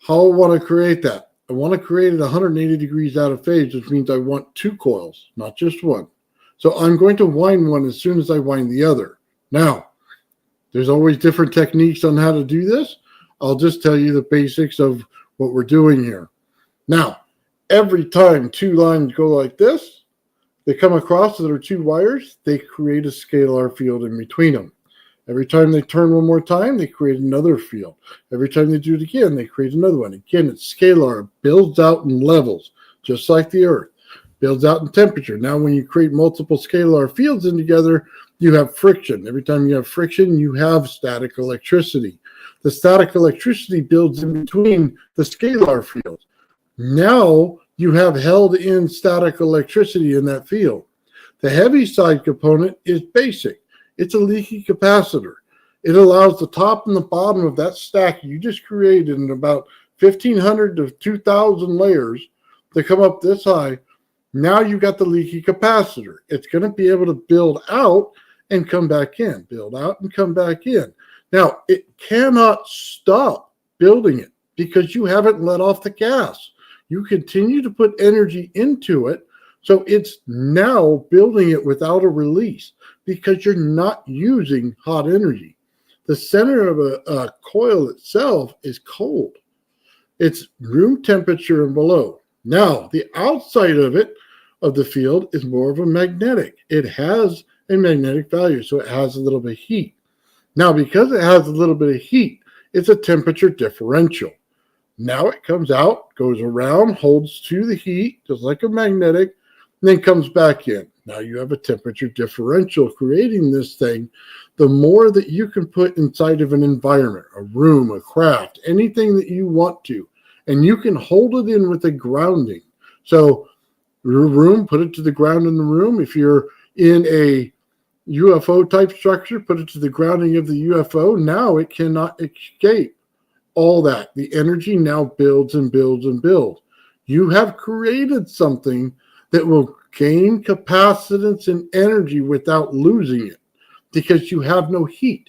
how I want to create that? I want to create it 180 degrees out of phase, which means I want two coils, not just one. So I'm going to wind one as soon as I wind the other. Now, there's always different techniques on how to do this. I'll just tell you the basics of what we're doing here. Now, every time two lines go like this, they come across, there are two wires, they create a scalar field in between them. Every time they turn one more time, they create another field. Every time they do it again, they create another one. Again, it's scalar. It builds out in levels, just like the Earth. Builds out in temperature. Now, when you create multiple scalar fields in together, you have friction. Every time you have friction, you have static electricity. The static electricity builds in between the scalar fields. Now, you have held in static electricity in that field. The heavy side component is basic. It's a leaky capacitor. It allows the top and the bottom of that stack you just created in about 1,500 to 2,000 layers to come up this high. Now you got the leaky capacitor. It's going to be able to build out and come back in, build out and come back in. Now, it cannot stop building it because you haven't let off the gas. You continue to put energy into it, so it's now building it without a release because you're not using hot energy. The center of a coil itself is cold. It's room temperature and below. Now, the outside of it, of the field, is more of a magnetic. It has a magnetic value, so it has a little bit of heat. Now, because it has a little bit of heat, it's a temperature differential. Now it comes out, goes around, holds to the heat, just like a magnetic, and then comes back in. Now you have a temperature differential creating this thing. The more that you can put inside of an environment, a room, a craft, anything that you want to, and you can hold it in with a grounding. So your room, put it to the ground in the room. If you're in a UFO type structure, put it to the grounding of the UFO. Now it cannot escape all that. The energy now builds and builds and builds. You have created something that will gain capacitance and energy without losing it because you have no heat.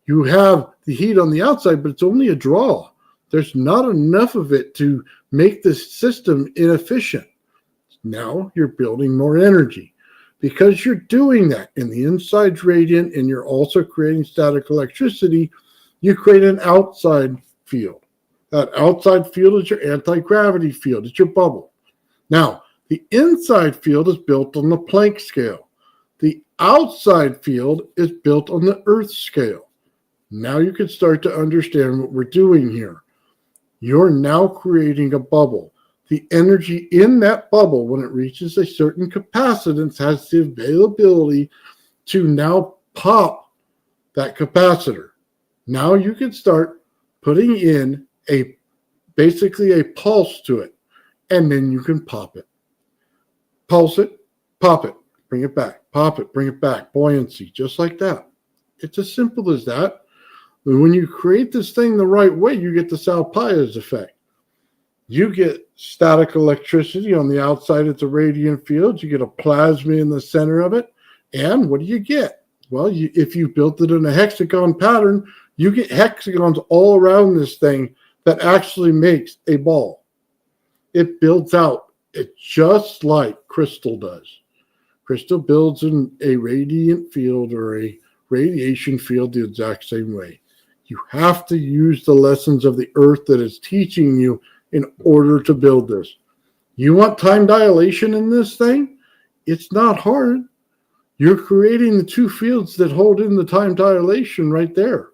You have the heat on the outside, but it's only a draw. There's not enough of it to make this system inefficient. Now you're building more energy. Because you're doing that and the inside's radiant and you're also creating static electricity, you create an outside field. That outside field is your anti-gravity field. It's your bubble. Now, the inside field is built on the Planck scale. The outside field is built on the Earth scale. Now you can start to understand what we're doing here. You're now creating a bubble. the energy in that bubble, when it reaches a certain capacitance, has the availability to now pop that capacitor. Now you can start putting in basically a pulse to it, and then you can pop it. Pulse it, pop it, bring it back, pop it, bring it back, buoyancy, just like that. It's as simple as that. But when you create this thing the right way, you get the Salpayas effect. You get static electricity on the outside. It's a radiant field. You get a plasma in the center of it. And what do you get? Well, if you built it in a hexagon pattern, you get hexagons all around this thing that actually makes a ball. It builds out. It's just like crystal does. Crystal builds in a radiant field or a radiation field the exact same way. You have to use the lessons of the earth that is teaching you in order to build this. You want time dilation in this thing? It's not hard. You're creating the two fields that hold in the time dilation right there.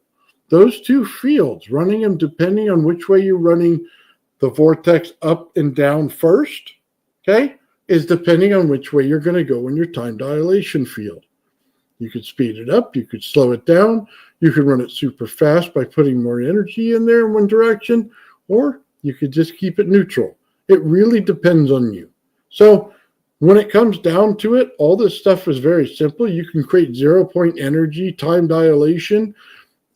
Those two fields, running them depending on which way you're running the vortex up and down first, okay, is depending on which way you're going to go in your time dilation field. You could speed it up. You could slow it down. You could run it super fast by putting more energy in there in one direction, or you could just keep it neutral. It really depends on you. So when it comes down to it, all this stuff is very simple. You can create 0-point energy, time dilation,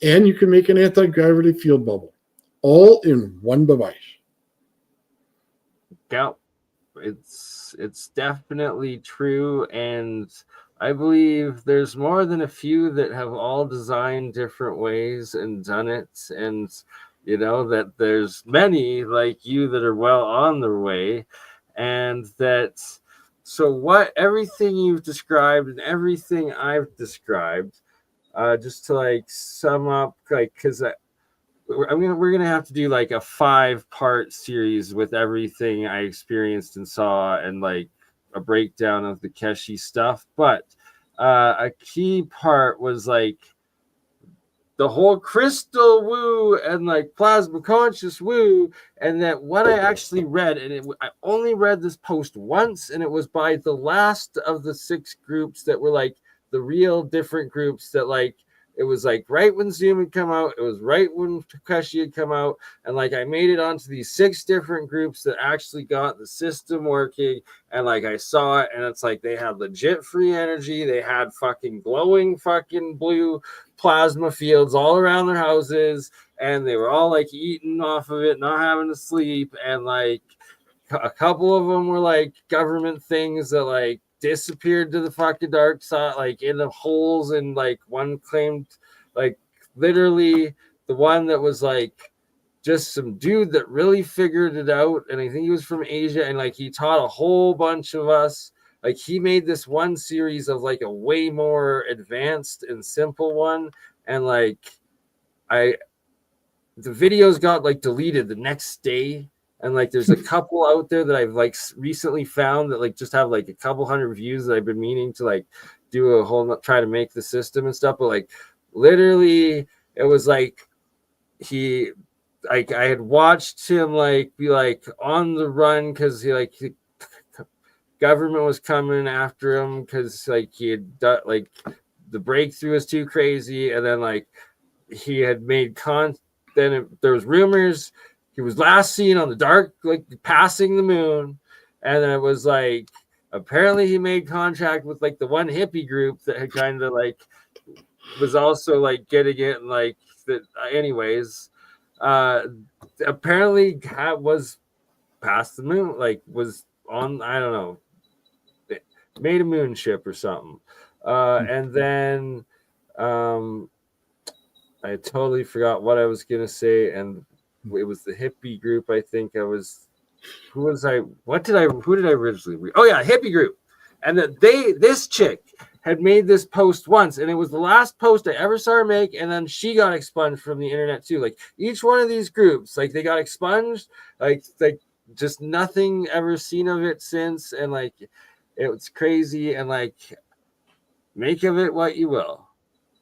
and you can make an anti-gravity field bubble, all in one device. Yeah, it's definitely true, and I believe there's more than a few that have all designed different ways and done it, and you know that there's many like you that are well on their way, and that so what everything you've described and everything I've described, just to like sum up, like because we're gonna have to do like a 5-part series with everything I experienced and saw, and like a breakdown of the Keshi stuff. But a key part was like the whole crystal woo and like plasma conscious woo, and that what I actually read, and I only read this post once, and it was by the last of the 6 groups that were like the real different groups that like it was like right when Zoom had come out, it was right when Takeshi had come out, and like I made it onto these 6 different groups that actually got the system working, and like I saw it, and it's like they had legit free energy, they had fucking glowing fucking blue plasma fields all around their houses, and they were all like eating off of it, not having to sleep, and like a couple of them were like government things that like disappeared to the fucking dark side, like in the holes, and like one claimed like literally the one that was like just some dude that really figured it out, and I think he was from Asia, and like he taught a whole bunch of us. Like he made this one series of like a way more advanced and simple one, and like the videos got like deleted the next day, and like there's a couple out there that I've like recently found that like just have like a couple hundred views that I've been meaning to like do a whole try to make the system and stuff, but like literally it was like he like I had watched him like be like on the run because he government was coming after him because like he had done like the breakthrough was too crazy, and then like he had made there was rumors he was last seen on the dark, like passing the moon, and then it was like apparently he made contact with like the one hippie group that had kind of like was also like getting it, and like that anyways apparently was past the moon, like was on, I don't know, made a moon ship or something, and then I totally forgot what I was gonna say, and it was the hippie group. I think I was who did I originally read? Oh yeah, hippie group. And that this chick had made this post once, and it was the last post I ever saw her make, and then she got expunged from the internet too. Like each one of these groups, like they got expunged, like just nothing ever seen of it since, and like it was crazy, and like make of it what you will.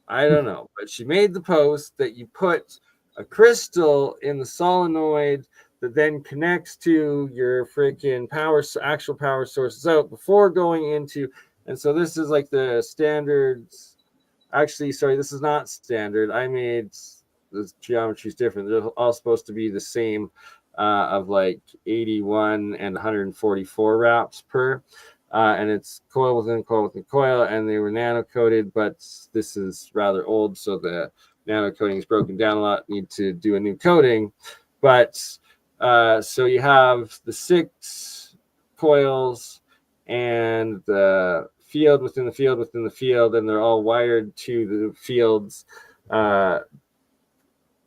I don't know, but she made the post that you put a crystal in the solenoid that then connects to your freaking actual power sources out before going into. And so this is like the standards. Actually, sorry, this is not standard. I made the geometry is different. They're all supposed to be the same, of like 81 and 144 wraps per. And it's coil within coil within coil, and they were nano coated, but this is rather old, so the nano coating is broken down a lot. Need to do a new coating, but so you have the 6 coils and the field within the field within the field, and they're all wired to the fields.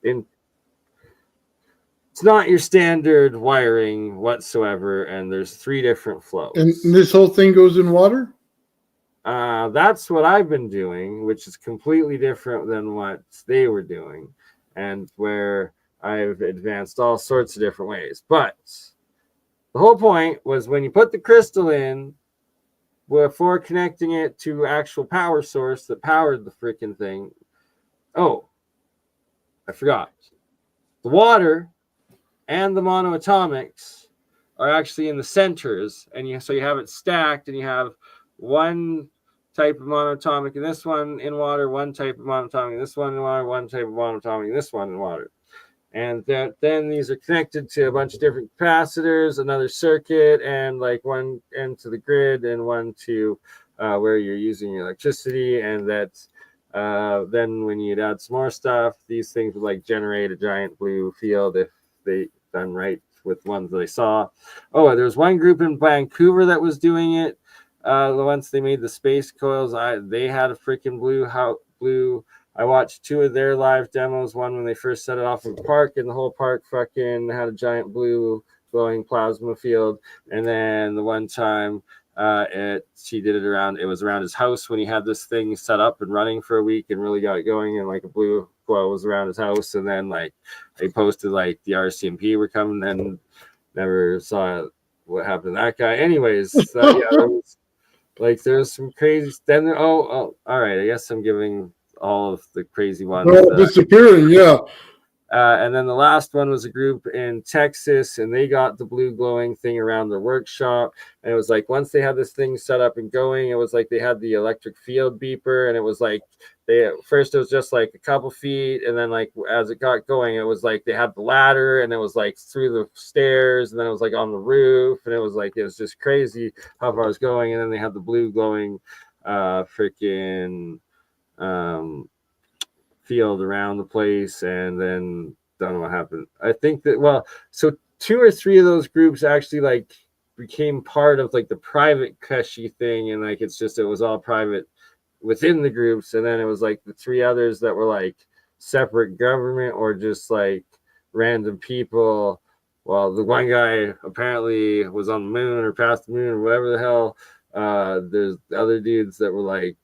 It's not your standard wiring whatsoever, and there's 3 different flows. And this whole thing goes in water? That's what I've been doing, which is completely different than what they were doing, and where I've advanced all sorts of different ways. But the whole point was when you put the crystal in, before connecting it to actual power source that powered the freaking thing. Oh, I forgot. The water and the monoatomics are actually in the centers, and so you have it stacked, and you have one type of monatomic in this one in water, one type of monatomic in this one in water, one type of monatomic in this one in water. And then these are connected to a bunch of different capacitors, another circuit, and like one end to the grid and one to where you're using your electricity. And that then when you'd add some more stuff, these things would like generate a giant blue field if they done right with ones that I saw. Oh, there's one group in Vancouver that was doing it. Once they made the space coils, they had a freaking blue. I watched 2 of their live demos. One when they first set it off in the park, and the whole park fucking had a giant blue glowing plasma field. And then the one time she did it around his house when he had this thing set up and running for a week and really got it going, and like a blue glow was around his house. And then like they posted like the RCMP were coming, and never saw what happened to that guy. Anyways, there's some crazy. Then all right. I guess I'm giving all of the crazy ones disappearing. Yeah. And then the last one was a group in Texas, and they got the blue glowing thing around their workshop. And it was like once they had this thing set up and going, it was like they had the electric field beeper, and it was like first it was just like a couple feet, and then like as it got going, it was like they had the ladder, and it was like through the stairs, and then it was like on the roof, and it was just crazy how far it was going. And then they had the blue glowing freaking field around the place, and then don't know what happened. I think that so 2 or 3 of those groups actually like became part of like the private Keshi thing, and like it was all private within the groups. And then it was like the 3 others that were like separate government or just like random people. Well, the one guy apparently was on the moon or past the moon or whatever the hell. There's other dudes that were like,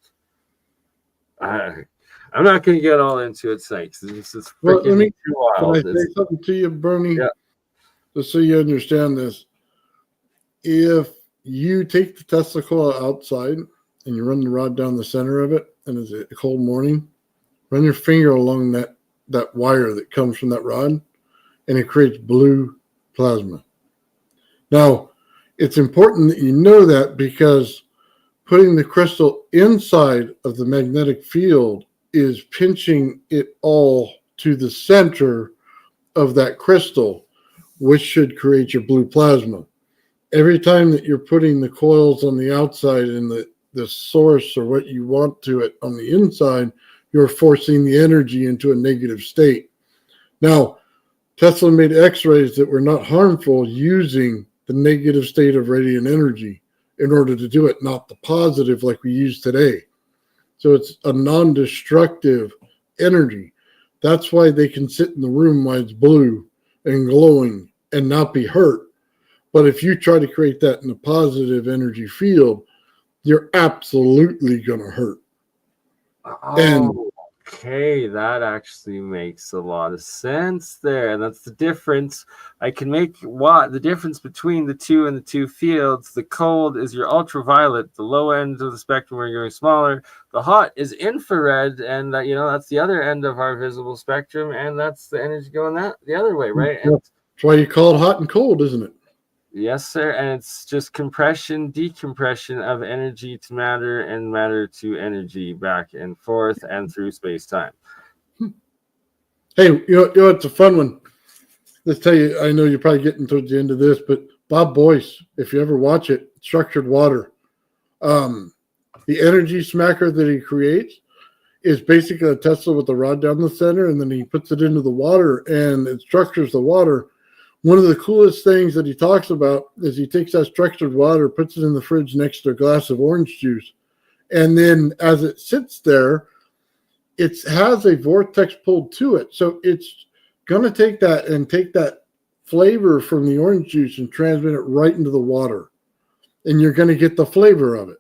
I'm not going to get all into it tonight because this is freaking too wild. Can I say something to you, BurnEye? Yeah. Just so you understand this. If you take the Tesla coil outside and you run the rod down the center of it, and it's a cold morning, run your finger along that wire that comes from that rod, and it creates blue plasma. Now, it's important that you know that, because putting the crystal inside of the magnetic field is pinching it all to the center of that crystal, which should create your blue plasma. Every time that you're putting the coils on the outside and the source or what you want to it on the inside, you're forcing the energy into a negative state. Now, Tesla made X-rays that were not harmful using the negative state of radiant energy in order to do it, not the positive like we use today. So it's a non-destructive energy. That's why they can sit in the room while it's blue and glowing and not be hurt. But if you try to create that in a positive energy field, you're absolutely going to hurt. Okay, that actually makes a lot of sense there. And that's the difference. I can make the difference between the 2 and the 2 fields. The cold is your ultraviolet, the low end of the spectrum where you're going smaller. The hot is infrared, and that's the other end of our visible spectrum, and that's the energy going the other way, right? And That's why you call it hot and cold, isn't it? Yes, sir. And it's just compression, decompression of energy to matter and matter to energy back and forth and through space-time. Hey, you know it's a fun one. Let's tell you, I know you're probably getting towards the end of this, but Bob Boyce, if you ever watch it, Structured Water, the energy smacker that he creates is basically a Tesla with a rod down the center, and then he puts it into the water and it structures the water. One of the coolest things that he talks about is he takes that structured water, puts it in the fridge next to a glass of orange juice, and then as it sits there, it has a vortex pulled to it. So it's going to take that flavor from the orange juice and transmit it right into the water, and you're going to get the flavor of it.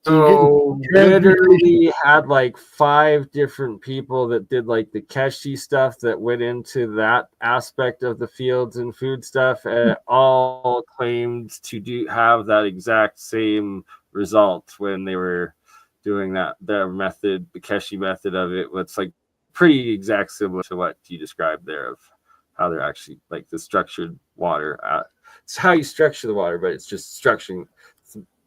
So literally had like 5 different people that did like the Keshi stuff that went into that aspect of the fields and food stuff, and all claimed to have that exact same result when they were doing their method, the Keshi method of it. It's like pretty exact similar to what you described there of how they're actually like the structured water. It's how you structure the water, but it's just structuring.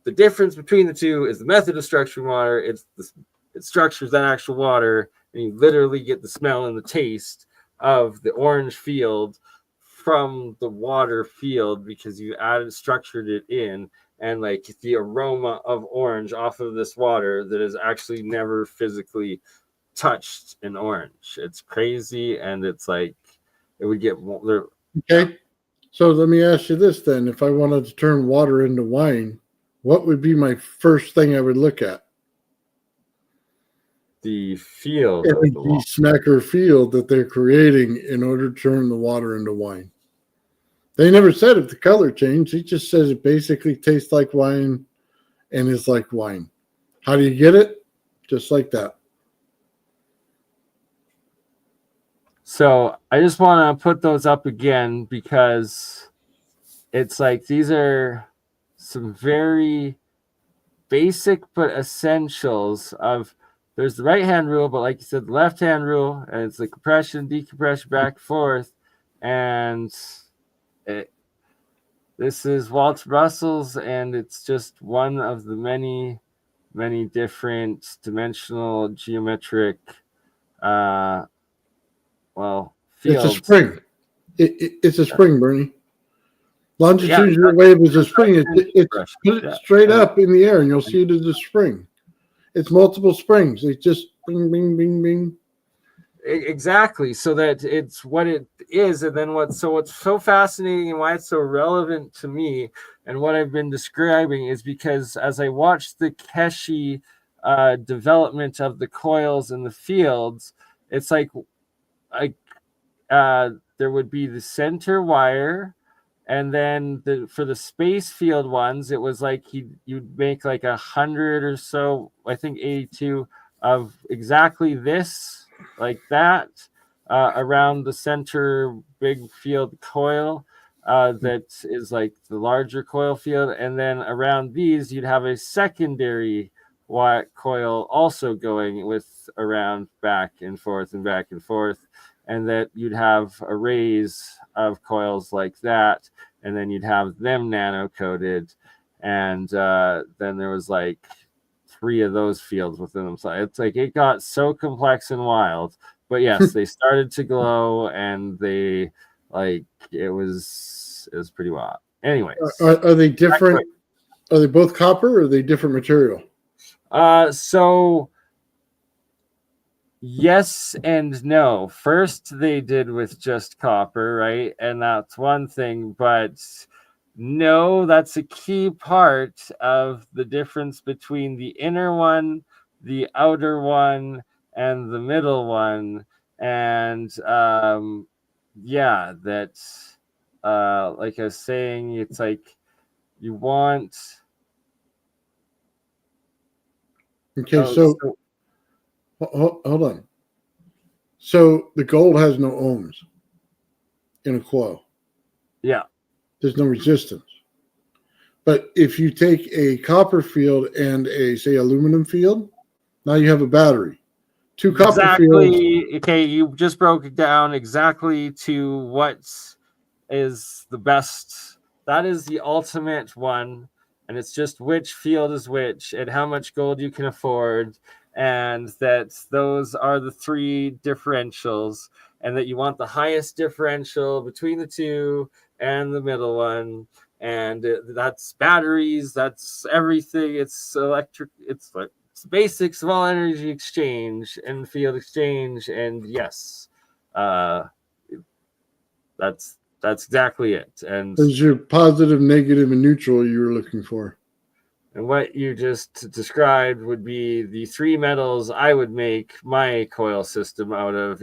The difference between the two is the method of structuring water. It structures that actual water, and you literally get the smell and the taste of the orange field from the water field because you structured it in, and like the aroma of orange off of this water that is actually never physically touched an orange. It's crazy, and it's like it would get more. Okay, so let me ask you this then: if I wanted to turn water into wine, what would be my first thing I would look at? The field, the smacker field that they're creating in order to turn the water into wine. They never said if the color changed. He just says it basically tastes like wine and is like wine. How do you get it? Just like that. So I just want to put those up again because it's like these are some very basic but essentials of there's the right hand rule, but like you said, the left hand rule, and it's the compression, decompression, back and forth. And this is Walter Russell's, and it's just one of the many, many different dimensional geometric fields. It's a spring. It's a spring, Bernie. Longitudinal wave is a spring. It's put it straight up in the air, and you'll see it as a spring. It's multiple springs. It's just bing, bing, bing, bing. Exactly. So that it's what it is, and then what's so fascinating and why it's so relevant to me, and what I've been describing is because as I watched the Keshi development of the coils and the fields, it's like there would be the center wire. And then for the space field ones, it was like you'd make like 100 or so, I think 82 of exactly this, like that, around the center big field coil that is like the larger coil field. And then around these, you'd have a secondary coil also going with around back and forth and back and forth. And that you'd have arrays of coils like that, and then you'd have them nano-coated, and then there was like 3 of those fields within them. So it's like it got so complex and wild. But yes, they started to glow, and they like it was pretty wild. Anyways, are they different? Are they both copper, or are they different material? So yes and no. First, they did with just copper, right? And that's one thing. But no, that's a key part of the difference between the inner one, the outer one, and the middle one. And yeah, that like I was saying, it's like you want. Okay, so hold on. So the gold has no ohms in a coil. Yeah. There's no resistance. But if you take a copper field and a, say, aluminum field, now you have a battery. 2 copper fields. Exactly. Okay, you just broke it down exactly to what is the best. That is the ultimate one, and it's just which field is which and how much gold you can afford, and that those are the 3 differentials, and that you want the highest differential between the 2 and the middle one, and that's batteries, that's everything. It's electric. It's like it's the basics of all energy exchange and field exchange, and yes, that's exactly it. And There's your positive, negative, and neutral you were looking for. and what you just described would be the 3 metals I would make my coil system out of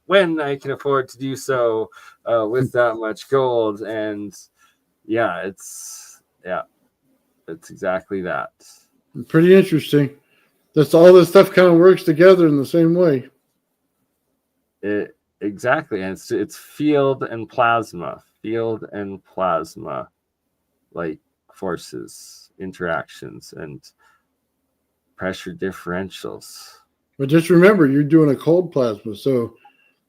when I can afford to do so with that much gold. And it's exactly that. Pretty interesting. That's all this stuff kind of works together in the same way. Exactly, and it's field and plasma, like forces, interactions, and pressure differentials. But just remember, you're doing a cold plasma, so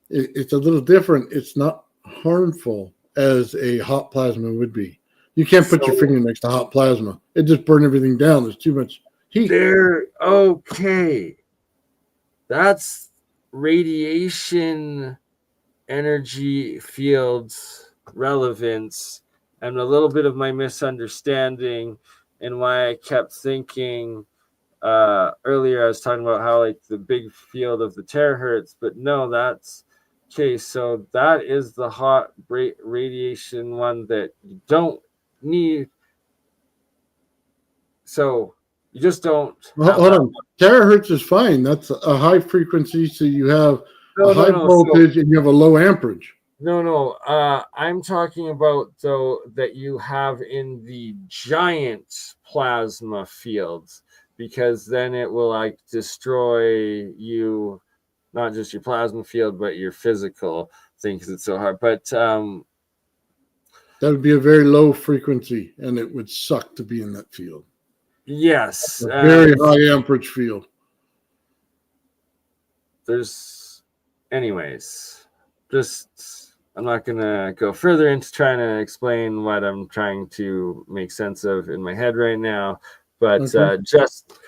it's a little different. It's not harmful as a hot plasma would be. You can't put your finger next to hot plasma. It just burns everything down. There's too much heat. Okay. That's radiation energy fields relevance, and a little bit of my misunderstanding and why I kept thinking earlier I was talking about how like the big field of the terahertz, but no, that's okay. So that is the hot radiation one that you don't need. So you just don't. Hold on. Terahertz is fine. That's a high frequency, so you have a high voltage and you have a low amperage. No. I'm talking about though that you have in the giant plasma fields, because then it will like destroy you, not just your plasma field, but your physical thing, because it's so hard. But that would be a very low frequency, and it would suck to be in that field. Yes, very high amperage field. Anyways, just I'm not gonna go further into trying to explain what I'm trying to make sense of in my head right now, but just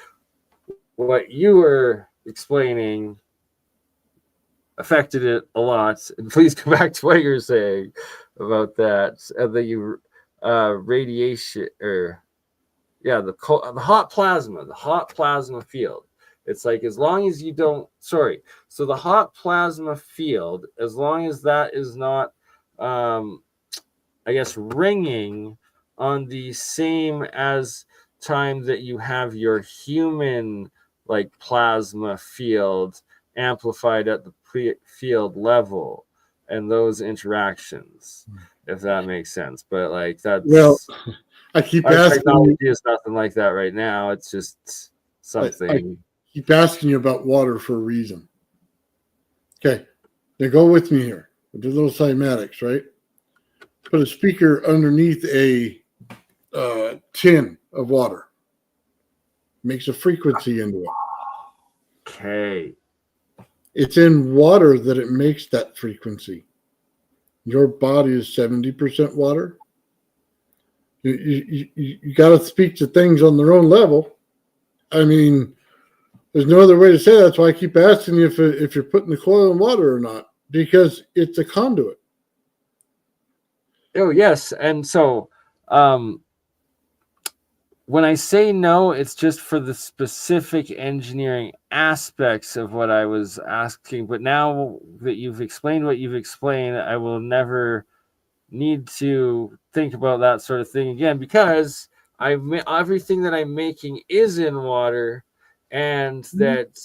what you were explaining affected it a lot. And please come back to what you're saying about that. The radiation, or the hot plasma field. It's like, as long as you don't, so the hot plasma field, as long as that is not, ringing on the same as time that you have your human like plasma field amplified at the field level, and those interactions, if that makes sense. But like that's I keep our asking technology is nothing like that right now. It's just something. I keep asking you about water for a reason. Okay, now go with me here with the little cymatics, right? Put a speaker underneath a tin of water. Makes a frequency into it. Okay. It's in water that it makes that frequency. Your body is 70% water. You got to speak to things on their own level. I mean, there's no other way to say that. That's why I keep asking you if you're putting the coil in water or not, because it's a conduit. Oh, yes. And so when I say no, it's just for the specific engineering aspects of what I was asking. But now that you've explained what you've explained, I will never need to think about that sort of thing again, because everything that I'm making is in water, and that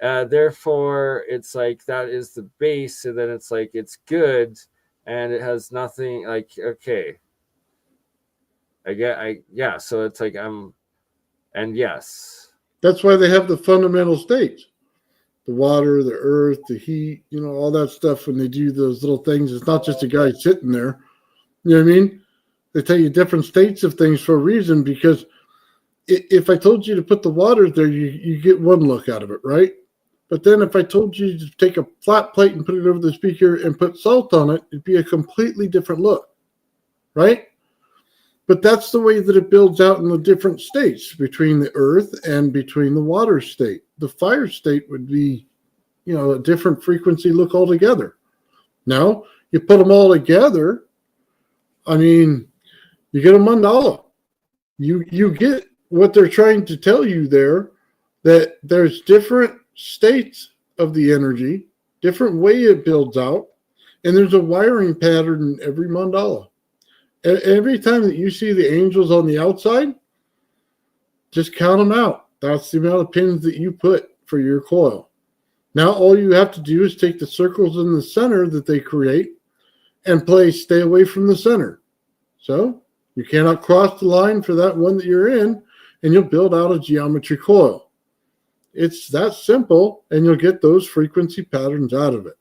therefore it's like that is the base, and then it's like it's good, and it has nothing like okay. So it's like yes. That's why they have the fundamental states. The water, the earth, the heat, all that stuff. When they do those little things, it's not just a guy sitting there. You know what I mean? They tell you different states of things for a reason, because if I told you to put the water there, you get one look out of it, right? But then if I told you to take a flat plate and put it over the speaker and put salt on it, it'd be a completely different look, right? But that's the way that it builds out in the different states between the earth and between the water state. The fire state would be, a different frequency look altogether. Now, you put them all together, you get a mandala. You get what they're trying to tell you there, that there's different states of the energy, different way it builds out, and there's a wiring pattern in every mandala. Every time that you see the angels on the outside, just count them out. That's the amount of pins that you put for your coil. Now all you have to do is take the circles in the center that they create and play stay away from the center. So you cannot cross the line for that one that you're in, and you'll build out a geometry coil. It's that simple, and you'll get those frequency patterns out of it.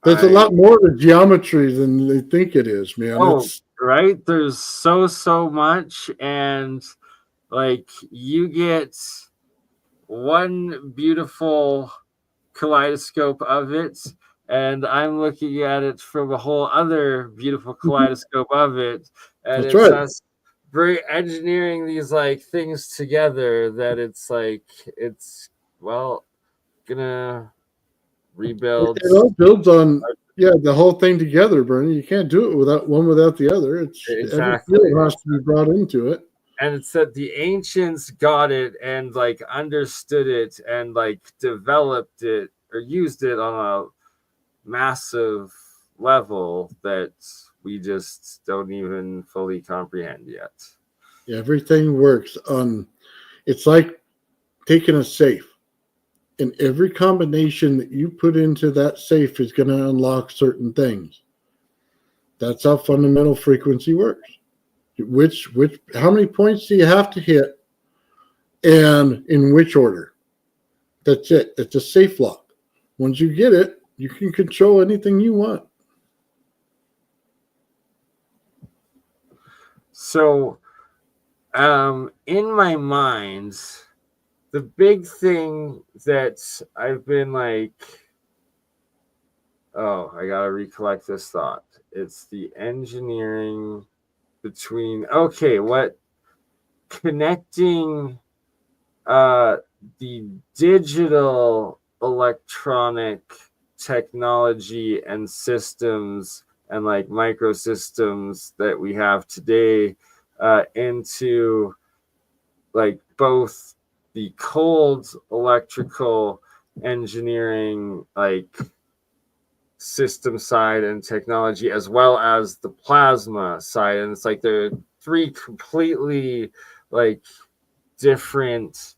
There's a lot more to geometry than they think it is, man. Right? There's so much, and you get one beautiful kaleidoscope of it, and I'm looking at it from a whole other beautiful kaleidoscope of it, and That's it's right. us engineering these things together that it's gonna rebuild. It all builds on the whole thing together, Bernie. You can't do it without the other. It's exactly every field has to be brought into it. And it's that the ancients got it and understood it and developed it or used it on a massive level that we just don't even fully comprehend yet. Yeah, everything works on. It's like taking a safe, and every combination that you put into that safe is going to unlock certain things. That's how fundamental frequency works. How many points do you have to hit, and in which order? That's it. It's a safe lock. Once you get it, you can control anything you want. So, in my mind, the big thing that I've been I gotta recollect this thought. It's the engineering between what connecting the digital electronic technology and systems and microsystems that we have today into both the cold electrical engineering system side and technology, as well as the plasma side. And it's they're three completely different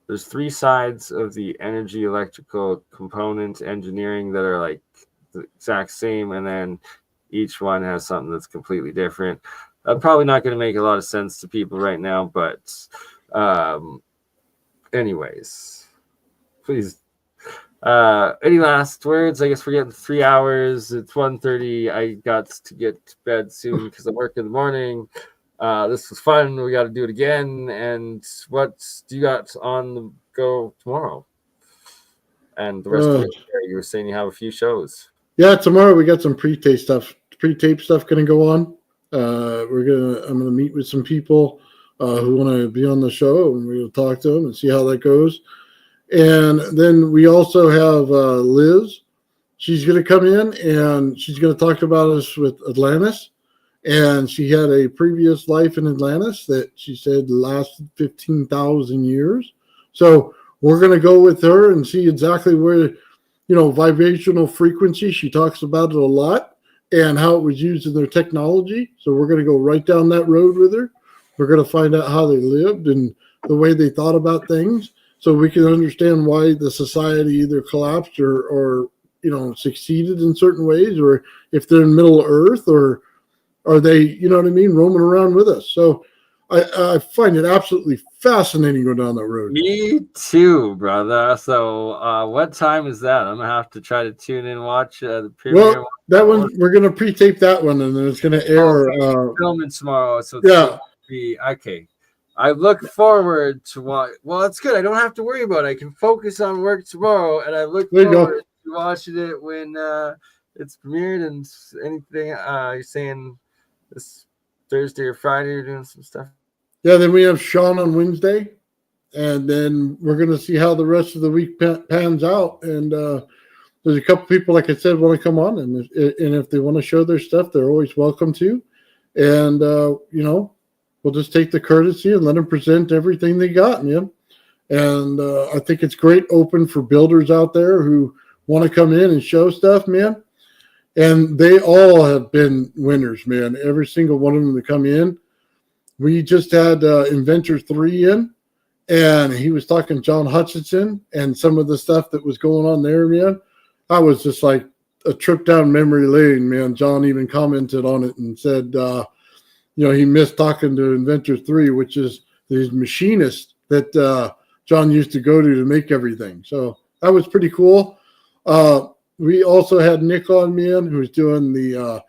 there's three sides of the energy electrical component engineering that are the exact same, and then each one has something that's completely different. Probably not going to make a lot of sense to people right now, but anyways, please. Any last words? I guess we're getting 3 hours. It's 1:30. I got to get to bed soon because I work in the morning. This was fun. We got to do it again. And what do you got on the go tomorrow? And the rest of it, you were saying you have a few shows. Yeah, tomorrow we got some pre-tape stuff going to go on. I'm gonna meet with some people who want to be on the show, and we'll talk to them and see how that goes. And then we also have Liz. She's going to come in and she's going to talk about us with Atlantis. And she had a previous life in Atlantis that she said lasted 15,000 years. So we're going to go with her and see exactly where, vibrational frequency. She talks about it a lot and how it was used in their technology. So we're going to go right down that road with her. We're going to find out how they lived and the way they thought about things, so we can understand why the society either collapsed or succeeded in certain ways, or if they're in Middle Earth, or are they, roaming around with us. So I find it absolutely fascinating to go down that road. Me too, brother. So what time is that? I'm going to have to try to tune in and watch the premiere. Well, that one, we're going to pre-tape that one, and then it's going to air. Filming tomorrow. So yeah. be okay. I look forward to watch. Well, that's good. I don't have to worry about it. I can focus on work tomorrow, and I look There you go. forward to watching it when it's premiered. And anything you're saying this Thursday or Friday, you're doing some stuff. Yeah, then we have Sean on Wednesday, and then we're going to see how the rest of the week pans out. And there's a couple people, like I said, want to come on, and if they want to show their stuff, they're always welcome to. And we'll just take the courtesy and let them present everything they got, man. And I think it's great open for builders out there who want to come in and show stuff, man. And they all have been winners, man. Every single one of them that come in. We just had Inventor 3 in, and he was talking John Hutchinson and some of the stuff that was going on there, man. I was just like a trip down memory lane, man. John even commented on it and said, he missed talking to Inventor 3, which is his machinist that John used to go to make everything. So that was pretty cool. We also had Nick on, man, who's doing the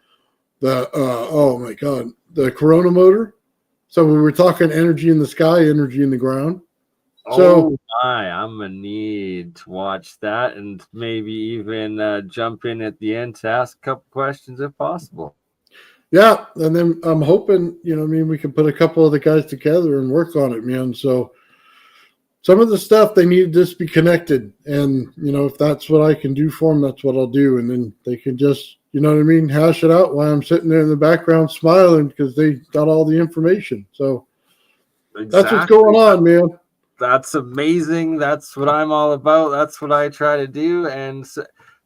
Corona motor. So we were talking energy in the sky, energy in the ground. So I'm gonna need to watch that and maybe even jump in at the end to ask a couple questions if possible. Yeah, and then I'm hoping, we can put a couple of the guys together and work on it, man. So some of the stuff they need to just be connected, and if that's what I can do for them, that's what I'll do, and then they can just, hash it out while I'm sitting there in the background smiling because they got all the information. So That's what's going on, man. That's amazing. That's what I'm all about. That's what I try to do, and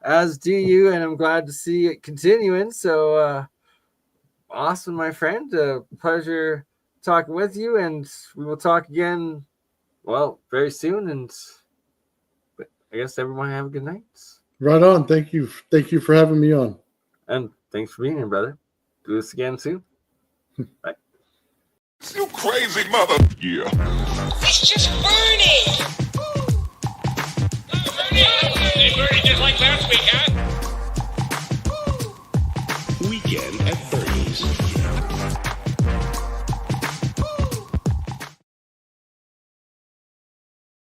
as do you. And I'm glad to see it continuing. So awesome, my friend. Pleasure talking with you, and we will talk again. Well, very soon. And I guess everyone have a good night. Right on. Thank you. Thank you for having me on. And thanks for being here, brother. Do this again soon. Bye. You crazy mother. Yeah. It's just Bernie. Bernie just like last week, huh? Weekend at Bernie's.